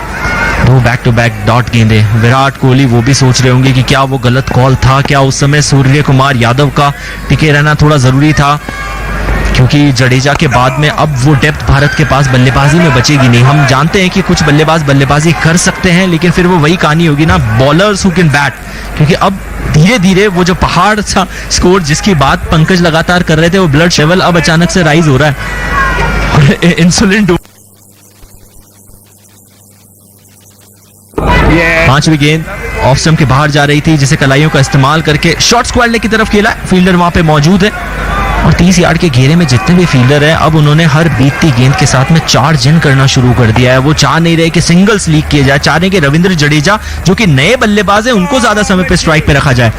2 बैक टू बैक डॉट गेंदे। विराट कोहली वो भी सोच रहे होंगे कि क्या वो गलत कॉल था, क्या उस समय सूर्य कुमार यादव का टिके रहना थोड़ा जरूरी था, क्योंकि जडेजा के बाद में अब वो डेप्थ भारत के पास बल्लेबाजी में बचेगी नहीं। हम जानते हैं कि कुछ बल्लेबाज बल्लेबाजी कर सकते हैं, लेकिन फिर वो वही कहानी होगी ना, बॉलर्स हु कैन बैट, क्योंकि अब धीरे धीरे वो जो पहाड़ सा स्कोर जिसकी बात पंकज लगातार कर रहे थे, वो ब्लड लेवल अब अचानक से राइज हो रहा है। इंसुलिन 5वीं गेंद ऑफ स्टंप के बाहर जा रही थी, जिसे कलाइयों का इस्तेमाल करके शॉर्ट स्क्वायर लेग की तरफ खेला। फील्डर वहां पे मौजूद है और 30 यार्ड के घेरे में जितने भी फील्डर हैं, अब उन्होंने हर बीतती गेंद के साथ में चार्ज इन करना शुरू कर दिया है। वो चाह नहीं रहे कि सिंगल्स लीक किए जाए, चाह रहे कि रविंद्र जडेजा जो कि नए बल्लेबाज हैं उनको ज्यादा समय पे स्ट्राइक पे रखा जाए।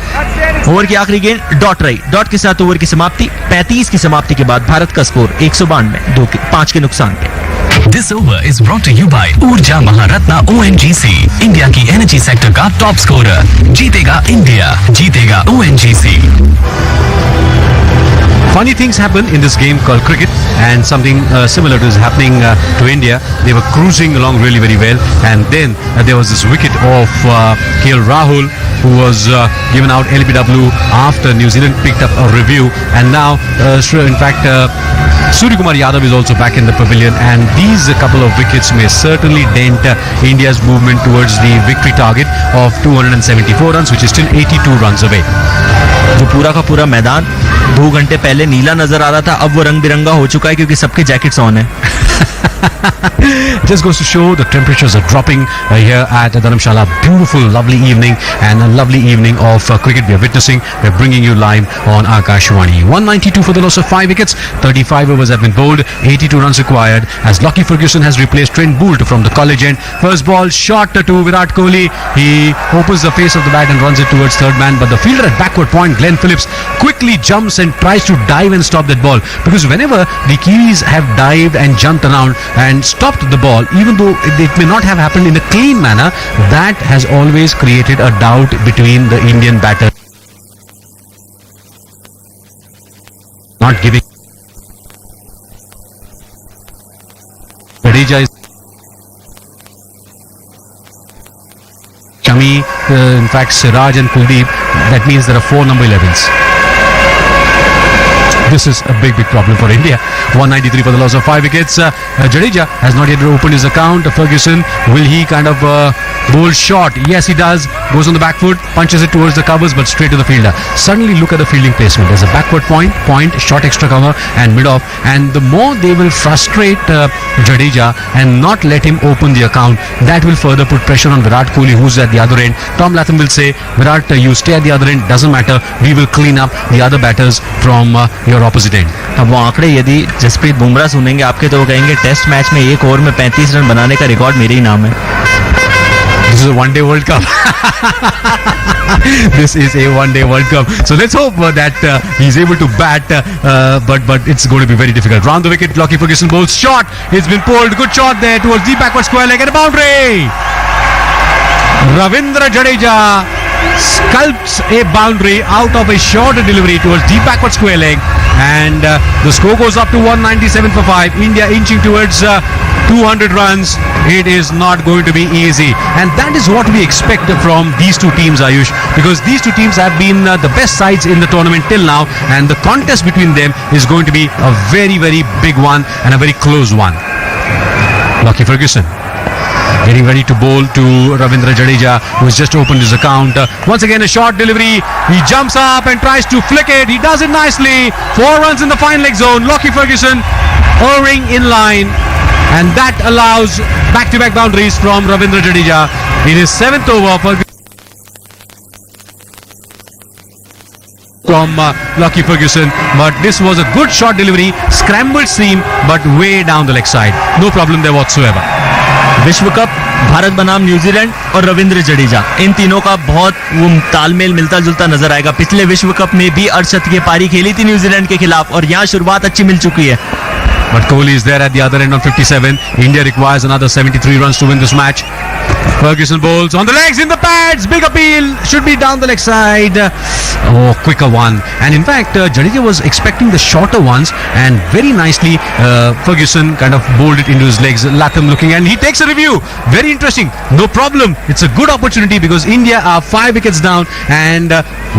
ओवर की आखिरी गेंद डॉट रही, डॉट के साथ ओवर की समाप्ति। 35 की समाप्ति के बाद भारत का स्कोर 192, 5 के नुकसान पे। This over is brought to you by ऊर्जा महारत्ना ONGC, इंडिया की एनर्जी सेक्टर का टॉप स्कोरर। जीतेगा इंडिया, जीतेगा ONGC। Funny things happen in this game called cricket, and something similar is happening to India. They were cruising along really very well, and then there was this wicket of KL Rahul, who was given out LBW after New Zealand picked up a review, and now in fact Surya Kumar Yadav is also back in the pavilion, and these couple of wickets may certainly dent India's movement towards the victory target of 274 runs, which is still 82 runs away. जो पूरा का पूरा मैदान 2 घंटे पहले नीला नजर आ रहा था, अब वो रंग बिरंगा हो चुका है क्योंकि सबके जैकेट्स ऑन है। Just goes to show the temperatures are dropping here at Dharamsala. Beautiful, lovely evening, and a lovely evening of cricket we are witnessing. We are bringing you live on Akashwani. 192 for the loss of 5 wickets. 35 overs have been bowled. 82 runs required as Lockie Ferguson has replaced Trent Boult from the college end. First ball shot to Virat Kohli. He opens the face of the bat and runs it towards third man, but the fielder at backward point, Glenn Phillips, quickly jumps and tries to dive and stop that ball, because whenever the Kiwis have dived and jumped around and stopped the ball, even though it may not have happened in a clean manner, that has always created a doubt between the Indian batter. Not giving Jadeja is Shami, in fact Siraj and Kuldeep. That means there are 4 number 11s. This is a big problem for India. 193 for the loss of 5 wickets. Jadeja has not yet opened his account. Ferguson, will he kind of bowl short? Yes, he does. Goes on the back foot, punches it towards the covers, but straight to the fielder. Suddenly look at the fielding placement. There's a backward point, short extra cover and mid-off. And the more they will frustrate Jadeja and not let him open the account, that will further put pressure on Virat Kohli, who's at the other end. Tom Latham will say, Virat, you stay at the other end, doesn't matter. We will clean up the other batters from your opposite end. अब वो आंकड़े यदि जसप्रीत बुमराह सुनेंगे आपके तो वो कहेंगे test match में 1 ओवर में 35 रन बनाने का रिकॉर्ड मेरे ही नाम है। This is a one-day World Cup. This is a one-day World Cup. So let's hope that he's able to bat, but it's going to be very difficult. Round the wicket, Lockie Ferguson bowls shot. It's been pulled. Good shot there towards the backward square leg and a boundary. Ravindra Jadeja sculpts a boundary out of a short delivery towards deep backward square leg, and the score goes up to 197 for 5. India inching towards 200 runs. It is not going to be easy, and that is what we expect from these two teams, Ayush, because these two teams have been the best sides in the tournament till now, and the contest between them is going to be a very, very big one and a very close one. Lockie Ferguson getting ready to bowl to Ravindra Jadeja, who has just opened his account. Once again, a short delivery. He jumps up and tries to flick it. He does it nicely. 4 runs in the fine leg zone. Lockie Ferguson erring in line, and that allows back-to-back boundaries from Ravindra Jadeja in his 7th over. From Lockie Ferguson, but this was a good short delivery, scrambled seam, but way down the leg side. No problem there whatsoever. विश्व cup, Bharat बनाम New Zealand और रविंद्र जडेजा, इन तीनों का बहुत वो तालमेल मिलता जुलता नजर आएगा। पिछले विश्व कप में भी अर्धशतकीय पारी खेली थी न्यूजीलैंड के खिलाफ और यहाँ शुरुआत अच्छी मिल चुकी है। But Kohli is there at the other end on 57. India requires another 73 runs to win this match. Ferguson bowls on the legs, in the pads. Big appeal. Should be down the leg side. Oh, quicker one. And in fact, Jadeja was expecting the shorter ones, and very nicely Ferguson kind of bowled it into his legs. Latham looking, and he takes a review. Very interesting. No problem. It's a good opportunity because India are 5 wickets down, and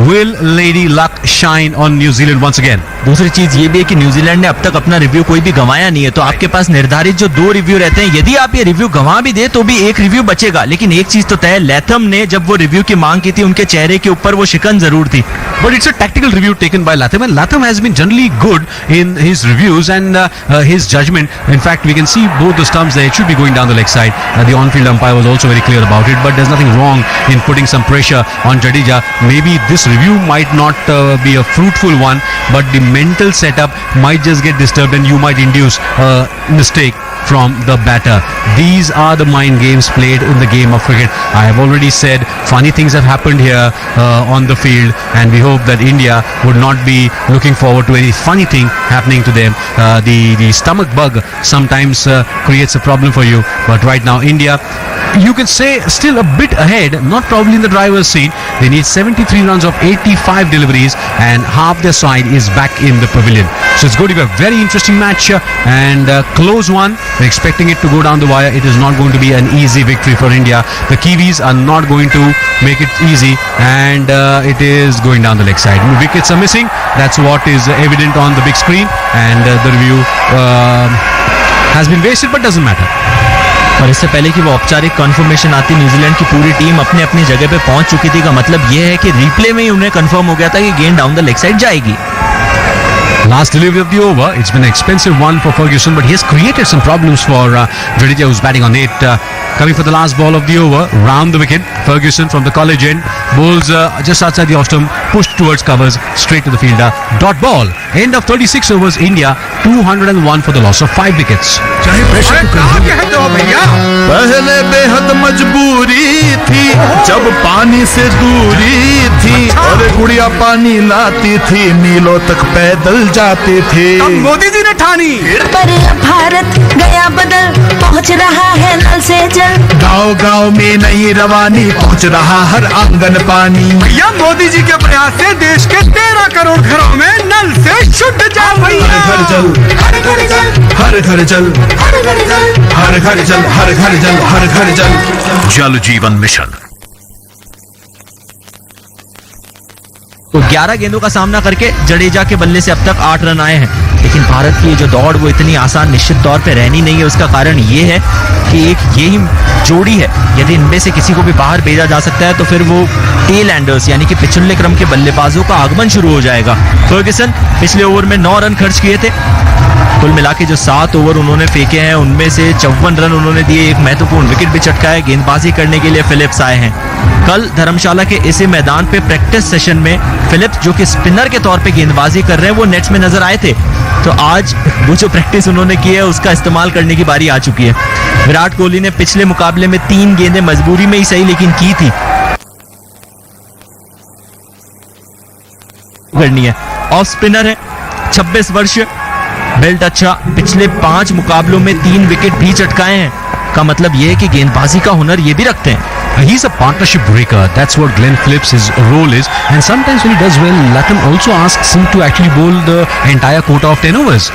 will Lady Luck shine on New Zealand once again? दूसरी चीज ये भी है कि New Zealand ने अब तक अपना रिव्यू कोई भी गंवाया नहीं है, तो आपके पास निर्धारित जो 2 रिव्यू रहते हैं, यदि आप ये रिव्यू गंवा भी दे तो भी एक रिव्यू बचेगा। लेकिन एक चीज तो तय है, लैथम ने जब वो रिव्यू की मांग की थी, उनके चेहरे के ऊपर वो शिकन जरूर थी। But it's a tactical review taken by Latham, and Latham has been generally good in his reviews and his judgment. In fact, we can see both the stumps there. It should be going down the leg side. The on-field umpire was also very clear about it, but there's nothing wrong in putting some pressure on Jadeja. Maybe this review might not be a fruitful one, but the mental setup might just get disturbed and you might induce a mistake from the batter. These are the mind games played in the game of cricket. I have already said funny things have happened here on the field, and we hope that India would not be looking forward to any funny thing happening to them. The stomach bug sometimes creates a problem for you, but right now India, you can say, still a bit ahead, not probably in the driver's seat. They need 73 runs of 85 deliveries, and half their side is back in the pavilion. So it's going to be a very interesting match and a close one. We're expecting it to go down the wire. It is not going to be an easy victory for India. The Kiwis are not going to make it easy, and it is going down the leg side. Wickets are missing. That's what is evident on the big screen, and the review has been wasted, but doesn't matter. और इससे पहले कि वो औपचारिक confirmation आती, New Zealand की पूरी team अपने अपनी जगह पे पहुंच चुकी थी। का मतलब ये है कि रिप्ले में ही उन्हें कंफर्म हो गया था कि गेंद डाउन द लेग साइड जाएगी। Last delivery of the over. It's been an expensive one for Ferguson, but he has created some problems for Jadeja, who's batting on it. Coming for the last ball of the over, round the wicket. Ferguson from the college end bowls just outside the off stump, pushed towards covers, straight to the fielder. Dot ball. End of 36 overs. India 201 for the loss of 5 wickets. चाहे pressure अरे cooker क्या हो कहते हो भैया? पहले बेहद मजबूरी थी जब पानी से दूरी थी, और गुड़िया पानी लाती थी, मीलों तक पैदल जाती थी। तब मोदी जी ने ठानी, पर अब भारत गया बदल, पहुंच रहा है नल से जल। गांव गांव में नई रवानी, पहुंच रहा हर आंगन पानी। भैया मोदी जी के प्रयास से देश के 13 करोड़ घरों में नल से शुद्ध जल भैया। हर घर जल, हर घर जल, हर घर जल, हर घर जल, हर घर जल, हर घर जल, हर घर जल। जल जीवन मिशन। तो 11 गेंदों का सामना करके जडेजा के बल्ले से अब तक 8 रन आए हैं, लेकिन भारत की ये जो दौड़ वो इतनी आसान निश्चित तौर पे रहनी नहीं है। उसका कारण ये है कि एक यही जोड़ी है, यदि इनमें से किसी को भी बाहर भेजा जा सकता है तो फिर वो टेल एंडर्स यानी कि पिछले क्रम के बल्लेबाजों का आगमन शुरू हो जाएगा। फर्ग्यूसन पिछले ओवर में 9 रन खर्च किए थे। कुल मिला के जो 7 ओवर उन्होंने फेंके हैं उनमें से 54 रन उन्होंने दिए, एक महत्वपूर्ण विकेट भी चटका है। गेंदबाजी करने के लिए फिलिप्स आए हैं। कल धर्मशाला के इसी मैदान पे प्रैक्टिस सेशन में फिलिप्स, जो कि स्पिनर के तौर पे गेंदबाजी कर रहे हैं, वो नेट्स में नजर आए थे। तो आज वो जो प्रैक्टिस उन्होंने की है उसका इस्तेमाल करने की बारी आ चुकी है। विराट कोहली ने पिछले मुकाबले में 3 गेंदें मजबूरी में ही सही लेकिन की थी करनी है। ऑफ स्पिनर है, 26 वर्ष, बेल्ट अच्छा, पिछले 5 मुकाबलों में 3 विकेट भी चटकाए हैं। का मतलब यह है कि गेंदबाजी का हुनर ये भी रखते हैं। He's a partnership breaker. That's what Glenn Phillips' his role is. And sometimes when he does well, Latham also asks him to actually bowl the entire quota of 10 overs.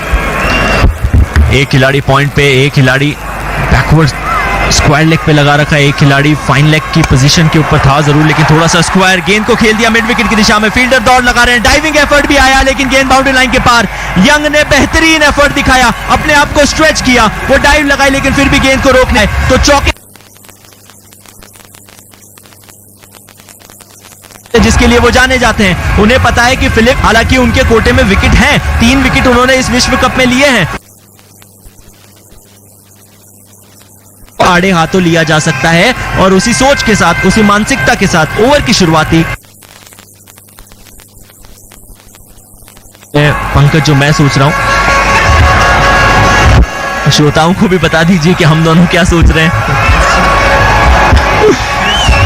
एक खिलाड़ी पॉइंट पे, एक खिलाड़ी बैकवर्ड स्क्वायर लेग पे लगा रखा है, एक खिलाड़ी फाइन लेग की पोजीशन के ऊपर था जरूर, लेकिन थोड़ा सा स्क्वायर गेंद को खेल दिया मिड विकेट की दिशा में। फील्डर दौड़ लगा रहे हैं, डाइविंग एफर्ट भी आया लेकिन गेंद बाउंड्री लाइन के पार। यंग ने बेहतरीन एफर्ट दिखाया, अपने आप को स्ट्रेच किया, वो डाइव लगाई लेकिन फिर भी गेंद को रोकना है तो चौके जिसके लिए वो जाने जाते हैं। उन्हें पता है कि फिलिप, हालांकि उनके कोटे में विकेट हैं, 3 विकेट उन्होंने इस विश्व कप में लिए हैं, आड़े हाथों लिया जा सकता है। और उसी सोच के साथ, उसी मानसिकता के साथ ओवर की शुरुआती पंकज, जो मैं सोच रहा हूं श्रोताओं को भी बता दीजिए कि हम दोनों क्या सोच रहे हैं।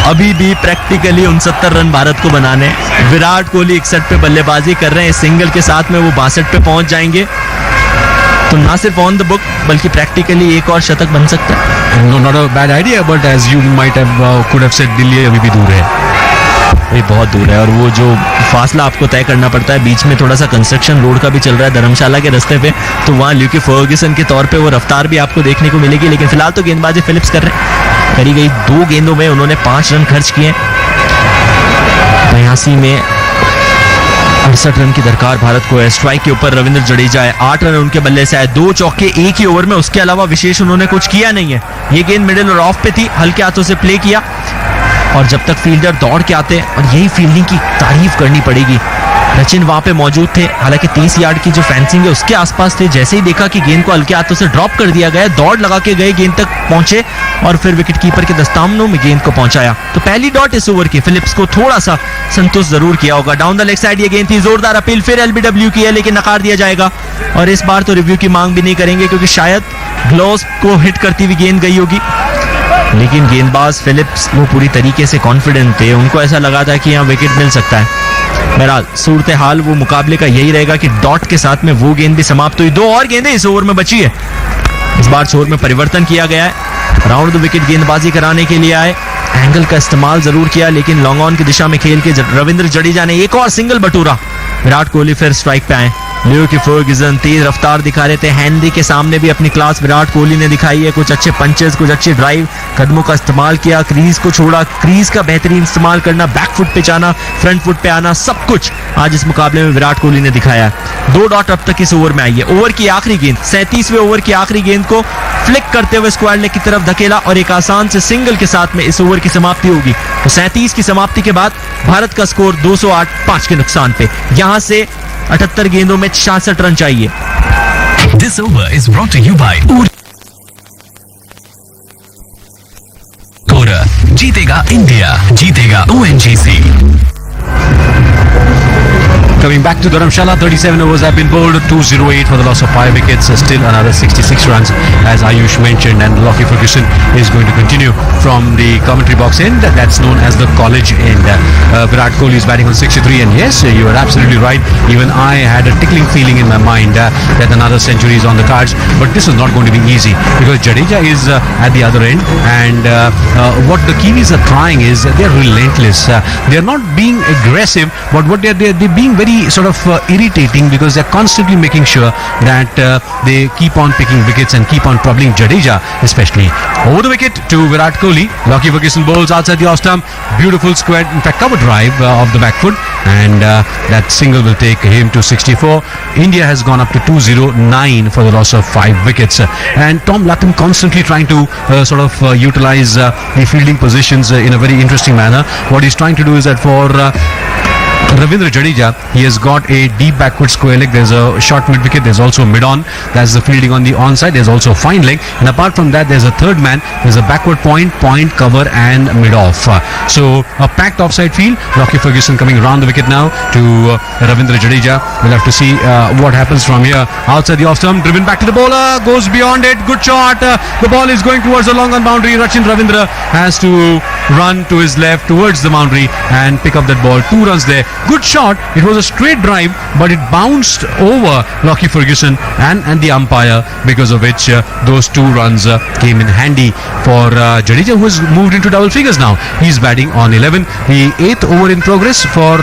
अभी भी प्रैक्टिकली 69 रन भारत को बनाने हैं। विराट कोहली 61 पे बल्लेबाजी कर रहे हैं, सिंगल के साथ में वो 62 पे पहुंच जाएंगे, तो ना सिर्फ ऑन द बुक बल्कि प्रैक्टिकली एक और शतक बन सकता है। No, not a bad idea, but as you might have could have said, Delhi अभी भी दूर है। ये बहुत दूर है, और वो जो फासला आपको तय करना पड़ता है, बीच में थोड़ा सा कंस्ट्रक्शन रोड का भी चल रहा है धर्मशाला के रास्ते पे, तो वहाँ ल्यूकी फर्ग्यूसन के तौर पे वो रफ्तार भी आपको देखने को मिलेगी। लेकिन फिलहाल तो गेंदबाजी फिलिप्स कर रहे हैं। करी गई 2 गेंदों में उन्होंने 5 रन खर्च किए। 82 में 68 रन की दरकार भारत को है। स्ट्राइक के ऊपर रविंद्र जडेजा है, 8 रन उनके बल्ले से आए, 2 चौके एक ही ओवर में, उसके अलावा विशेष उन्होंने कुछ किया नहीं है। ये गेंद मिडिल और ऑफ पे थी, हल्के हाथों से प्ले किया, और जब तक फील्डर दौड़ के आते, और यही फील्डिंग की तारीफ करनी पड़ेगी, रचिन वहां पे मौजूद थे, हालांकि 30 यार्ड की जो फेंसिंग है उसके आसपास थे। जैसे ही देखा कि गेंद को हल्के हाथों से ड्रॉप कर दिया गया, दौड़ लगा के गए, गेंद तक पहुंचे और फिर विकेट कीपर के दस्तानों में गेंद को पहुंचाया। तो पहली डॉट इस ओवर की फिलिप्स को थोड़ा सा संतुष्ट जरूर किया होगा। डाउन द लेग साइड ये गेंद थी, जोरदार अपील, फिर एलबीडब्ल्यू की है, लेकिन नकार दिया जाएगा, और इस बार तो रिव्यू की मांग भी नहीं करेंगे क्योंकि शायद ग्लोव्स को हिट करती हुई गेंद गई होगी। लेकिन गेंदबाज फिलिप्स वो पूरी तरीके से कॉन्फिडेंट थे, उनको ऐसा लगा था कि यहाँ विकेट मिल सकता है। बहरहाल सूरत हाल वो मुकाबले का यही रहेगा कि डॉट के साथ में वो गेंद भी समाप्त हुई। 2 और गेंदें इस ओवर में बची है। इस बार स्कोर में परिवर्तन किया गया है, राउंड द विकेट गेंदबाजी कराने के लिए आए, एंगल का इस्तेमाल जरूर किया, लेकिन लॉन्ग ऑन की दिशा में खेल के रविंद्र जडेजा ने एक और सिंगल बटूरा। विराट कोहली फिर स्ट्राइक पे आए। ल्यूकी फर्ग्यूसन तेज रफ्तार दिखा रहे थे, हेनरी के सामने भी अपनी क्लास विराट कोहली ने दिखाई है। कुछ अच्छे पंचेस, कुछ अच्छे ड्राइव, कदमों का इस्तेमाल किया, क्रीज को छोड़ा, क्रीज का बेहतरीन इस्तेमाल करना, बैक फुट पे जाना, फ्रंट फुट पे आना, सब कुछ आज इस मुकाबले में विराट कोहली ने दिखाया। 2 डॉट अब तक इस ओवर में आई है। ओवर की आखिरी गेंद, 37वें ओवर की आखिरी गेंद को फ्लिक करते हुए स्क्वायर लेग की तरफ धकेला और एक आसान से सिंगल के साथ में इस ओवर की समाप्ति होगी। तो 37 की समाप्ति के बाद भारत का स्कोर 208 5 के नुकसान पे। यहां से 78 गेंदों में 66 रन चाहिए। This over is brought to you by Kora. जीतेगा इंडिया, जीतेगा ONGC. Coming back to Dharamsala, 37 overs have been bowled, 208 for the loss of 5 wickets, still another 66 runs as Ayush mentioned, and Lockie Ferguson is going to continue from the commentary box end, that's known as the college end. Virat Kohli is batting on 63, and yes, you are absolutely right, even I had a tickling feeling in my mind that another century is on the cards, but this is not going to be easy because Jadeja is at the other end, and what the Kiwis are trying is they're relentless, they're not being aggressive, but what they're being very sort of irritating because they're constantly making sure that they keep on picking wickets and keep on troubling Jadeja especially. Over the wicket to Virat Kohli, Lockie Ferguson bowls outside the off stump, beautiful square, in fact cover drive of the back foot, and that single will take him to 64. India has gone up to 209 for the loss of 5 wickets, and Tom Latham constantly trying to sort of utilize the fielding positions in a very interesting manner. What he's trying to do is that for Ravindra Jadeja, he has got a deep backward square leg, there's a short mid wicket, there's also mid on, that's the fielding on the onside, there's also fine leg, and apart from that there's a third man, there's a backward point, cover and mid off. So a packed offside field. Lockie Ferguson coming around the wicket now to Ravindra Jadeja. We'll have to see what happens from here. Outside the off stump, driven back to the bowler, goes beyond it, good shot, the ball is going towards the long on boundary. Rachin Ravindra has to run to his left towards the boundary and pick up that ball. 2 runs there. Good shot. It was a straight drive, but it bounced over Lockie Ferguson and the umpire, because of which those 2 runs came in handy for Jadeja, who has moved into double figures now. He's batting on 11. The 8th over in progress for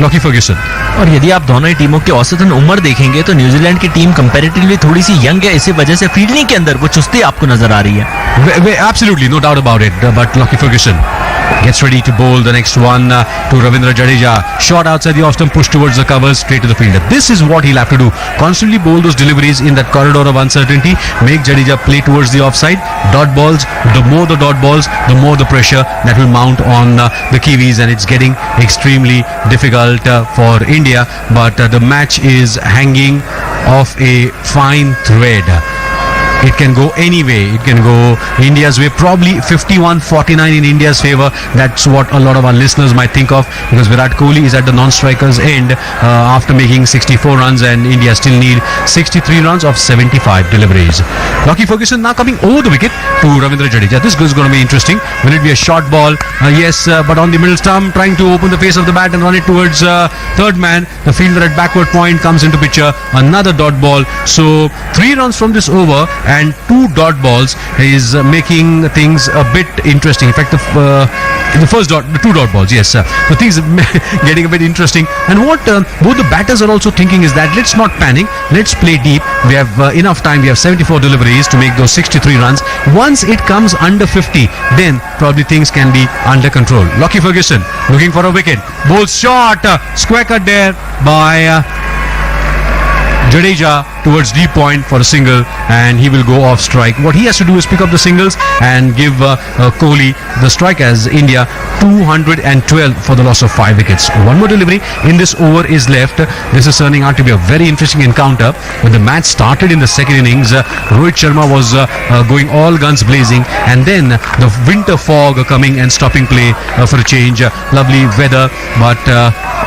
Lockie Ferguson. और यदि आप दोनों ही टीमों की औसतन उम्र देखेंगे तो न्यूजीलैंड की टीम कंपैरेटिवली थोड़ी सी यंग है, इसी वजह से फील्डिंग के अंदर वो चुस्ती आपको नजर आ रही है। Absolutely, no doubt about it. But Lockie Ferguson gets ready to bowl the next one to Ravindra Jadeja. Shot outside the off stump, push towards the covers, straight to the fielder. This is what he'll have to do. Constantly bowl those deliveries in that corridor of uncertainty. Make Jadeja play towards the offside. Dot balls. The more the dot balls, the more the pressure that will mount on the Kiwis, and it's getting extremely difficult for India. But the match is hanging off a fine thread. it can go any way. It can go India's way. Probably 51-49 in India's favor. That's what a lot of our listeners might think of, because Virat Kohli is at the non-strikers end after making 64 runs, and India still need 63 runs of 75 deliveries. Lockie Ferguson now coming over the wicket to Ravindra Jadeja. This is going to be interesting. Will it be a short ball? Yes, but on the middle stump, trying to open the face of the bat and run it towards third man. The fielder at backward point comes into picture. Another dot ball. So 3 runs from this over and 2 dot balls is making things a bit interesting. In fact, the 2 dot balls, yes. The things getting a bit interesting. And what both the batters are also thinking is that let's not panic. Let's play deep. We have enough time. We have 74 deliveries to make those 63 runs. Once it comes under 50, then probably things can be under control. Lockie Ferguson looking for a wicket. Bowls short. Square cut there by Jadeja towards deep point for a single, and he will go off strike. What he has to do is pick up the singles and give Kohli the strike, as India 212 for the loss of 5 wickets. One more delivery in this over is left. This is turning out to be a very interesting encounter. When the match started in the second innings, Rohit Sharma was going all guns blazing, and then the winter fog coming and stopping play for a change. Lovely weather, but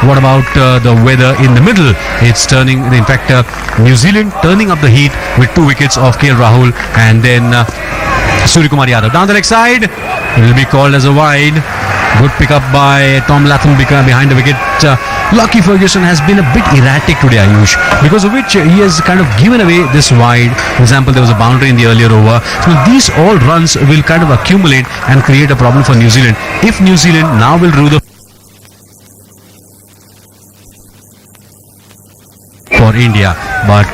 what about the weather in the middle? It's turning, in fact, New Zealand turning up the heat with 2 wickets of KL Rahul, and then Suryakumar Yadav down the leg side. It will be called as a wide. Good pickup by Tom Latham behind the wicket. Lockie Ferguson has been a bit erratic today, Ayush, because of which he has kind of given away this wide. For example, there was a boundary in the earlier over. So these all runs will kind of accumulate and create a problem for New Zealand. If New Zealand now will rule the for India, but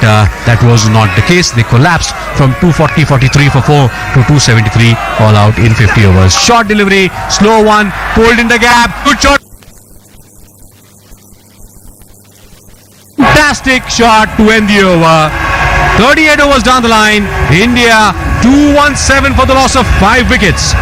that was not the case. They collapsed from 240-43 for 4 to 273 all out in 50 overs. Short delivery, slow one, pulled in the gap, good shot. Fantastic shot to end the over. 38 overs down the line, India 217 for the loss of 5 wickets.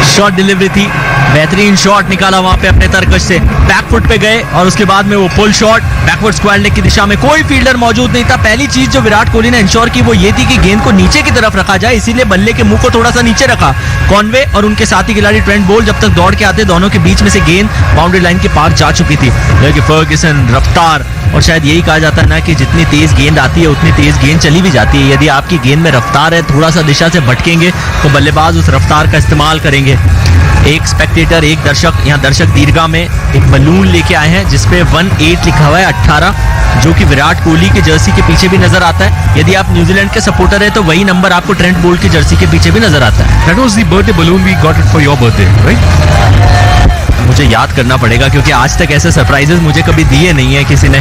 Shot delivery थी, बेहतरीन shot निकाला वहां पे अपने तरकश से, back foot पे गए और उसके बाद में वो pull shot backward square leg की दिशा में। कोई फील्डर मौजूद नहीं था। पहली चीज जो विराट कोहली ने इंश्योर की वो ये थी कि गेंद को नीचे की तरफ रखा जाए, इसीलिए बल्ले के मुंह को थोड़ा सा नीचे रखा। कॉनवे और उनके साथी खिलाड़ी ट्रेंट बोल्ट जब तक दौड़ के आते, दोनों के बीच में से गेंद बाउंड्री लाइन के पार जा चुकी थी। लेकिन फर्ग्यूसन रफ्तार, और शायद यही कहा जाता है ना कि जितनी तेज गेंद आती है उतनी तेज गेंद चली भी जाती है। यदि आपकी गेंद में रफ्तार है, थोड़ा सा दिशा से भटकेंगे तो बल्लेबाज उस रफ्तार का इस्तेमाल करेंगे। एक स्पेक्टेटर, एक दर्शक, यहाँ दर्शक दीर्घा में एक बलून लेके आए हैं जिसपे 18 लिखा हुआ है, 18, जो कि विराट कोहली के जर्सी के पीछे भी नजर आता है। यदि आप न्यूजीलैंड के सपोर्टर है तो वही नंबर आपको ट्रेंट बोल्ट की जर्सी के पीछे भी नजर आता है। That was the birthday balloon we got it for your birthday, right? मुझे याद करना पड़ेगा क्योंकि आज तक ऐसे सरप्राइजेस मुझे कभी दिए नहीं है किसी ने।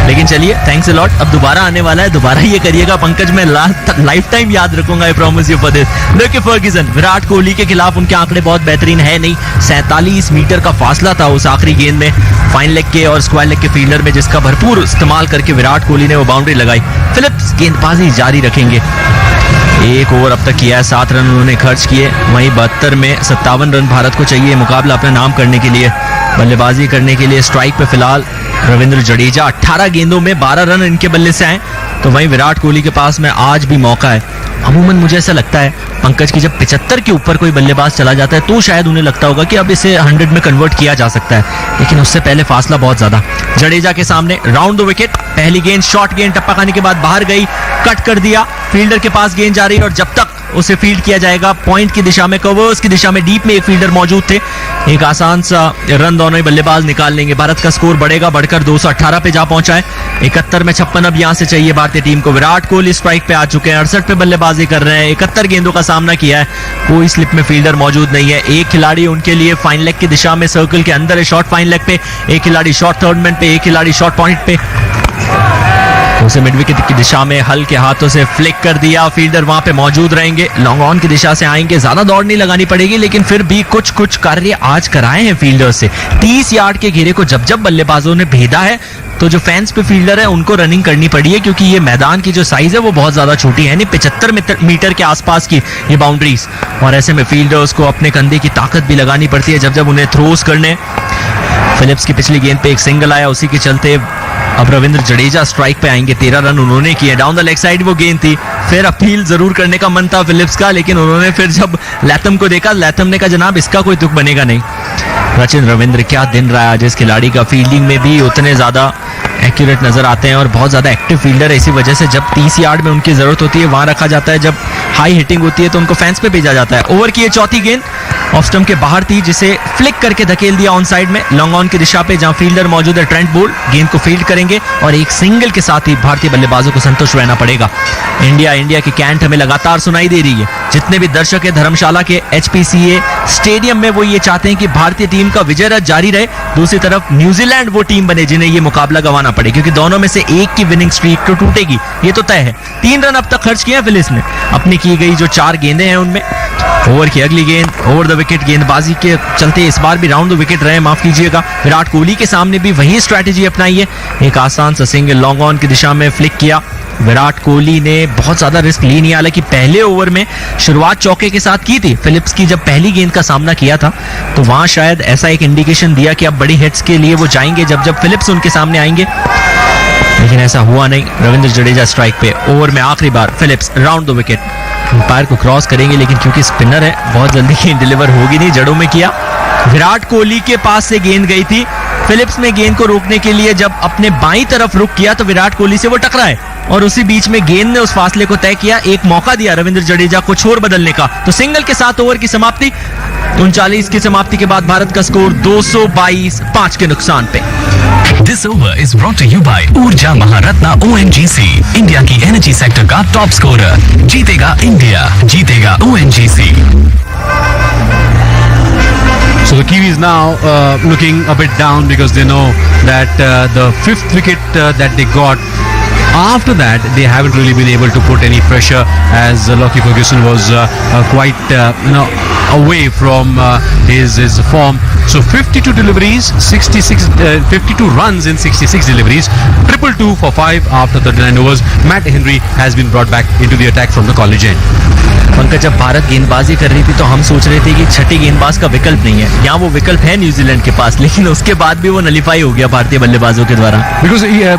लेकिन चलिए, थैंक्स अ लॉट। अब दोबारा आने वाला है, दोबारा ये करिएगा पंकज, मैं लाइफ टाइम याद रखूंगा, I promise you for this. देखिए फर्ग्यूसन, विराट कोहली के खिलाफ उनके आंकड़े बहुत बेहतरीन है नहीं। 47 मीटर का फासला था उस आखिरी गेंद में, फाइन लेग के और स्क्वायर लेग के फील्डर में, जिसका भरपूर इस्तेमाल करके विराट कोहली ने वो बाउंड्री लगाई। फिलिप्स गेंदबाजी जारी रखेंगे। 1 ओवर अब तक किया है, 7 रन उन्होंने खर्च किए। वहीं 72 में 57 रन भारत को चाहिए मुकाबला अपना नाम करने के लिए। बल्लेबाजी करने के लिए स्ट्राइक पे फिलहाल रविंद्र जडेजा, 18 गेंदों में 12 रन इनके बल्ले से आए। तो वहीं विराट कोहली के पास में आज भी मौका है। अमूमन मुझे ऐसा लगता है पंकज की जब 75 के ऊपर कोई बल्लेबाज चला जाता है तो शायद उन्हें लगता होगा कि अब इसे 100 में कन्वर्ट किया जा सकता है, लेकिन उससे पहले फासला बहुत ज्यादा। जडेजा के सामने राउंड द विकेट, पहली गेंद शॉर्ट गेंद टप्पा खाने के बाद बाहर गई, कट कर दिया, फील्डर के पास गेंद जा रही है और जब तक उसे फील्ड किया जाएगा पॉइंट की दिशा में, कवर्स की दिशा में, डीप में एक फील्डर मौजूद थे, एक आसान सा रन दोनों ही बल्लेबाज निकाल लेंगे। भारत का स्कोर बढ़ेगा, बढ़कर 218 पे जा पहुंचा है। 71 में 56 अब यहां से चाहिए भारतीय टीम को। विराट कोहली स्ट्राइक पे आ चुके हैं, 68 पे बल्लेबाजी कर रहे हैं, 71 गेंदों का सामना किया है, कोई स्लिप में फील्डर मौजूद नहीं है। एक खिलाड़ी उनके लिए फाइन लेग की दिशा में सर्कल के अंदर है, शॉर्ट फाइन लेग पे, एक खिलाड़ी शॉर्ट थर्ड मैन पे, एक खिलाड़ी शॉर्ट पॉइंट पे, उसे मिड विकेट की दिशा में हल्के हाथों से फ्लिक कर दिया। फील्डर वहां पे मौजूद रहेंगे, लॉन्ग ऑन की दिशा से आएंगे, ज्यादा दौड़ नहीं लगानी पड़ेगी, लेकिन फिर भी कुछ कार्य आज कराए हैं फील्डर से। 30 यार्ड के घेरे को जब जब बल्लेबाजों ने भेदा है तो जो फैंस पे फील्डर है उनको रनिंग करनी पड़ी है, क्योंकि ये मैदान की जो साइज है वो बहुत ज्यादा छोटी है, नहीं 75 मीटर के आसपास की ये बाउंड्रीज, और ऐसे में फील्डर्स को अपने कंधे की ताकत भी लगानी पड़ती है जब जब उन्हें थ्रोस करने। फिलिप्स की पिछली गेंद पे एक सिंगल आया, उसी के चलते अब रविंद्र जडेजा स्ट्राइक पे आएंगे। 13 रन उन्होंने किए। डाउन द लेग साइड वो गेंद थी, फिर अपील जरूर करने का मन था फिलिप्स का, लेकिन उन्होंने फिर जब लैथम को देखा, लैथम ने कहा जनाब इसका कोई तुक बनेगा नहीं। रचिन रविंद्र क्या दिन रहा है आज इस खिलाड़ी का। फील्डिंग में भी उतने ज्यादा एक्यूरेट नजर आते हैं और बहुत ज्यादा एक्टिव फील्डर है। इसी वजह से जब 30 यार्ड में उनकी जरूरत होती है वहां रखा जाता है, जब हाई हिटिंग होती है तो उनको फैंस पे भेजा जाता है। ओवर की ये चौथी गेंद ऑफ स्टंप के बाहर थी, जिसे फ्लिक करके धकेल दिया ऑन साइड में, लॉन्ग ऑन की दिशा पे जहां फील्डर मौजूद है ट्रेंट बोल्ट। गेंद को फील्ड करेंगे और एक सिंगल के साथ ही भारतीय बल्लेबाजों को संतुष्ट रहना पड़ेगा। इंडिया की कैंट हमें लगातार सुनाई दे रही है। जितने भी दर्शक है धर्मशाला के HPCA स्टेडियम में, वो ये चाहते हैं कि भारतीय टीम का विजय रथ जारी रहे। दूसरी तरफ न्यूजीलैंड वो टीम बने जिन्हें ये मुकाबला गंवाना पड़े, क्योंकि दोनों में से एक की विनिंग स्ट्रीक तो टूटेगी, ये तो तय है। 3 रन अब तक खर्च किए हैं फिलिप्स ने अपनी की गई जो 4 गेंदें हैं उनमें। ओवर की अगली गेंद ओवर द विकेट गेंदबाजी के चलते इस बार भी राउंड द विकेट रहे, माफ कीजिएगा। विराट कोहली के सामने भी वही स्ट्रैटेजी अपनाई है। एक आसान सा सिंगल लॉन्ग ऑन की दिशा में फ्लिक किया। विराट कोहली ने बहुत ज्यादा रिस्क ली नहीं, हालांकि पहले ओवर में शुरुआत चौके के साथ की थी फिलिप्स की। जब पहली गेंद का सामना किया था तो वहां शायद ऐसा एक इंडिकेशन दिया कि अब बड़ी हिट्स के लिए वो जाएंगे जब फिलिप्स उनके सामने आएंगे, लेकिन ऐसा हुआ नहीं। रविंद्र जडेजा स्ट्राइक पे। ओवर में आखिरी बार Phillips round the wicket. Umpire को क्रॉस करेंगे, लेकिन क्योंकि स्पिनर है बहुत जल्दी गेंद डिलीवर होगी नहीं, जड़ों में किया। विराट कोहली के पास से गेंद गई थी। फिलिप्स ने गेंद को रोकने के लिए जब अपने बाईं तरफ रुक किया तो विराट कोहली से वो टकराए और उसी बीच में गेंद ने उस फासले को तय किया। एक मौका दिया रविंद्र जडेजा को छोर बदलने का, तो सिंगल के साथ ओवर की समाप्ति। 39 की समाप्ति के बाद भारत का स्कोर 222 5 के नुकसान पे। This over is brought to you by ऊर्जा महारत्ना ONGC, इंडिया की एनर्जी सेक्टर का टॉप स्कोरर। जीतेगा इंडिया, जीतेगा ONGC। So the Kiwis now looking a bit down because they know that the 5th wicket that they got, after that they haven't really been able to put any pressure, as Lockie Ferguson was quite away from his form. So 52 deliveries, 52 runs in 66 deliveries, 222 for 5 after 39 overs. Matt Henry has been brought back into the attack from the college end. Pankaj, जब भारत गेंदबाजी कर रही थी तो हम सोच रहे थे कि छठी गेंदबाज का विकल्प नहीं है। यहाँ वो विकल्प है न्यूजीलैंड के पास, लेकिन उसके बाद भी वो नलीफाई हो गया भारतीय बल्लेबाजों के द्वारा।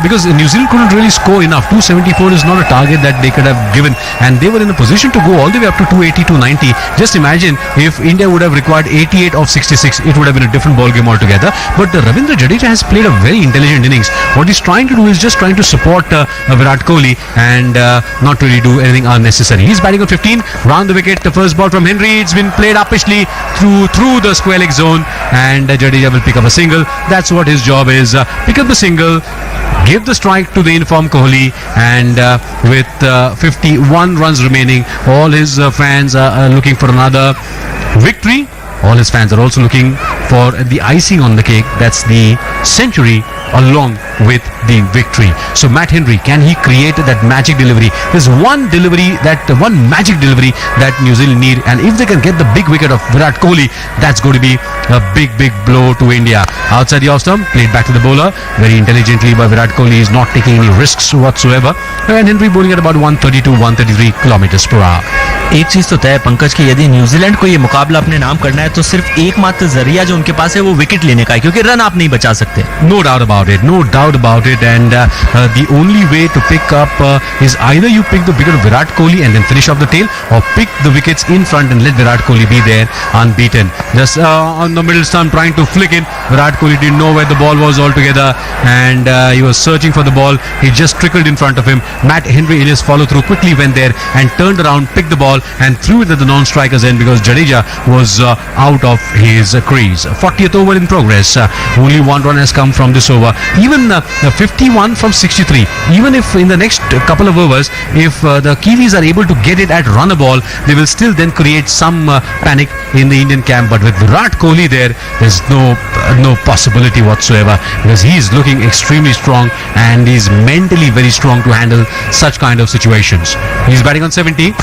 Because New Zealand couldn't really score enough. 274 is not a target that they could have given, and they were in a position to go all the way up to 280, 290. Just imagine if India would have required 88 of 66, it would have been a different ball game altogether. But Ravindra Jadeja has played a very intelligent innings. What he's trying to do is just trying to support Virat Kohli and not really do anything unnecessary. He's batting on 15. Round the wicket, the first ball from Henry. It's been played uppishly through the square leg zone, and Jadeja will pick up a single. That's what his job is. Pick up the single, give the strike to the informed Kohli, and with 51 runs remaining, all his fans are looking for another victory. All his fans are also looking for the icing on the cake. That's the century along with the victory. So Matt Henry, can he create that magic delivery? There's one magic delivery that New Zealand need, and if they can get the big wicket of Virat Kohli, that's going to be a big blow to India. Outside the off stump, played back to the bowler very intelligently by Virat Kohli. He's not taking any risks whatsoever, and Henry bowling at about 132, 133 kilometers per hour. एक चीज तो तय है पंकज की, यदि New Zealand को ये मुकाबला अपने नाम करना है तो सिर्फ एकमात्र जरिया जो उनके पास है वो विकेट लेने का है, क्योंकि रन आप नहीं बचा सकते। No doubt about it. And the only way to pick up is either you pick the wicket of Virat Kohli and then finish off the tail, or pick the wickets in front and let Virat Kohli be there unbeaten. Just on the middle stump trying to flick in, Virat Kohli didn't know where the ball was altogether, and he was searching for the ball. He just trickled in front of him. Matt Henry in his follow through quickly went there and turned around, picked the ball and threw it at the non-strikers end, because Jadeja was out of his crease. 40th over in progress. Only one run has come from this over. Even 51 from 63. Even if in the next couple of overs, if the Kiwis are able to get it at run a ball, they will still then create some panic in the Indian camp. But with Virat Kohli there's no possibility whatsoever, because he is looking extremely strong and he is mentally very strong to handle such kind of situations. He's batting on 70.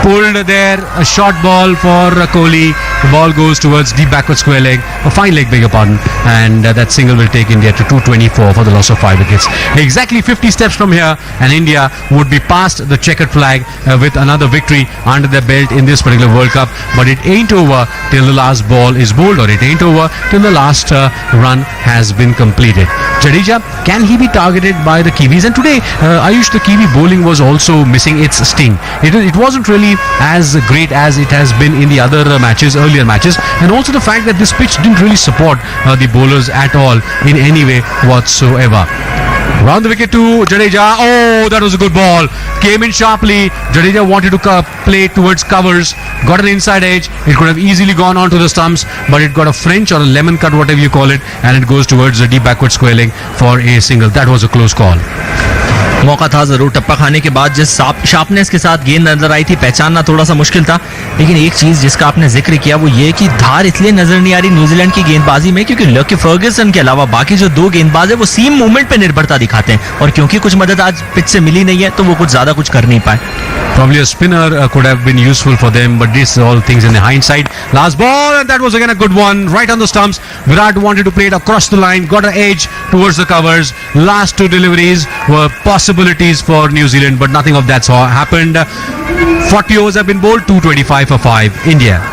Pulled there, a short ball for Kohli. The ball goes towards deep backward square leg, a fine leg, beg your pardon, and that single will take India to 224 for the loss of 5 wickets. Exactly 50 steps from here, and India would be past the checkered flag with another victory under their belt in this particular World Cup. But it ain't over till the last ball is bowled, or it ain't over till the last run has been completed. Jadeja, can he be targeted by the Kiwis? And today, Ayush, the Kiwi bowling was also missing its sting. It wasn't really as great as it has been in the other earlier matches, and also the fact that this pitch didn't really support the bowlers at all in any way whatsoever. Round the wicket to Jadeja. Oh, that was a good ball. Came in sharply. Jadeja wanted to play towards covers. Got an inside edge. It could have easily gone onto the stumps, but it got a French or a lemon cut, whatever you call it, and it goes towards the deep backward square leg for a single. That was a close call. मौका था जरूर, टप्पा खाने के बाद जिस sharpness के साथ गेंद नजर आई थी, पहचानना थोड़ा सा मुश्किल था। लेकिन एक चीज जिसका आपने जिक्र किया वो ये कि धार इसलिए नजर नहीं आ रही न्यूजीलैंड की गेंदबाजी में क्योंकि लकी फर्गसन के अलावा बाकी जो दो गेंदबाज है वो सीम मूवमेंट पे निर्भरता दिखाते हैं, और क्योंकि कुछ मदद आज पिच से मिली नहीं है तो वो कुछ ज्यादा कुछ कर नहीं पाए। Probably a spinner could have been useful for them, but this all things in the hindsight. Last ball, and that was again a good one, right on the stumps. Virat wanted to play it across the line, got an edge towards the covers. Last two deliveries were possibilities for New Zealand, but nothing of that happened. 40 overs have been bowled, 225 for 5, India.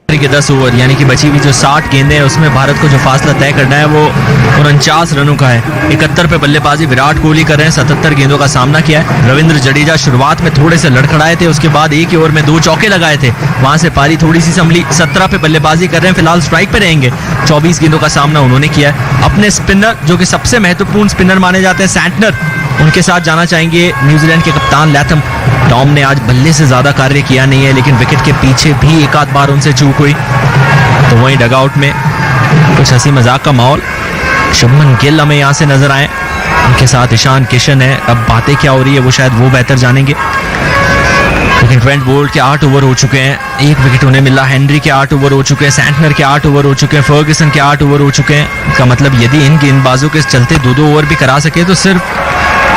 के 10 over यानी कि बची हुई जो 60 गेंदें हैं उसमें भारत को जो फासला तय करना है वो 49 रनों का है। 71 पे बल्लेबाजी विराट कोहली कर रहे हैं, 77 गेंदों का सामना किया है। रविंद्र जडेजा शुरुआत में थोड़े से लड़खड़ाए थे, उसके बाद एक ही ओवर में 2 चौके लगाए थे, वहां से पारी थोड़ी सी संभली। 17 पे बल्लेबाजी कर रहे हैं, फिलहाल स्ट्राइक पे रहेंगे। 24 गेंदों का सामना उन्होंने किया है। अपने स्पिनर जो कि सबसे महत्वपूर्ण स्पिनर माने जाते हैं सैंटनर, उनके साथ जाना चाहेंगे न्यूजीलैंड के कप्तान लैथम। टॉम ने आज बल्ले से ज्यादा कार्य किया नहीं है, लेकिन विकेट के पीछे भी एक आध बार उनसे चूक हुई। तो वहीं डगआउट में कुछ हंसी मजाक का माहौल। शुभमन गिल हमें यहाँ से नजर आए, उनके साथ ईशान किशन है। अब बातें क्या हो रही है वो शायद वो बेहतर जानेंगे। लेकिन ट्रेंट बोल्ट के 8 ओवर हो चुके हैं, 1 विकेट उन्हें मिला। हेनरी के 8 ओवर हो चुके हैं, सैंटनर के 8 ओवर हो चुके हैं, फर्गसन के 8 ओवर हो चुके हैं। इसका मतलब यदि इन गेंदबाजों के चलते 2-2 ओवर भी करा सके तो सिर्फ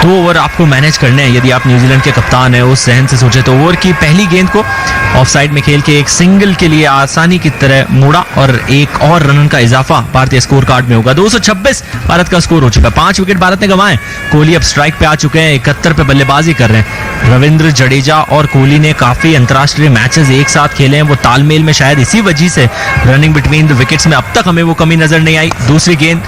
2 ओवर आपको मैनेज करने हैं। यदि आप न्यूजीलैंड के कप्तान हैं उस जहन से सोचे तो ओवर की पहली गेंद को ऑफसाइड में खेल के एक सिंगल के लिए आसानी की तरह मोड़ा और एक और रन का इजाफा भारतीय स्कोर कार्ड में होगा। 226 भारत का स्कोर हो चुका है। 5 विकेट भारत ने गंवाए। कोहली अब स्ट्राइक पे आ चुके हैं, 71 पे बल्लेबाजी कर रहे हैं। रविंद्र जडेजा और कोहली ने काफी अंतर्राष्ट्रीय मैचेस एक साथ खेले हैं, वो तालमेल में शायद इसी वजह से रनिंग बिटवीन द विकेट्स में अब तक हमें वो कमी नजर नहीं आई। दूसरी गेंद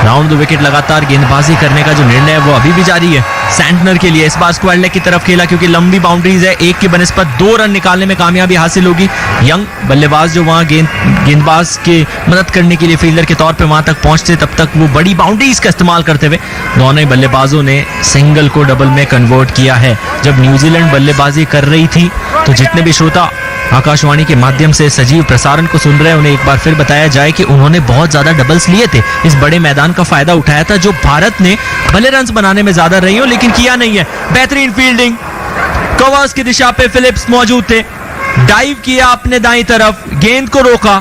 राउंड द विकेट लगातार गेंदबाजी करने का जो निर्णय है वो अभी भी जारी है सैंटनर के लिए। इस बार स्क्वायर लेग की तरफ खेला क्योंकि लंबी बाउंड्रीज है, 1 की बनिस्बत 2 रन निकालने में कामयाबी हासिल होगी। यंग बल्लेबाज जो वहां गेंदबाज के मदद करने के लिए फील्डर के तौर पे वहां तक पहुंचते, तब तक वो बड़ी बाउंड्रीज का इस्तेमाल करते हुए दोनों ही बल्लेबाजों ने सिंगल को डबल में कन्वर्ट किया है। जब न्यूजीलैंड बल्लेबाजी कर रही थी तो जितने भी श्रोता आकाशवाणी के माध्यम से सजीव प्रसारण को सुन रहे हैं उन्हें एक बार फिर बताया जाए कि उन्होंने बहुत ज्यादा डबल्स लिए थे, इस बड़े मैदान का फायदा उठाया था जो भारत ने भले रन्स बनाने में ज्यादा रही हो लेकिन किया नहीं है। बेहतरीन फील्डिंग, कवर्स की दिशा पे फिलिप्स मौजूद थे, डाइव किया अपने दाईं तरफ, गेंद को रोका,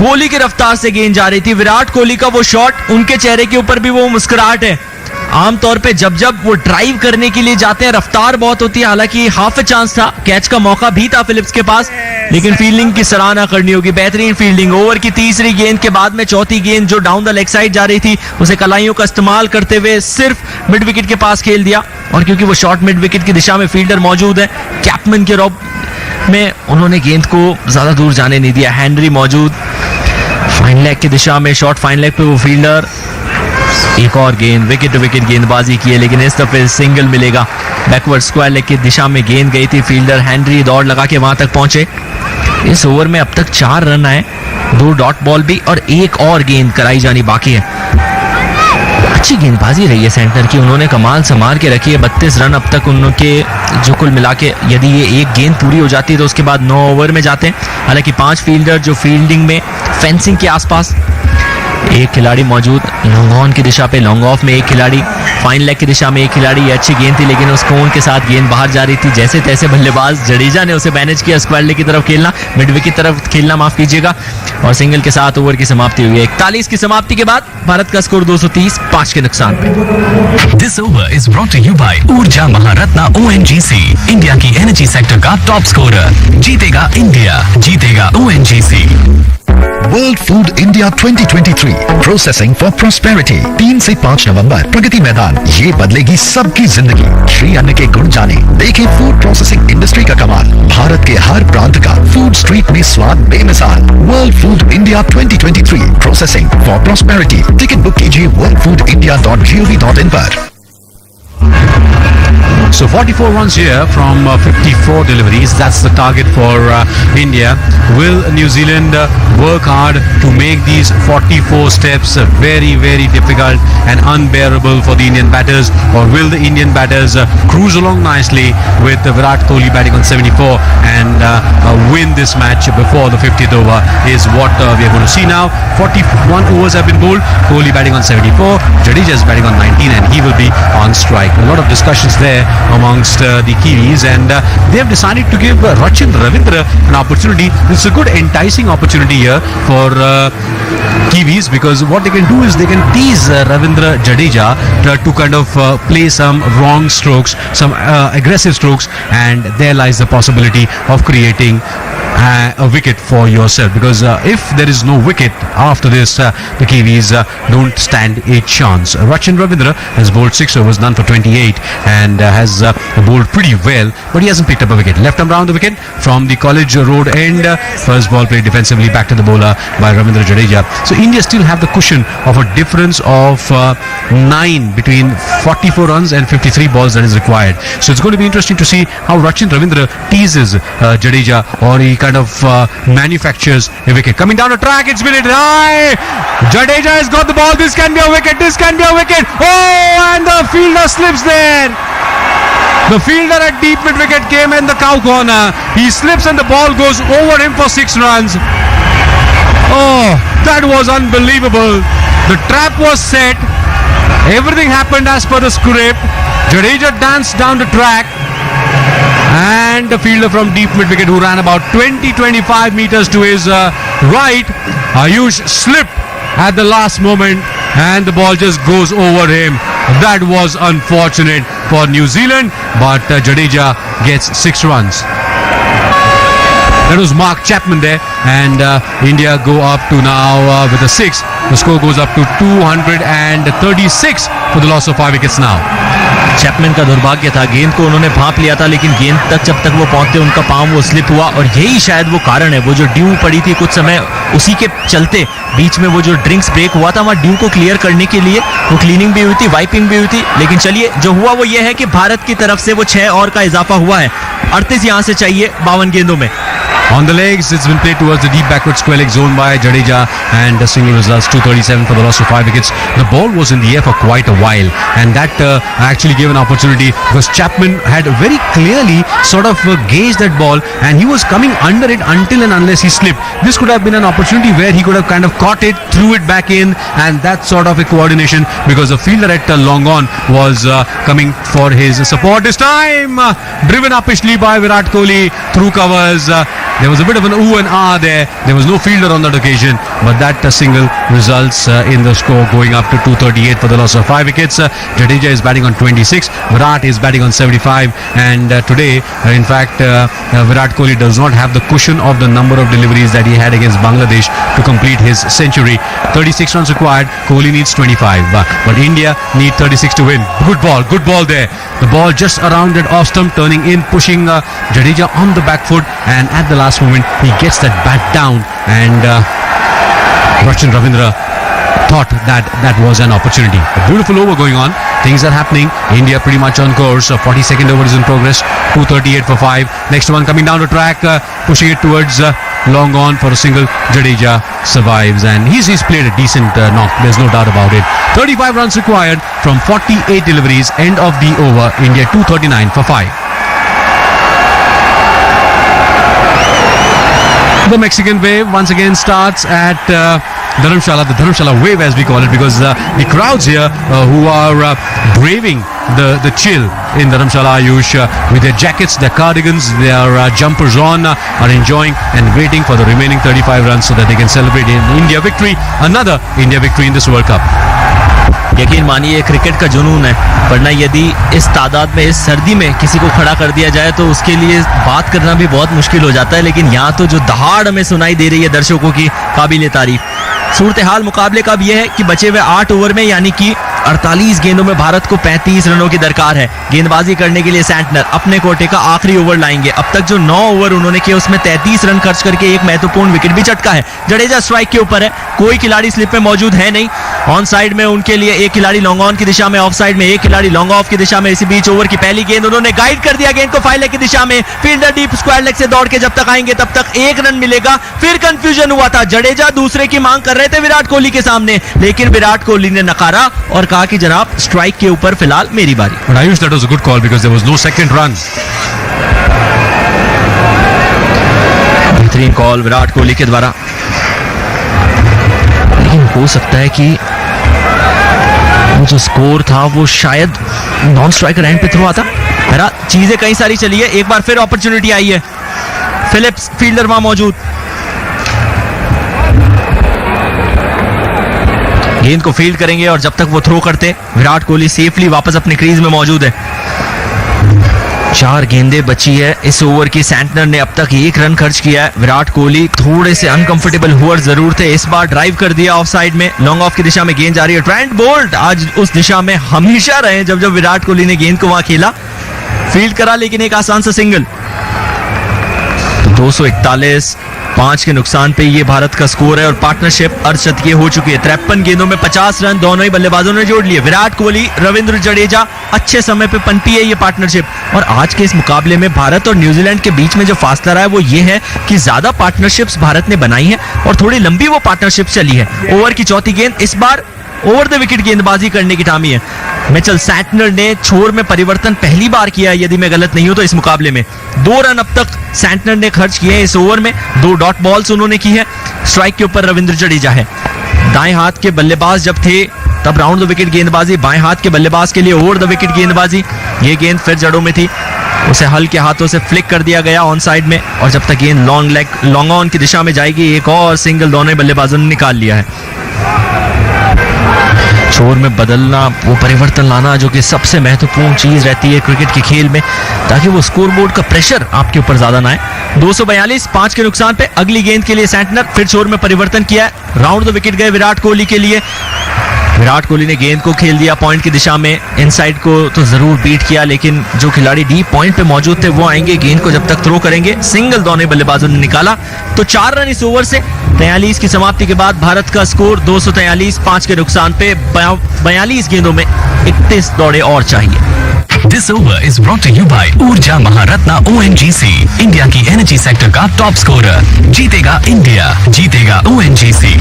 गोली की रफ्तार से गेंद जा रही थी। विराट कोहली का वो शॉट, उनके चेहरे के ऊपर भी वो मुस्कुराहट है। आमतौर पे जब जब वो ड्राइव करने के लिए जाते हैं रफ्तार बहुत होती है, हालांकि हाफ चांस था, कैच का मौका भी था फिलिप्स के पास, लेकिन फील्डिंग की सराहना करनी होगी। बेहतरीन फील्डिंग। ओवर की तीसरी गेंद के बाद में चौथी गेंद जो डाउन द लेग साइड जा रही थी उसे कलाइयों का इस्तेमाल करते हुए सिर्फ मिड विकेट के पास खेल दिया, और क्योंकि वो शॉर्ट मिड विकेट की दिशा में फील्डर मौजूद है, कैपमैन के रॉब में उन्होंने गेंद को ज्यादा दूर जाने नहीं दिया। हेनरी मौजूद फाइन लेग की दिशा में, शॉर्ट फाइन लेग पे वो फील्डर, एक और गेंद, विकेट टू विकेट गेंदबाजी की है, लेकिन इस दफे सिंगल मिलेगा। बैकवर्ड स्क्वायर लेग की दिशा में गेंद गई थी, फील्डर हेनरी दौड़ लगा के वहां तक पहुंचे। इस ओवर में अब तक 4 रन आए, 2 डॉट बॉल भी और एक और गेंद कराई जानी बाकी है। अच्छी गेंदबाजी रही है सेंटर की, उन्होंने कमाल संभाल के रखी है। 32 रन अब तक उनके जो कुल मिला के, यदि ये एक गेंद पूरी हो जाती है तो उसके बाद 9 ओवर में जाते हैं। हालांकि 5 फील्डर जो फील्डिंग में फेंसिंग के आसपास एक खिलाड़ी मौजूद लॉन्ग ऑन की दिशा पे, लॉन्ग ऑफ में एक खिलाड़ी, फाइन लेग की दिशा में एक खिलाड़ी। ये अच्छी गेंद थी लेकिन उस कोन के साथ गेंद बाहर जा रही थी। जैसे तैसे बल्लेबाज जडेजा ने उसे मैनेज किया स्क्वायर लेग की तरफ खेलना, मिड विकेट की तरफ खेलना, माफ कीजिएगा, और सिंगल के साथ ओवर की समाप्ति हुई है। 41 की समाप्ति के बाद भारत का स्कोर 230, 5 के नुकसान पे। This over is brought to you by ऊर्जा महारत्ना ONGC, इंडिया की एनर्जी सेक्टर का टॉप स्कोरर। जीतेगा इंडिया, जीतेगा ONGC। World food India 2023 processing for prosperity 3 से 5 नवंबर प्रगति मैदान। ये बदलेगी सबकी जिंदगी। श्री अन्न के गुण जाने, देखें फूड प्रोसेसिंग इंडस्ट्री का कमाल। भारत के हर प्रांत का फूड स्ट्रीट में स्वाद बेमिसाल। World food India 2023 processing for prosperity. Ticket book कीजिए worldfoodindia.gov.in पर। So 44 runs here from 54 deliveries. That's the target for India. Will New Zealand work hard to make these 44 steps very, very difficult and unbearable for the Indian batters? Or will the Indian batters cruise along nicely with Virat Kohli batting on 74 and win this match before the 50th over is what we are going to see now. 41 overs have been bowled. Kohli batting on 74. Jadeja is batting on 19 and he will be on strike. A lot of discussions there amongst the Kiwis, and they have decided to give Rachin Ravindra an opportunity. It's a good enticing opportunity here for Kiwis, because what they can do is they can tease Ravindra Jadeja to kind of play some wrong strokes, some aggressive strokes, and there lies the possibility of creating a wicket for yourself, because if there is no wicket after this, the Kiwis don't stand a chance. Rachin Ravindra has bowled 6 overs, none for 28, and has bowled pretty well, but he hasn't picked up a wicket. Left arm round the wicket from the College Road end. First ball played defensively back to the bowler by Ravindra Jadeja. So India still have the cushion of a difference of 9 between 44 runs and 53 balls that is required. So it's going to be interesting to see how Rachin Ravindra teases Jadeja, or he kind of manufactures a wicket. Coming down the track, it's been hit high. Jadeja has got the ball. This can be a wicket. This can be a wicket. Oh, and the fielder slips there. The fielder at deep mid wicket came in the cow corner. He slips and the ball goes over him for 6 runs. Oh, that was unbelievable. The trap was set. Everything happened as per the script. Jadeja danced down the track, and the fielder from deep mid wicket, who ran about 20-25 meters to his right, Ayush, slipped at the last moment, and the ball just goes over him. That was unfortunate for New Zealand, but Jadeja gets 6 runs. That was Mark Chapman there, and India go up to now with a 6. The score goes up to 236 for the loss of 5 wickets now. Chapman का दुर्भाग्य था, गेंद को उन्होंने भांप लिया था, लेकिन गेंद तक जब तक वो पहुंचते उनका पांव वो स्लिप हुआ, और यही शायद वो कारण है। वो जो ड्यू पड़ी थी कुछ समय, उसी के चलते बीच में वो जो ड्रिंक्स ब्रेक हुआ था, वहाँ ड्यू को क्लियर करने के लिए वो क्लीनिंग भी हुई थी, वाइपिंग भी हुई थी। लेकिन चलिए, जो हुआ वो ये है कि भारत की तरफ से वो 6 और का इजाफा हुआ है। 38 यहाँ से चाहिए 52 गेंदों में। On the legs, it's been played towards the deep backward square leg zone by Jadeja, and the single results 237 for the loss of 5 wickets. The ball was in the air for quite a while, and that actually gave an opportunity, because Chapman had very clearly sort of gauged that ball, and he was coming under it until and unless he slipped. This could have been an opportunity where he could have kind of caught it, threw it back in, and that sort of a coordination, because the fielder at long on was coming for his support. This time driven uppishly by Virat Kohli through covers. There was a bit of an ooh and ah there. There was no fielder on that occasion, but that single results in the score going up to 238 for the loss of 5 wickets. Jadeja is batting on 26. Virat is batting on 75. And today, in fact, Virat Kohli does not have the cushion of the number of deliveries that he had against Bangladesh to complete his century. 36 runs required. Kohli needs 25. But India need 36 to win. Good ball there. The ball just around that off stump, turning in, pushing Jadeja on the back foot, and at the last moment he gets that bat down, and Rachin Ravindra thought that was an opportunity. A beautiful over going on. Things are happening. India pretty much on course. 42nd over is in progress. 238 for 5. Next one coming down the track, pushing it towards long on for a single. Jadeja survives, and he's played a decent knock. There's no doubt about it. 35 runs required from 48 deliveries. End of the over. India 239 for 5. The Mexican wave once again starts at Dharamsala, the Dharamsala wave as we call it, because the crowds here who are braving the chill in Dharamsala, Ayush, with their jackets, their cardigans, their jumpers on, are enjoying and waiting for the remaining 35 runs so that they can celebrate an India victory, another India victory in this World Cup. यकीन मानिए cricket का जुनून है, वरना यदि इस तादाद में इस सर्दी में किसी को खड़ा कर दिया जाए तो उसके लिए बात करना भी बहुत मुश्किल हो जाता है। लेकिन यहाँ तो जो दहाड़ हमें सुनाई दे रही है दर्शकों की, काबिल तारीफ। सूरत हाल मुकाबले का भी यह है कि बचे हुए 8 ओवर में यानी कि 48 गेंदों में भारत को 35 रनों की दरकार है। गेंदबाजी करने के लिए सैंटनर अपने कोटे का आखिरी ओवर लाएंगे। अब तक जो 9 ओवर उन्होंने किए उसमें 33 रन खर्च करके एक महत्वपूर्ण विकेट भी चटका है। जडेजा स्ट्राइक के ऊपर है, कोई खिलाड़ी स्लिप में मौजूद है नहीं। ऑन साइड में उनके लिए एक खिलाड़ी लॉन्ग ऑन की दिशा में, ऑफ साइड में एक खिलाड़ी लॉन्ग ऑफ की दिशा में। इसी बीच ओवर की पहली गेंद उन्होंने गाइड कर दिया गेंद को फाइव लेग की दिशा में। फील्डर डीप स्क्वायर लेग से दौड़ के जब तक आएंगे तब तक 1 रन मिलेगा। फिर कंफ्यूजन हुआ था, जडेजा दूसरे की मांग कर रहे थे विराट कोहली के सामने, लेकिन विराट कोहली ने नकारा और कहा कि जनाब स्ट्राइक के ऊपर फिलहाल मेरी बारी। But Ayush, that was a good call because there was no second run. बेहतरीन कॉल विराट कोहली के द्वारा, लेकिन हो सकता है कि वो जो स्कोर था वो शायद नॉन स्ट्राइकर एंड पे थ्रो आता। मेरा चीजें कई सारी चली है। एक बार फिर अपॉर्चुनिटी आई है, फिलिप्स फील्डर वहां मौजूद, गेंद को फील्ड करेंगे और जब तक वो थ्रो करते विराट कोहली सेफली वापस अपने क्रीज में मौजूद है। 4 गेंदें बची है इस ओवर की। सैंटनर ने अब तक 1 रन खर्च किया है। विराट कोहली थोड़े से अनकंफर्टेबल हुआ जरूर थे, इस बार ड्राइव कर दिया ऑफ साइड में। लॉन्ग ऑफ की दिशा में गेंद जा रही है। ट्रेंट बोल्ट आज उस दिशा में हमेशा रहे जब जब विराट कोहली ने गेंद को वहां खेला, फील्ड करा लेकिन एक आसान सा सिंगल। 241 5 के नुकसान पे ये भारत का स्कोर है और पार्टनरशिप अर्धशतकीय हो चुकी है। 53 गेंदों में 50 रन दोनों ही बल्लेबाजों ने जोड़ लिए। विराट कोहली, रविंद्र जडेजा, अच्छे समय पे पनपी है ये पार्टनरशिप। और आज के इस मुकाबले में भारत और न्यूजीलैंड के बीच में जो फासला रहा है वो ये है कि ज्यादा पार्टनरशिप्स भारत ने बनाई है और थोड़ी लंबी वो पार्टनरशिप चली है। ओवर की चौथी गेंद इस बार ओवर द विकेट गेंदबाजी करने की ठामी है। मिचेल सैंटनर ने छोर में परिवर्तन पहली बार किया है यदि मैं गलत नहीं हूं तो इस मुकाबले में। 2 रन अब तक सैंटनर ने खर्च किए हैं इस ओवर में। 2 डॉट बॉल्स उन्होंने की है। स्ट्राइक के ऊपर रविंद्र जडेजा है। दाएं हाथ के बल्लेबाज जब थे तब राउंड द विकेट गेंदबाजी, बाएं हाथ के बल्लेबाज के लिए ओवर द विकेट गेंदबाजी। ये गेंद फिर जड़ों में थी, उसे हल्के हाथों से फ्लिक कर दिया गया ऑन साइड में और जब तक गेंद लॉन्ग ऑन की दिशा में जाएगी एक और सिंगल दोनों ही बल्लेबाजों ने निकाल लिया है। छोर में बदलना, वो परिवर्तन लाना जो कि सबसे महत्वपूर्ण चीज रहती है क्रिकेट के खेल में, ताकि वो स्कोरबोर्ड का प्रेशर आपके ऊपर ज्यादा ना आए। 242 5 के नुकसान पे अगली गेंद के लिए सैंटनर फिर छोर में परिवर्तन किया है। राउंड द विकेट गए विराट कोहली के लिए। विराट कोहली ने गेंद को खेल दिया पॉइंट की दिशा में। इनसाइड को तो जरूर बीट किया लेकिन जो खिलाड़ी डीप पॉइंट पे मौजूद थे वो आएंगे, गेंद को जब तक थ्रो करेंगे। सिंगल दोनों बल्लेबाजों ने निकाला तो 4 रन इस ओवर से। 43 की समाप्ति के बाद भारत का स्कोर 243 5 के नुकसान पे। 42 गेंदों में 31 दौड़े और चाहिए। This over is brought to you by ऊर्जा महारत्ना ONGC, इंडिया की एनर्जी सेक्टर का टॉप स्कोरर। जीतेगा इंडिया, जीतेगा ONGC।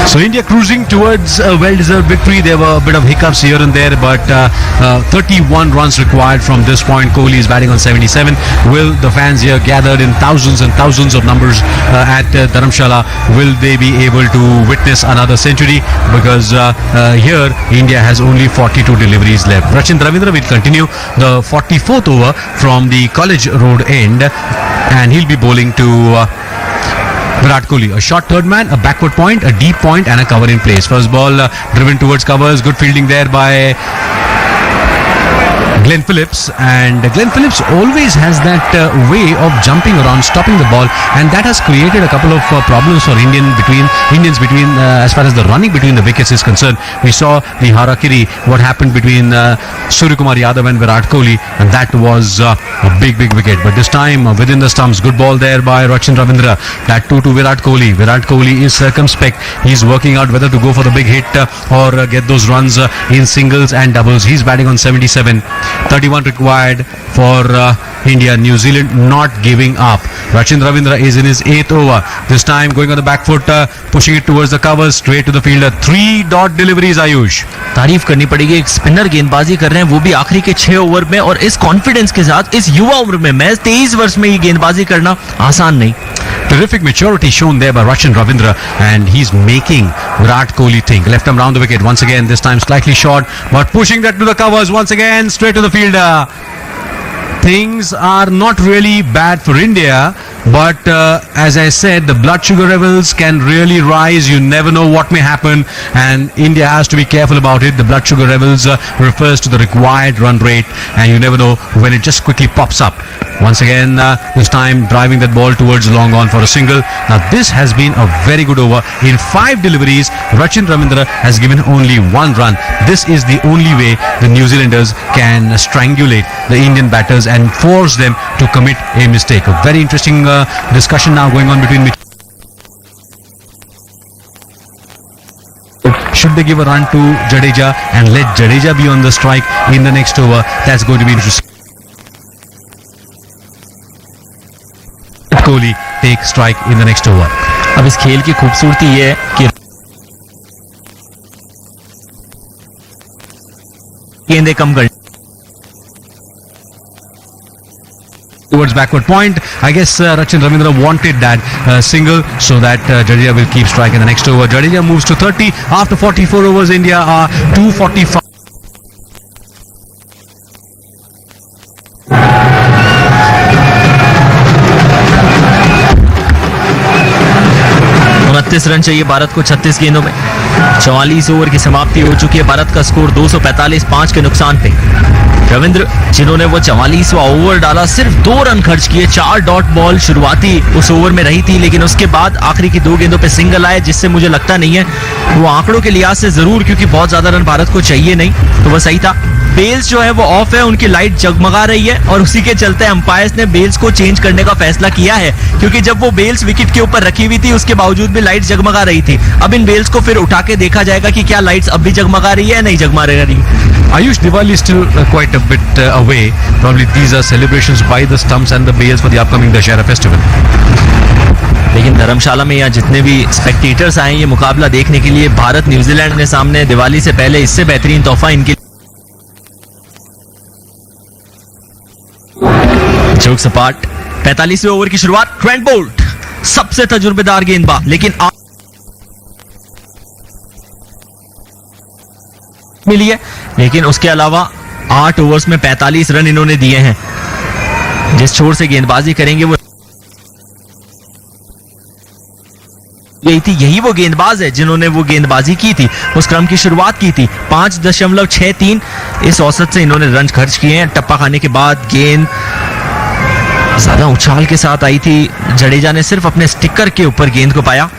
So India cruising towards a well-deserved victory. There were a bit of hiccups here and there, but 31 runs required from this point. Kohli is batting on 77. Will the fans here gathered in thousands and thousands of numbers at Dharamsala, will they be able to witness another century? Because here India has only 42 deliveries left. Rachin, Ravindra will continue the 44th over from the College Road end and he'll be bowling to Virat Kohli. A short third man, a backward point, a deep point and a cover in place. First ball driven towards covers. Good fielding there by Glenn Phillips, and Glenn Phillips always has that way of jumping around, stopping the ball, and that has created a couple of problems for Indians between as far as the running between the wickets is concerned. We saw the harakiri, what happened between Suryakumar Yadav and Virat Kohli, and that was a big wicket. But this time within the stumps, good ball there by Rachin Ravindra. That too to Virat Kohli. Virat Kohli is circumspect. He's working out whether to go for the big hit or get those runs in singles and doubles. He's batting on 77. 31 required for India. New Zealand not giving up. Rachin Ravindra is in his 8th over. This time going on the back foot, pushing it towards the covers, straight to the fielder. 3 dot deliveries, Ayush. तारीफ करनी पड़ेगी, एक spinner गेंदबाजी कर रहे हैं वो भी आखिरी के 6 ओवर में और इस कॉन्फिडेंस के साथ इस युवा उम्र में, महज 23 वर्ष में ये गेंदबाजी करना आसान नहीं। Terrific maturity shown there by Rachin Ravindra, and he's making Virat Kohli think. Left arm round the wicket once again, this time slightly short, but pushing that to the covers once again, straight to the fielder. Things are not really bad for India, but as I said, the blood sugar levels can really rise. You never know what may happen, and India has to be careful about it. The blood sugar levels refers to the required run rate, and you never know when it just quickly pops up. Once again, this time driving that ball towards long on for a single. Now this has been a very good over. In 5 deliveries, Rachin Ravindra has given only 1 run. This is the only way the New Zealanders can strangulate the Indian batters and force them to commit a mistake. A very interesting discussion now going on between should they give a run to Jadeja and let Jadeja be on the strike in the next over. That's going to be interesting. Kohli take strike in the next over. अब इस खेल की खूबसूरती ये है कि गेंदें कम कर towards backward point. I guess Rachin Ravindra wanted that single so that Jadeja will keep strike in the next over. Jadeja moves to 30 after 44 overs. India are 245. Run चाहिए भारत को 36 गेंदों में। 44 ओवर की समाप्ति हो चुकी है। भारत का स्कोर 245 5 के नुकसान पे। रविंद्र जिन्होंने वो 44वां ओवर डाला, सिर्फ 2 रन खर्च किए। 4 डॉट बॉल शुरुआती उस ओवर में रही थी, लेकिन उसके बाद आखिरी की 2 गेंदों पे सिंगल आए, जिससे मुझे लगता नहीं है वो आंकड़ों के लिहाज से जरूर, क्योंकि बहुत ज्यादा रन भारत को चाहिए नहीं, तो वो सही था। बेल्स जो है वो ऑफ है, उनकी लाइट जगमगा रही है और उसी के चलते अंपायर्स ने बेल्स को चेंज करने का फैसला किया है, क्योंकि जब वो बेल्स विकेट के ऊपर रखी हुई थी उसके बावजूद भी लाइट जगमगा रही थी। अब इन बेल्स को फिर उठा के देखा जाएगा कि क्या लाइट्स अब भी जगमगा रही है या नहीं जगमगा रही। Ayush, Diwali is still quite a bit away. Probably these are celebrations by the stumps and the bales for the upcoming Dussehra festival. लेकिन धर्मशाला में यहाँ जितने भी स्पेक्टेटर्स आए ये मुकाबला देखने के लिए, भारत न्यूजीलैंड ने सामने दिवाली से पहले इससे बेहतरीन तोहफा इनके जोक सपाट। 45वें ओवर की शुरुआत, ट्रेंट बोल्ट सबसे तजुर्बेदार गेंदबाज, लेकिन मिली है, लेकिन उसके अलावा 8 ओवर्स में 45 रन इन्होंने दिए हैं। जिस छोर से गेंदबाजी करेंगे वो यही वो गेंदबाज है जिन्होंने वो गेंदबाजी की थी, उस क्रम की शुरुआत की थी। 5.63 इस औसत से इन्होंने रन खर्च किए हैं। टप्पा खाने के बाद गेंद ज्यादा उछाल के साथ आई थी। जडेजा ने सिर्फ अपने स्टिकर के ऊपर गेंद को पाया।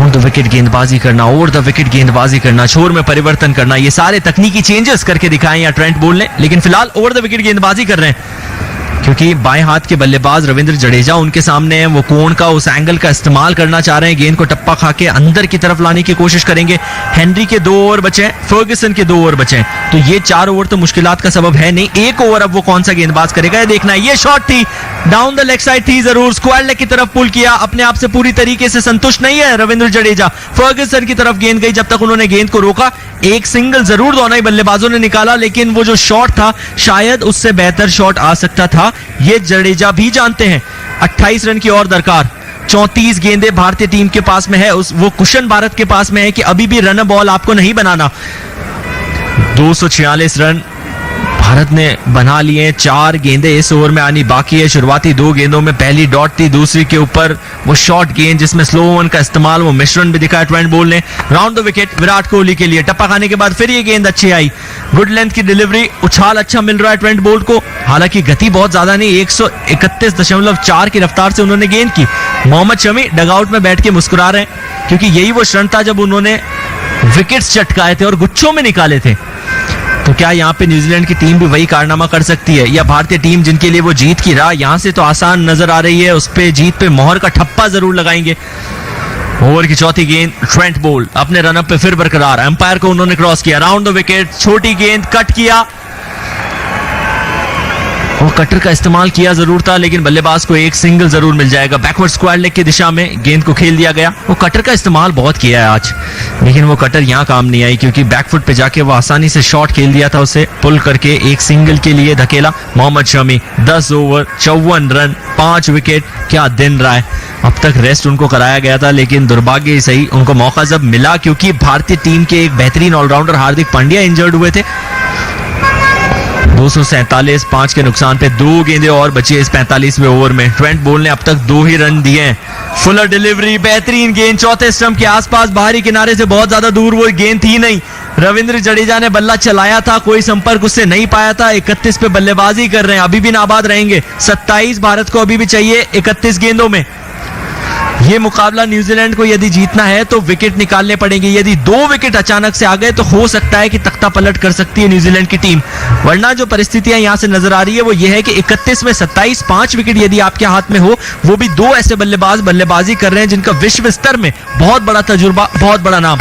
ऑन द विकेट गेंदबाजी करना, ओवर द विकेट गेंदबाजी करना, छोर में परिवर्तन करना, ये सारे तकनीकी चेंजेस करके दिखाए यहाँ ट्रेंट बोल्ट ने, लेकिन फिलहाल ओवर द विकेट गेंदबाजी कर रहे हैं क्योंकि बाएं हाथ के बल्लेबाज रविंद्र जडेजा उनके सामने है। वो कोण का, उस एंगल का इस्तेमाल करना चाह रहे हैं। गेंद को टप्पा खा के अंदर की तरफ लाने की कोशिश करेंगे। हेनरी के 2 ओवर बचे, फर्ग्यूसन के 2 ओवर बचे, तो ये 4 ओवर तो मुश्किलात का सबब है नहीं। 1 ओवर अब वो कौन सा गेंदबाज करेगा ये देखना है। ये शॉट थी, डाउन द लेग साइड थी जरूर, स्क्वायर लेग की तरफ पुल किया। अपने आप से पूरी तरीके से संतुष्ट नहीं है रविंद्र जडेजा। फर्ग्यूसन की तरफ गेंद गई, जब तक उन्होंने गेंद को रोका। एक सिंगल जरूर दोनों ही बल्लेबाजों ने निकाला, लेकिन वो जो शॉट था शायद उससे बेहतर शॉट आ सकता था, ये जडेजा भी जानते हैं। 28 रन की और दरकार, 34 गेंदें भारतीय टीम के पास में है। वो कुशन भारत के पास में है कि अभी भी रन बॉल आपको नहीं बनाना। 246 रन भारत ने बना लिए। 4 गेंदें इस ओवर में आनी बाकी है। शुरुआती 2 गेंदों में पहली डॉट थी, दूसरी के ऊपर वो शॉर्ट गेंद जिसमें स्लो वन का इस्तेमाल, वो मिश्रण भी दिखाया ट्रेंट बोल्ट ने। Round the wicket Virat Kohli के लिए। टप्पा खाने के बाद फिर ये गेंद अच्छी आई, गुड लेंथ की डिलीवरी, उछाल अच्छा मिल रहा है ट्रेंट बोल्ट को। हालांकि गति बहुत ज्यादा नहीं, 131.4 की रफ्तार से उन्होंने गेंद की। मोहम्मद शमी डगआउट में बैठ के मुस्कुरा रहे हैं, क्योंकि यही वो क्षण था जब उन्होंने विकेट्स चटकाए थे और गुच्छों में निकाले थे। तो क्या यहाँ पे न्यूजीलैंड की टीम भी वही कारनामा कर सकती है, या भारतीय टीम जिनके लिए वो जीत की राह यहां से तो आसान नजर आ रही है, उस पे जीत पे मोहर का ठप्पा जरूर लगाएंगे। ओवर की चौथी गेंद, ट्रेंट बोल्ट अपने रनअप पे फिर बरकरार। एम्पायर को उन्होंने क्रॉस किया, राउंड द विकेट, छोटी गेंद कट किया। वो कटर का इस्तेमाल किया जरूर था, लेकिन बल्लेबाज को एक सिंगल जरूर मिल जाएगा। बैकवर्ड स्क्वायर लेग की दिशा में गेंद को खेल दिया गया। वो कटर का इस्तेमाल बहुत किया है आज, लेकिन वो कटर यहाँ काम नहीं आई, क्योंकि बैकफुट पे जाके वो आसानी से शॉट खेल दिया था। उसे पुल करके एक सिंगल के लिए धकेला। Mohammed Shami 10 over 54 run 5 wicket. क्या दिन रहा है। अब तक रेस्ट उनको कराया गया था, लेकिन दुर्भाग्य ही सही उनको मौका जब मिला, क्योंकि भारतीय टीम के एक बेहतरीन ऑलराउंडर हार्दिक पांड्या इंजर्ड हुए थे। 247 5 के नुकसान पे 2 गेंदें और बची है इस 45वें ओवर में। ट्वेंट बोल ने अब तक 2 ही रन दिए हैं। फुलर डिलीवरी, बेहतरीन गेंद चौथे स्टंप के आसपास, बाहरी किनारे से बहुत ज्यादा दूर वो गेंद थी नहीं। रविंद्र जडेजा ने बल्ला चलाया था, कोई संपर्क उससे नहीं पाया था। 31 पे बल्लेबाजी कर रहे हैं, अभी भी नाबाद रहेंगे। 27 भारत को अभी भी चाहिए 31 गेंदों में। ये मुकाबला न्यूजीलैंड को यदि जीतना है तो विकेट निकालने पड़ेंगे। यदि 2 विकेट अचानक से आ गए तो हो सकता है कि तख्ता पलट कर सकती है न्यूजीलैंड की टीम, वरना जो परिस्थितियां यहां से नजर आ रही है वो ये है कि 31 में 27 5 विकेट यदि आपके हाथ में हो, वो भी 2 ऐसे बल्लेबाज बल्लेबाजी कर रहे हैं जिनका विश्व स्तर में बहुत बड़ा तजुर्बा, बहुत बड़ा नाम।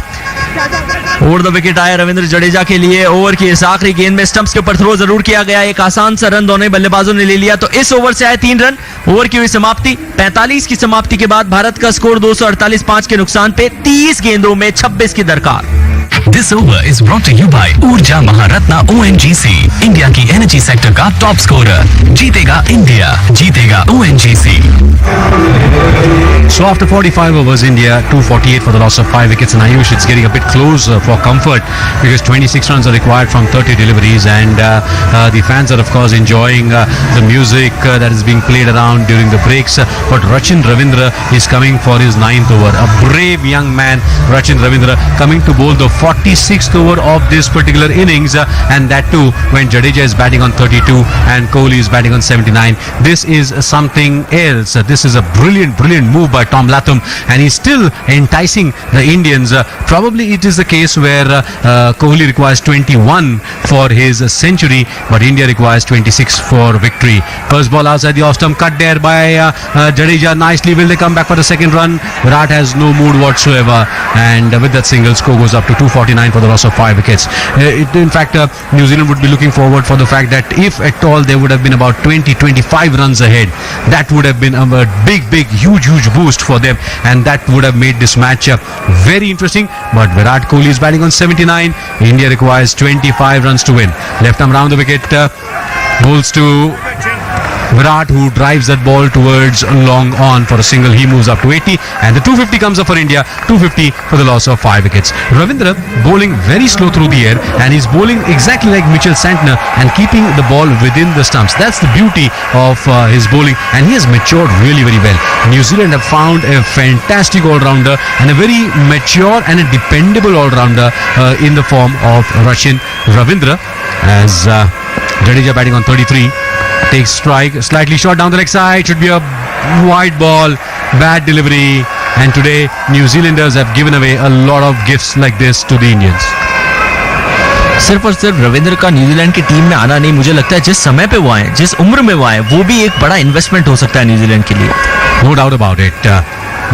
ओवर द विकेट आया रविंद्र जडेजा के लिए। ओवर की इस आखिरी गेंद में स्टंप्स के ऊपर थ्रो जरूर किया गया। एक आसान सा रन दोनों बल्लेबाजों ने ले लिया, तो इस ओवर से आए 3 रन। ओवर की हुई समाप्ति 45 की समाप्ति के बाद भारत का स्कोर 248 5 के नुकसान पे 30 गेंदों में 26 की दरकार। This over is brought to you by ऊर्जा महारत्ना ONGC, इंडिया की एनर्जी सेक्टर का टॉप स्कोरर। जीतेगा इंडिया, जीतेगा ONGC। So after 45 overs, India 248 for the loss of 5 wickets, and Ayush, it's getting a bit close for comfort because 26 runs are required from 30 deliveries, and the fans are of course enjoying the music that is being played around during the breaks. But Rachin Ravindra is coming for his 9th over. A brave young man, Rachin Ravindra, coming to bowl the 46th over of this particular innings, and that too when Jadeja is batting on 32 and Kohli is batting on 79. This is something else. This is a brilliant move by Tom Latham, and he's still enticing the Indians. Probably it is the case where Kohli requires 21 for his century, but India requires 26 for victory. First ball outside the off stump, cut there by Jadeja nicely. Will they come back for the second run? Virat has no mood whatsoever, and with that single, score goes up to 249 for the loss of 5 wickets. In fact, New Zealand would be looking forward for the fact that if at all they would have been about 20-25 runs ahead, that would have been a big huge boost for them, and that would have made this match very interesting. But Virat Kohli is batting on 79. India requires 25 runs to win. Left arm round the wicket, bowls to Virat, who drives that ball towards long on for a single. He moves up to 80, and the 250 comes up for India. 250 for the loss of 5 wickets. Ravindra bowling very slow through the air, and he's bowling exactly like Mitchell Santner and keeping the ball within the stumps. That's the beauty of his bowling, and he has matured really very well. New Zealand have found a fantastic all-rounder and a very mature and a dependable all-rounder in the form of Rachin Ravindra, as Jadeja batting on 33. Takes strike, slightly short down the leg side, should be a wide ball, bad delivery, and today New Zealanders have given away a lot of gifts like this to the Indians. सिर्फ और सिर्फ रविंद्र का New Zealand की team में आना नहीं, मुझे लगता है जिस समय पे वो आए, जिस उम्र में वो आए, वो भी एक बड़ा इन्वेस्टमेंट हो सकता है न्यूजीलैंड के लिए। No doubt about it.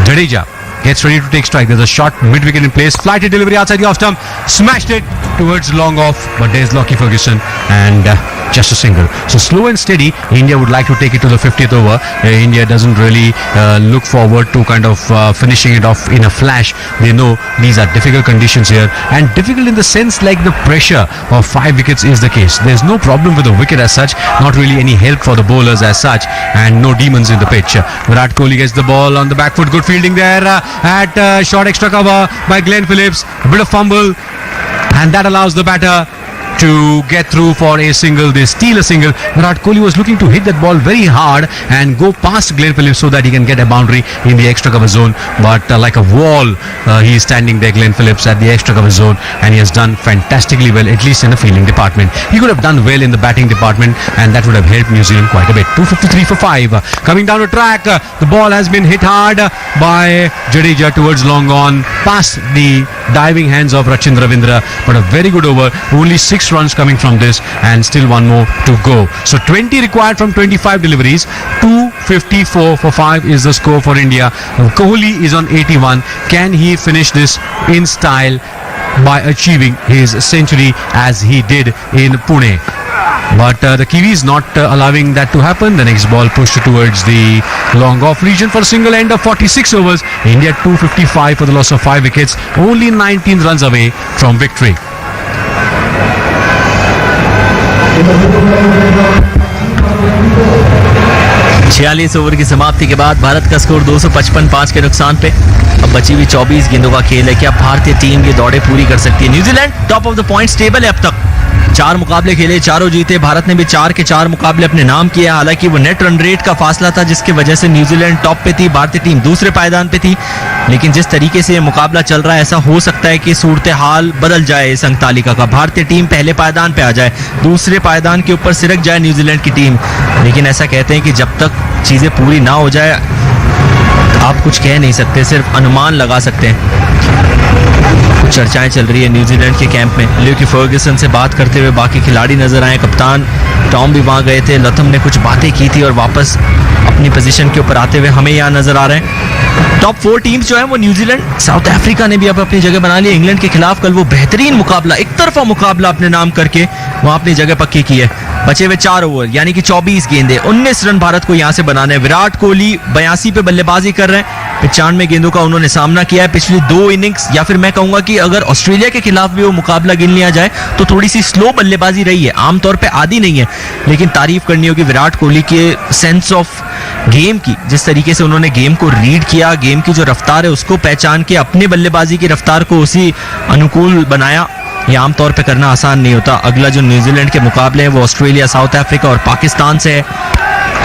Jadeja gets ready to take strike. There's a shot mid-wicket in place. Flighted delivery outside the off-stump. Smashed it towards long off. But there's Lockie Ferguson and just a single. So slow and steady. India would like to take it to the 50th over. India doesn't really look forward to kind of finishing it off in a flash. They know these are difficult conditions here. And difficult in the sense like the pressure of 5 wickets is the case. There's no problem with the wicket as such. Not really any help for the bowlers as such. And no demons in the pitch. Virat Kohli gets the ball on the back foot. Good fielding there. At short extra cover by Glenn Phillips. A bit of fumble, and that allows the batter to get through for a single. They steal a single. Virat Kohli was looking to hit that ball very hard and go past Glenn Phillips so that he can get a boundary in the extra cover zone, but like a wall he is standing there, Glenn Phillips, at the extra cover zone, and he has done fantastically well, at least in the fielding department. He could have done well in the batting department, and that would have helped New Zealand quite a bit. 253 for 5. Coming down the track, the ball has been hit hard by Jadeja towards long on, past the diving hands of Rachin Ravindra, but a very good over. Only 6 runs coming from this, and still one more to go. So 20 required from 25 deliveries. 254 for 5 is the score for India. Kohli is on 81. Can he finish this in style? by achieving his century as he did in Pune. But the Kiwis not allowing that to happen. The next ball pushed towards the long off region for a single end of 46 overs. India 255 for the loss of 5 wickets, only 19 runs away from victory. 46 over की समाप्ति के बाद भारत का score 255 के नुकसान पे। अब बची हुई 24 गेंदों का खेल है। क्या भारतीय टीम ये दौड़े पूरी कर सकती है? New Zealand top of the points table है अब तक। 4 मुकाबले खेले, चारों जीते। भारत ने भी 4 के 4 मुकाबले अपने नाम किए। हालांकि वो नेट रन रेट का फासला था जिसकी वजह से न्यूजीलैंड टॉप पे थी, भारतीय टीम दूसरे पायदान पे थी। लेकिन जिस तरीके से ये मुकाबला चल रहा है, ऐसा हो सकता है कि सूरत हाल बदल जाए इस अंक तालिका का। भारतीय टीम पहले पायदान पे आ जाए, दूसरे पायदान के ऊपर सिरक जाए न्यूजीलैंड की टीम। लेकिन ऐसा कहते हैं कि जब तक चीजें पूरी ना हो जाए आप कुछ कह नहीं सकते, सिर्फ अनुमान लगा सकते हैं। कुछ चर्चाएं चल रही है न्यूजीलैंड के कैंप में। ल्यूकी फर्ग्यूसन से बात करते हुए बाकी खिलाड़ी नजर आए। कप्तान टॉम भी वहां गए थे। लथम ने कुछ बातें की थी और वापस अपनी पोजीशन के ऊपर आते हुए हमें यहाँ नजर आ रहे हैं। टॉप 4 टीम्स जो है वो न्यूजीलैंड, साउथ अफ्रीका ने भी अब अपनी जगह बना ली। इंग्लैंड के खिलाफ कल वो बेहतरीन मुकाबला, एक तरफा मुकाबला अपने नाम करके वहां अपनी जगह पक्की की है। बचे हुए 4 ओवर यानी कि 24 गेंदे, 19 रन भारत को यहां से बनाने। विराट कोहली 82 पे बल्लेबाजी कर रहे हैं। 95 गेंदों का उन्होंने सामना किया है। पिछली 2 इनिंग्स या फिर मैं कहूंगा कि अगर ऑस्ट्रेलिया के खिलाफ भी वो मुकाबला गिन लिया जाए तो थोड़ी सी स्लो बल्लेबाजी रही है, आमतौर पे आदी नहीं है। लेकिन तारीफ करनी होगी विराट कोहली के सेंस ऑफ गेम की, जिस तरीके से उन्होंने गेम को रीड किया, गेम की जो रफ्तार है उसको पहचान के अपने बल्लेबाजी की रफ्तार को उसी अनुकूल बनाया। ये आमतौर पे करना आसान नहीं होता। अगला जो न्यूजीलैंड के मुकाबले हैं वो ऑस्ट्रेलिया, साउथ अफ्रीका और पाकिस्तान से है।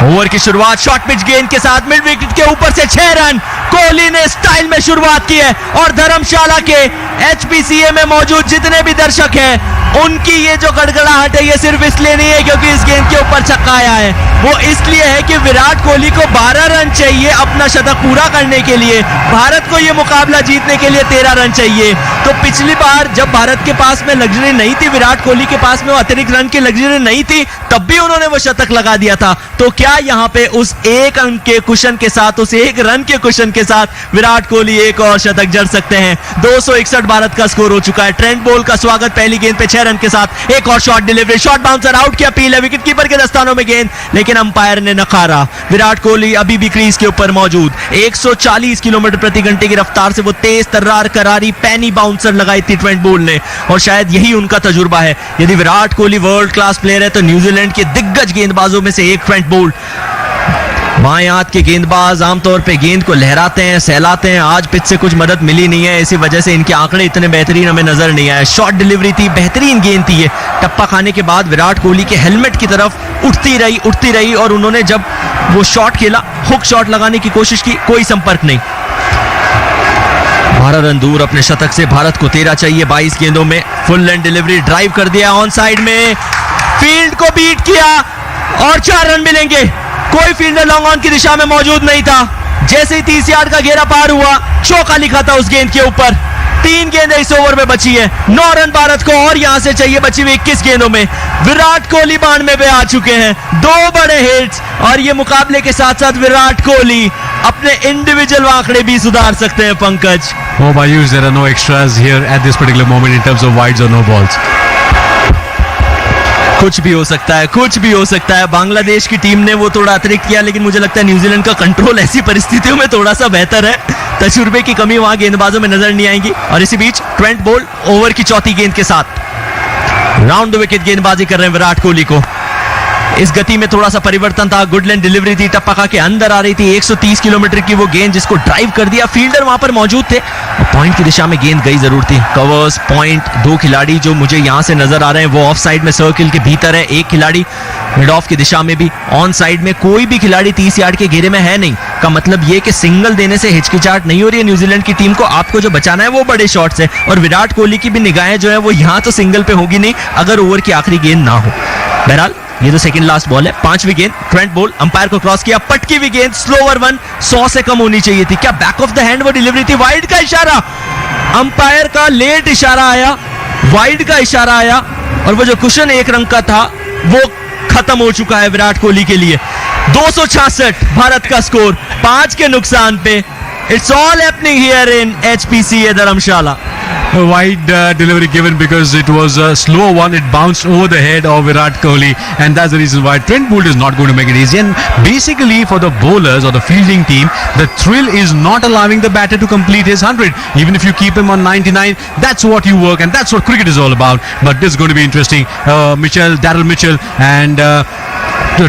ओवर की शुरुआत शॉर्ट पिच गेंद के साथ मिड विकेट के ऊपर से 6 रन कोहली ने स्टाइल में शुरुआत की है। और धर्मशाला के HPCA में मौजूद जितने भी दर्शक हैं उनकी ये जो गड़गड़ाहट है ये सिर्फ इसलिए नहीं है क्योंकि इस गेंद के ऊपर छक्का आया है, वो इसलिए है कि विराट कोहली को 12 रन चाहिए अपना शतक पूरा करने के लिए। भारत को ये मुकाबला जीतने के लिए 13 रन चाहिए। तो पिछली बार जब भारत के पास में लग्जरी नहीं थी, विराट कोहली के पास में वो अतिरिक्त रन की लग्जरी नहीं थी, तब भी उन्होंने वो शतक लगा दिया था। तो क्या यहाँ पे उस 1 अंक के कुशन के साथ, उस 1 रन के कुशन के साथ विराट कोहली एक और शतक जड़ सकते हैं? 261 भारत का स्कोर हो चुका है। ट्रेंट बोल्ट का स्वागत पहली गेंद पे 6 रन के साथ। एक और shot delivery, shot bouncer out की अपील है, विकेट कीपर के दस्तानों में गेंद, लेकिन अंपायर ने नकारा। विराट कोहली अभी भी क्रीज के ऊपर मौजूद। 140 किलोमीटर प्रति घंटे की रफ्तार से वो तेज तर्रार करारी पैनी बाउंसर लगाई थी ट्रेंट बोल्ट ने, और शायद यही उनका तजुर्बा है। यदि Virat Kohli world class player है तो न्यूजीलैंड के दिग्गज गेंदबाजों में से एक ट्रेंट बोल्ट। बाएं हाथ के गेंदबाज आमतौर पे गेंद को लहराते हैं, सहलाते हैं। आज पिच से कुछ मदद मिली नहीं है, इसी वजह से इनके आंकड़े इतने बेहतरीन हमें नजर नहीं आए। शॉर्ट डिलीवरी थी, बेहतरीन गेंद थी ये। टप्पा खाने के बाद विराट कोहली के हेलमेट की तरफ उठती रही और उन्होंने जब वो शॉट खेला, हुक शॉट लगाने की कोशिश की, कोई संपर्क नहीं। 12 रन दूर अपने शतक से। भारत को 13 चाहिए 22 गेंदों में। फुल लेंथ डिलीवरी, ड्राइव कर दिया ऑन साइड में, फील्ड को बीट किया और 4 रन मिलेंगे। कोई फील्डर लॉन्ग ऑन की दिशा में मौजूद नहीं था। जैसे ही 30 यार्ड का घेरा पार हुआ, चौका लिखा था उस गेंद के ऊपर। 3 गेंदें इस ओवर में बची है। 9 रन भारत को और यहां से चाहिए बची हुई 21 गेंदों में। विराट कोहली 92 पे आ चुके हैं, 2 बड़े हिट्स, और ये मुकाबले के साथ साथ विराट कोहली अपने इंडिविजुअल आंकड़े भी सुधार सकते हैं। Pankaj, Oh, Mayush, there are no extras here at this particular moment in terms of wides or no balls. कुछ भी हो सकता है, कुछ भी हो सकता है। बांग्लादेश की टीम ने वो थोड़ा अतिरिक्त किया, लेकिन मुझे लगता है न्यूजीलैंड का कंट्रोल ऐसी परिस्थितियों में थोड़ा सा बेहतर है। तजुर्बे की कमी वहां गेंदबाजों में नजर नहीं आएगी। और इसी बीच ट्रेंट बोल्ट ओवर की 4थी गेंद के साथ राउंड द विकेट गेंदबाजी कर रहे हैं विराट कोहली को। इस गति में थोड़ा सा परिवर्तन था। गुड लेंथ डिलीवरी थी, टप्पा के अंदर आ रही थी। 130 किलोमीटर की वो गेंद जिसको ड्राइव कर दिया। फील्डर वहां पर मौजूद थे और पॉइंट की दिशा में गेंद गई जरूर थी। कवर्स, पॉइंट, 2 खिलाड़ी जो मुझे यहां से नजर आ रहे हैं वो ऑफ साइड में सर्किल के भीतर है। 1 खिलाड़ी मिड ऑफ की दिशा में भी। ऑन साइड में कोई भी खिलाड़ी 30 यार्ड के घेरे में है नहीं। का मतलब ये कि सिंगल देने से हिचकिचाहट नहीं हो रही है न्यूजीलैंड की टीम को। आपको जो बचाना है वो बड़े शॉट्स है, और विराट कोहली की भी निगाहें जो है वो यहाँ तो सिंगल पे होगी नहीं अगर ओवर की आखिरी गेंद ना हो। बहरहाल ये तो सेकंड लास्ट बॉल है। 5वीं गेंद, ट्रेंट बोल्ट अंपायर को क्रॉस किया, पटकी हुई गेंद, स्लोवर 1, 100 से कम होनी चाहिए थी। क्या बैक ऑफ द हैंड वो डिलीवरी थी? वाइड का इशारा, अंपायर का लेट इशारा आया, वाइड का इशारा आया, और वो जो कुशन 1 रंग का था वो खत्म हो चुका है विराट कोहली के लिए। 266 भारत का स्कोर 5 के नुकसान पे। It's all happening here in HPCA Dharamshala. wide delivery given because it was a slow one. It bounced over the head of Virat Kohli, and that's the reason why Trent Boult is not going to make it easy. And basically for the bowlers or the fielding team, the thrill is not allowing the batter to complete his 100. Even if you keep him on 99, that's what you work, and that's what cricket is all about. But this is going to be interesting. Daryl Mitchell and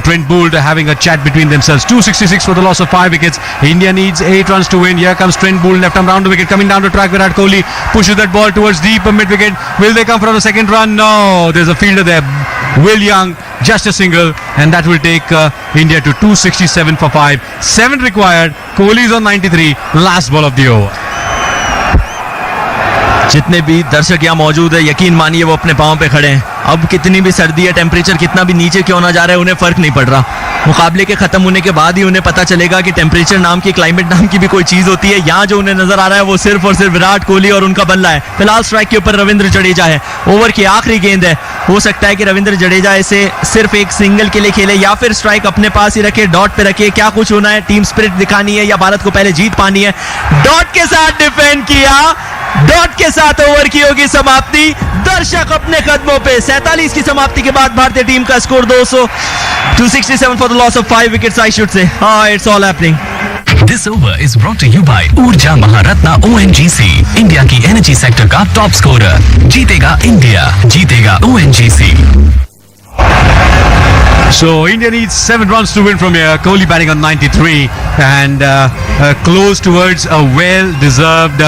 Trent Boult having a chat between themselves. 266 for the loss of 5 wickets. India needs 8 runs to win. Here comes Trent Boult, left arm round the wicket, coming down to track Virat Kohli, pushes that ball towards deep mid wicket. Will they come for the second run? No, there's a fielder there, Will Young, just a single, and that will take India to 267 for 5. 7 required. Kohli is on 93. Last ball of the over. जितने भी दर्शक यहाँ मौजूद है, यकीन मानिए वो अपने पांव पे खड़े हैं. अब कितनी भी सर्दी है, टेम्परेचर कितना भी नीचे क्यों ना जा रहा है, उन्हें फर्क नहीं पड़ रहा. मुकाबले के खत्म होने के बाद ही उन्हें पता चलेगा कि टेम्परेचर नाम की, क्लाइमेट नाम की भी कोई चीज होती है. यहाँ जो उन्हें नजर आ रहा है वो सिर्फ और सिर्फ विराट कोहली और उनका बल्ला है. फिलहाल स्ट्राइक के ऊपर रविंद्र जडेजा है. ओवर की आखिरी गेंद है. हो सकता है कि रविंद्र जडेजा इसे सिर्फ एक सिंगल के लिए खेले या फिर स्ट्राइक अपने पास ही रखे, डॉट पे रखे. क्या कुछ होना है, टीम स्पिरिट दिखानी है या भारत को पहले जीत पानी है. डॉट के साथ डिफेंड किया, डॉट के साथ ओवर की होगी समाप्ति. दर्शक अपने कदमों पे. 47 की समाप्ति के बाद भारतीय टीम का score 267 for the loss of 5 wickets, I should say. It's all happening. This over is brought to you by ऊर्जा महारत्ना ONGC, इंडिया की एनर्जी सेक्टर का टॉप स्कोरर. जीतेगा इंडिया, जीतेगा ONGC. So India needs 7 runs to win from here. Kohli batting on 93 and close towards a well-deserved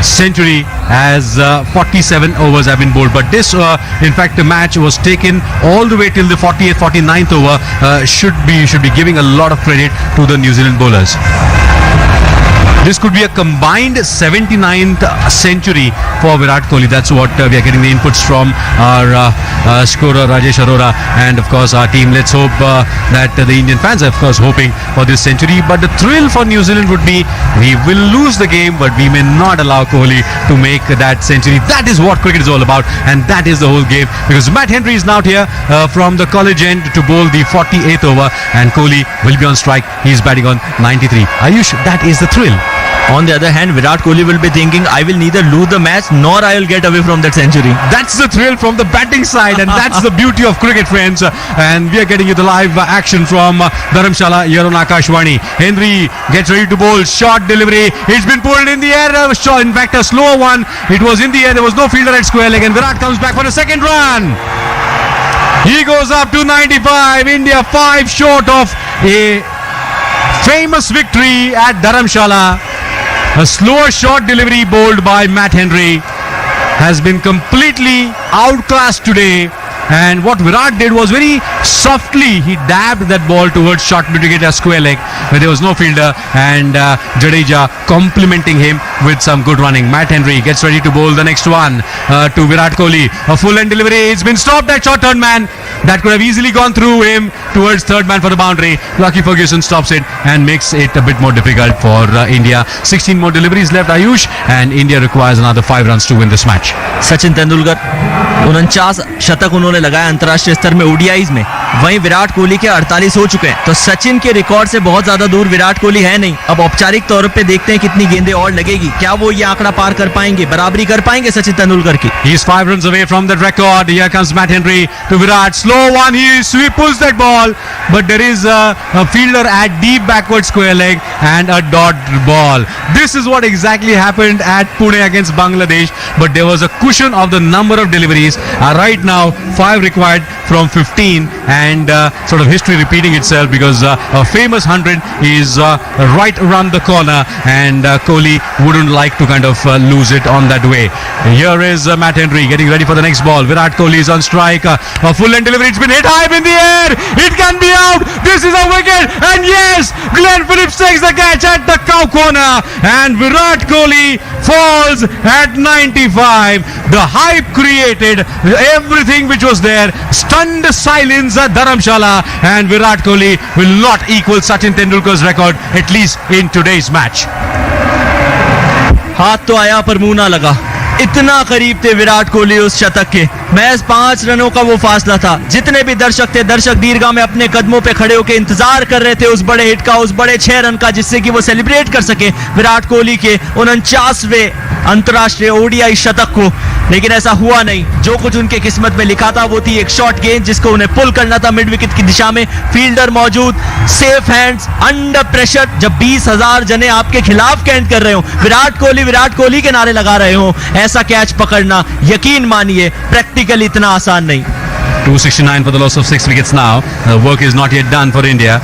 century as 47 overs have been bowled. But this, in fact, the match was taken all the way till the 48th, 49th over. Should be giving a lot of credit to the New Zealand bowlers. This could be a combined 79th century for Virat Kohli. That's what we are getting the inputs from our scorer Rajesh Arora and of course our team. Let's hope that the Indian fans are of course hoping for this century. But the thrill for New Zealand would be we will lose the game but we may not allow Kohli to make that century. That is what cricket is all about, and that is the whole game, because Matt Henry is now here from the college end to bowl the 48th over and Kohli will be on strike. He is batting on 93. Ayush, that is the thrill. On the other hand, Virat Kohli will be thinking, I will neither lose the match nor I will get away from that century. That's the thrill from the batting side, and that's the beauty of cricket, friends. And we are getting you the live action from Dharamsala here on Akashvani. Henry gets ready to bowl. Short delivery. It's been pulled in the air. In fact, a slow one. It was in the air. There was no fielder at square leg, and Virat comes back for the second run. He goes up to 95. India 5 short of a famous victory at Dharamshala. A slower short delivery bowled by Matt Henry has been completely outclassed today. And what Virat did was very softly, he dabbed that ball towards short mid-wicket at square leg where there was no fielder, and Jadeja complimenting him with some good running. Matt Henry gets ready to bowl the next one to Virat Kohli. A full end delivery. It's been stopped at short third man. That could have easily gone through him towards third man for the boundary. Lucky Ferguson stops it and makes it a bit more difficult for India. 16 more deliveries left, Ayush, and India requires another 5 runs to win this match. Sachin Tendulkar 49 शतक उन्होंने लगाया अंतर्राष्ट्रीय स्तर में ODIs में. वहीं विराट कोहली के 48 हो चुके हैं. तो सचिन के रिकॉर्ड से बहुत ज्यादा दूर विराट कोहली है नहीं. अब औपचारिक तौर पे देखते हैं कितनी गेंदें और लगेगी. क्या वो ये आंकड़ा पार कर पाएंगे, बराबरी कर पाएंगे सचिन तेंदुलकर की. He is 5 runs away from that record. Here comes Matt Henry to Virat. Slow one. He pulls that ball, but there is a fielder at deep backward square leg and a dot ball. This is what exactly happened at Pune against Bangladesh, but there was a cushion of the number of deliveries. Right now 5 required from 15, and sort of history repeating itself, because a famous 100 is right around the corner, and Kohli wouldn't like to kind of lose it on that way. Here is Matt Henry getting ready for the next ball. Virat Kohli is on strike. A full end delivery. It's been hit high in the air. It can be out. This is a wicket, and yes, Glenn Phillips takes the catch at the cow corner, and Virat Kohli falls at 95. The hype created, everything which was there, stunned silence at Dharamshala, and Virat Kohli will not equal Sachin Tendulkar's record, at least in today's match. हाथ तो आया पर मुंह ना लगा. इतना करीब थे विराट कोहली उस शतक के। महज 5 रनों का वो फासला था। जितने भी दर्शक थे, दर्शक दीर्घा में अपने कदमों पे खड़े होकर इंतजार कर रहे थे उस बड़े हिट का, उस बड़े 6 रन का, जिससे कि वो सेलिब्रेट कर सके विराट कोहली के 49वें अंतर्राष्ट्रीय ओडीआई शतक को। लेकिन ऐसा हुआ नहीं। जो कुछ उनके किस्मत में लिखा था वो थी एक शॉर्ट गेंद जिसको उन्हें पुल करना था मिड विकेट की दिशा में। फील्डर मौजूद, सेफ हैंड्स, अंडर प्रेशर। जब 20,000 जने आपके खिलाफ कैंट कर रहे हो, विराट कोहली के नारे लगा रहे हो, ऐसा कैच पकड़ना यकीन मानिए प्रैक्टिकली इतना आसान नहीं। 269 for the loss of 6 wickets now. Work is not yet done for India.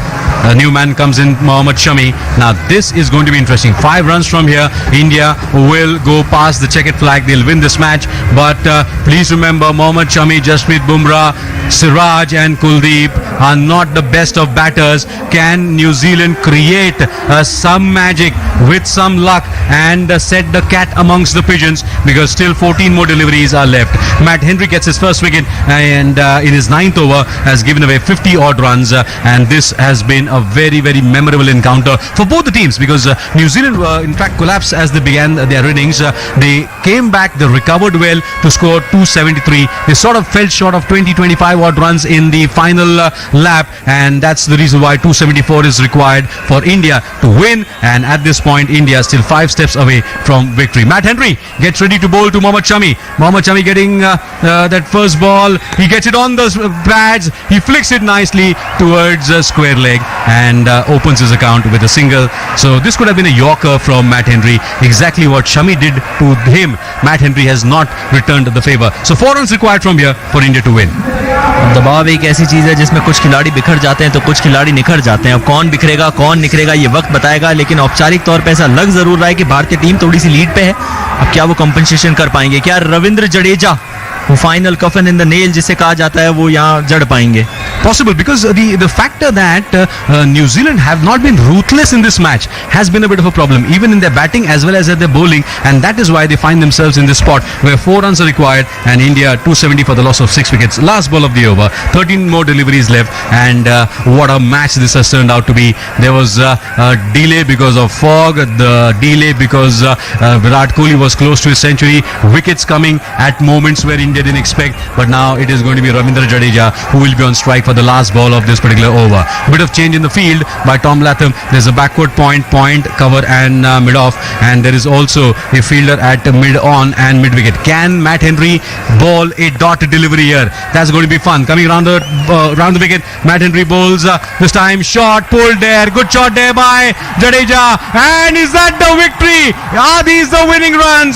A new man comes in, Mohammad Shami. Now this is going to be interesting. 5 runs from here, India will go past the checkered flag. They'll win this match. But please remember, Mohammad Shami, Jasprit Bumrah, Siraj and Kuldeep are not the best of batters. Can New Zealand create some magic with some luck and set the cat amongst the pigeons? Because still 14 more deliveries are left. Matt Henry gets his first wicket and in his 9th over has given away 50 odd runs and this has been a very, very memorable encounter for both the teams because New Zealand in fact collapsed as they began their innings. They came back, they recovered well to score 273. They sort of fell short of 20-25 odd runs in the final lap and that's the reason why 274 is required for India to win, and at this point India is still 5 steps away from victory. Matt Henry gets ready to bowl to Mohammad Shami. Mohammad Shami getting that first ball, he gets it on the pads, he flicks it nicely towards square leg and opens his account with a single. So this could have been a yorker from Matt Henry. Exactly what Shami did to him, Matt Henry has not returned the favor. So 4 runs required from here for India to win. दबाव एक ऐसी चीज है जिसमें कुछ खिलाड़ी बिखर जाते हैं तो कुछ खिलाड़ी निखर जाते हैं। अब कौन बिखरेगा कौन निखरेगा ये वक्त बताएगा, लेकिन औपचारिक तौर पे ऐसा लग जरूर रहा है कि भारतीय टीम थोड़ी सी लीड पे है। अब क्या वो कंपनसेशन कर पाएंगे? क्या रविंद्र जडेजा वो फाइनल कफन इन द नेल जिसे कहा जाता है वो यहाँ जड़ पाएंगे? Possible because the factor that New Zealand have not been ruthless in this match has been a bit of a problem, even in their batting as well as at their bowling, and that is why they find themselves in this spot where 4 runs are required and India 270 for the loss of 6 wickets. Last ball of the over, 13 more deliveries left, and what a match this has turned out to be. There was a delay because of fog, the delay because Virat Kohli was close to his century, wickets coming at moments where India didn't expect, but now it is going to be Ravindra Jadeja who will be on strike for the last ball of this particular over. A bit of change in the field by Tom Latham. There's a backward point, cover and mid off, and there is also a fielder at mid on and mid wicket. Can Matt Henry bowl a dot delivery here? That's going to be fun. Coming round the wicket, Matt Henry bowls this time, shot pulled there, good shot there by Jadeja, and is that the victory? Are these the winning runs?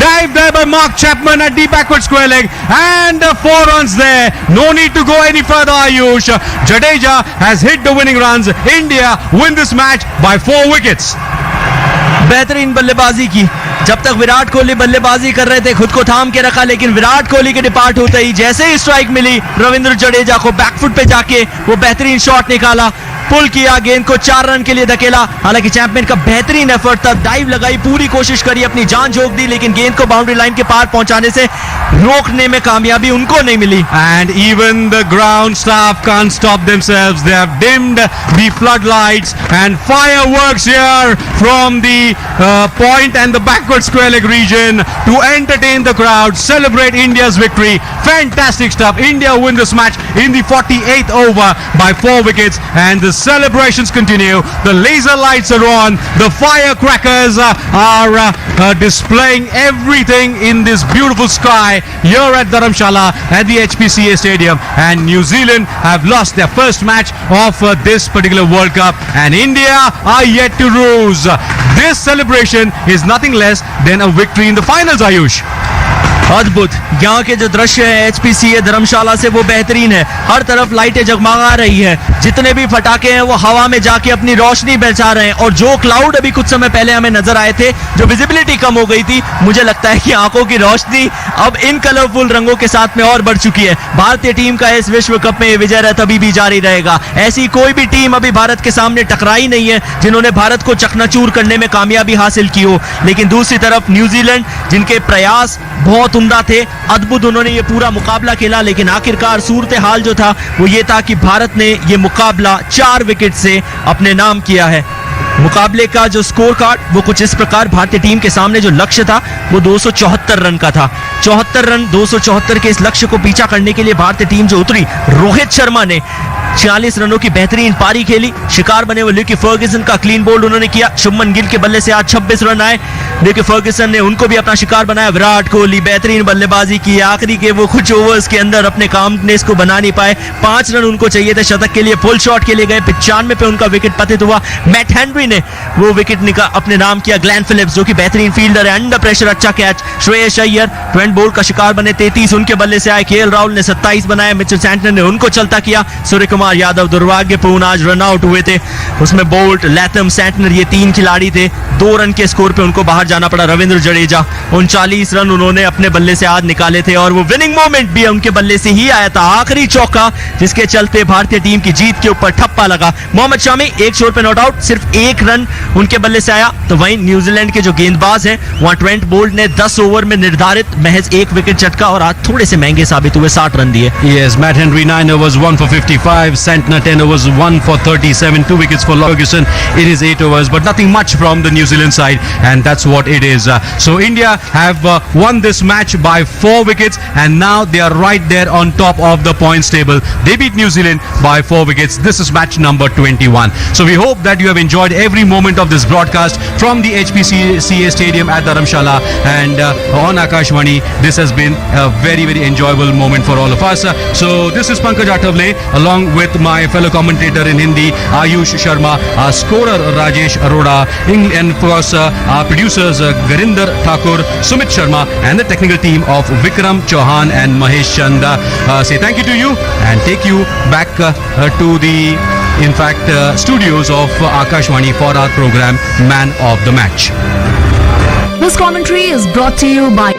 Dive there by Mark Chapman at deep backward square leg, and 4 runs there. No need to go any further. Jadeja has hit the winning runs. India win this match by 4 wickets. बेहतरीन बल्लेबाजी की। जब तक विराट कोहली बल्लेबाजी कर रहे थे खुद को थाम के रखा, लेकिन विराट कोहली के डिपार्ट होते ही जैसे ही स्ट्राइक मिली रविंद्र जडेजा को बैकफुट पे जाके वो बेहतरीन शॉट निकाला, पुल किया, गेंद को 4 रन के लिए धकेला। हालांकि चैंपियन का बेहतरीन एफर्ट था, डाइव लगाई, पूरी कोशिश करी, अपनी जान झोंक दी, लेकिन गेंद को बाउंड्री लाइन के पार पहुंचाने से रोकने में कामयाबी उनको नहीं मिली। And even the ground staff can't stop themselves. They have dimmed the floodlights and fireworks here from the point and the backward square leg region to entertain the crowd, celebrate India's victory. Fantastic stuff. India win this match in the 48th over by 4 wickets, and the celebrations continue. The laser lights are on. The firecrackers are displaying everything in this beautiful sky here at Dharamsala at the HPCA Stadium, and New Zealand have lost their first match of this particular World Cup, and India are yet to lose. This celebration is nothing less than a victory in the finals, Ayush. अद्भुत। यहाँ के जो दृश्य है HPCA धर्मशाला से वो बेहतरीन है। हर तरफ लाइटें जगमगा रही है, जितने भी फटाके हैं वो हवा में जाके अपनी रोशनी बरसा रहे हैं, और जो क्लाउड अभी कुछ समय पहले हमें नजर आए थे, जो विजिबिलिटी कम हो गई थी, मुझे लगता है कि आंखों की रोशनी अब इन कलरफुल रंगों के साथ में और बढ़ चुकी है। भारतीय टीम का इस विश्व कप में विजय रथ अभी भी जारी रहेगा। ऐसी कोई भी टीम अभी भारत के सामने टकराई नहीं है जिन्होंने भारत को चकनाचूर करने में कामयाबी हासिल की हो। लेकिन दूसरी तरफ न्यूजीलैंड, जिनके प्रयास बहुत उम्दा थे, अद्भुत उन्होंने ये पूरा मुकाबला खेला, लेकिन आखिरकार सूरत हाल जो था वो ये था कि भारत ने ये मुकाबला 4 विकेट से अपने नाम किया है। मुकाबले का जो स्कोर कार्ड वो कुछ इस प्रकार, भारतीय टीम के सामने जो लक्ष्य था वो 274 रन का था। 74 रन, 274 के इस लक्ष्य को पीछा करने के लिए भारतीय टीम जो उतरी, रोहित शर्मा ने 46 रनों की बेहतरीन पारी खेली। शिकार बने वो ल्यूकी फर्ग्यूसन का क्लीन बोल्ड उन्होंने किया। शुभमन गिल के बल्ले से आज 26 रन आए। ल्यूकी फर्ग्यूसन ने उनको भी अपना शिकार बनाया। विराट कोहली बेहतरीन बल्लेबाजी की, आखिरी के वो कुछ ओवर्स के अंदर अपने कामनेस को बना नहीं पाए। 5 रन उनको चाहिए थे शतक के लिए, फुल शॉट के लिए गए, 95 पे उनका विकेट पतित हुआ। मैट हेनरी ने वो विकेट अपने नाम किया। ग्लेन फिलिप्स जो कि बेहतरीन फील्डर है, अंडर प्रेशर अच्छा catch. Shreyas Iyer Trent Boult का शिकार बने, 33 उनके बल्ले से आए। केएल राहुल ने 27 बनाए, मिचेल सैंटनर ने उनको चलता किया। सूर्य कुमार यादव दुर्भाग्यपूर्ण आज रन आउट हुए थे, उसमें बोल्ट, लैथम, सैंटनर ये 3 खिलाड़ी थे। 2 रन के स्कोर पे उनको बाहर जाना पड़ा। रविंद्र जडेजा 39 रन उन्होंने अपने बल्ले से आज निकाले थे और वो विनिंग मोमेंट भी उनके बल्ले से ही आया था, आखिरी चौका, जिसके चलते भारतीय टीम की जीत के ऊपर ठप्पा लगा। मोहम्मद शामी एक छोर पे नॉट आउट, सिर्फ 1 रन उनके बल्ले से आया। तो वहीं न्यूजीलैंड के जो गेंदबाज हैं वहां ट्रेंट बोल्ट ने 10 ओवर में निर्धारित महज 1 विकेट झटका और आज थोड़े से महंगे साबित हुए, 60 रन दिए। Yes, Matt Henry 9 overs 1 for 55, Santner 10 overs 1 for 37, 2 wickets for Ferguson. It is 8 overs, but nothing much from the New Zealand side, and that's what it is. So India have won this match by 4 wickets, and now they are right there on top of the points table. They beat New Zealand by 4 wickets. This is match number 21. So we hope that you have enjoyed every moment of this broadcast from the HPCA Stadium at Dharamsala and on Akashvani. This has been a very, very enjoyable moment for all of us. So this is Pankaj Athavle along with my fellow commentator in Hindi, Ayush Sharma, our scorer Rajesh Arora, and of course our producers Garinder Thakur, Sumit Sharma, and the technical team of Vikram Chauhan and Mahesh Chanda. Say thank you to you and take you back to the studios of Akashvani for our program Man of the Match. This commentary is brought to you by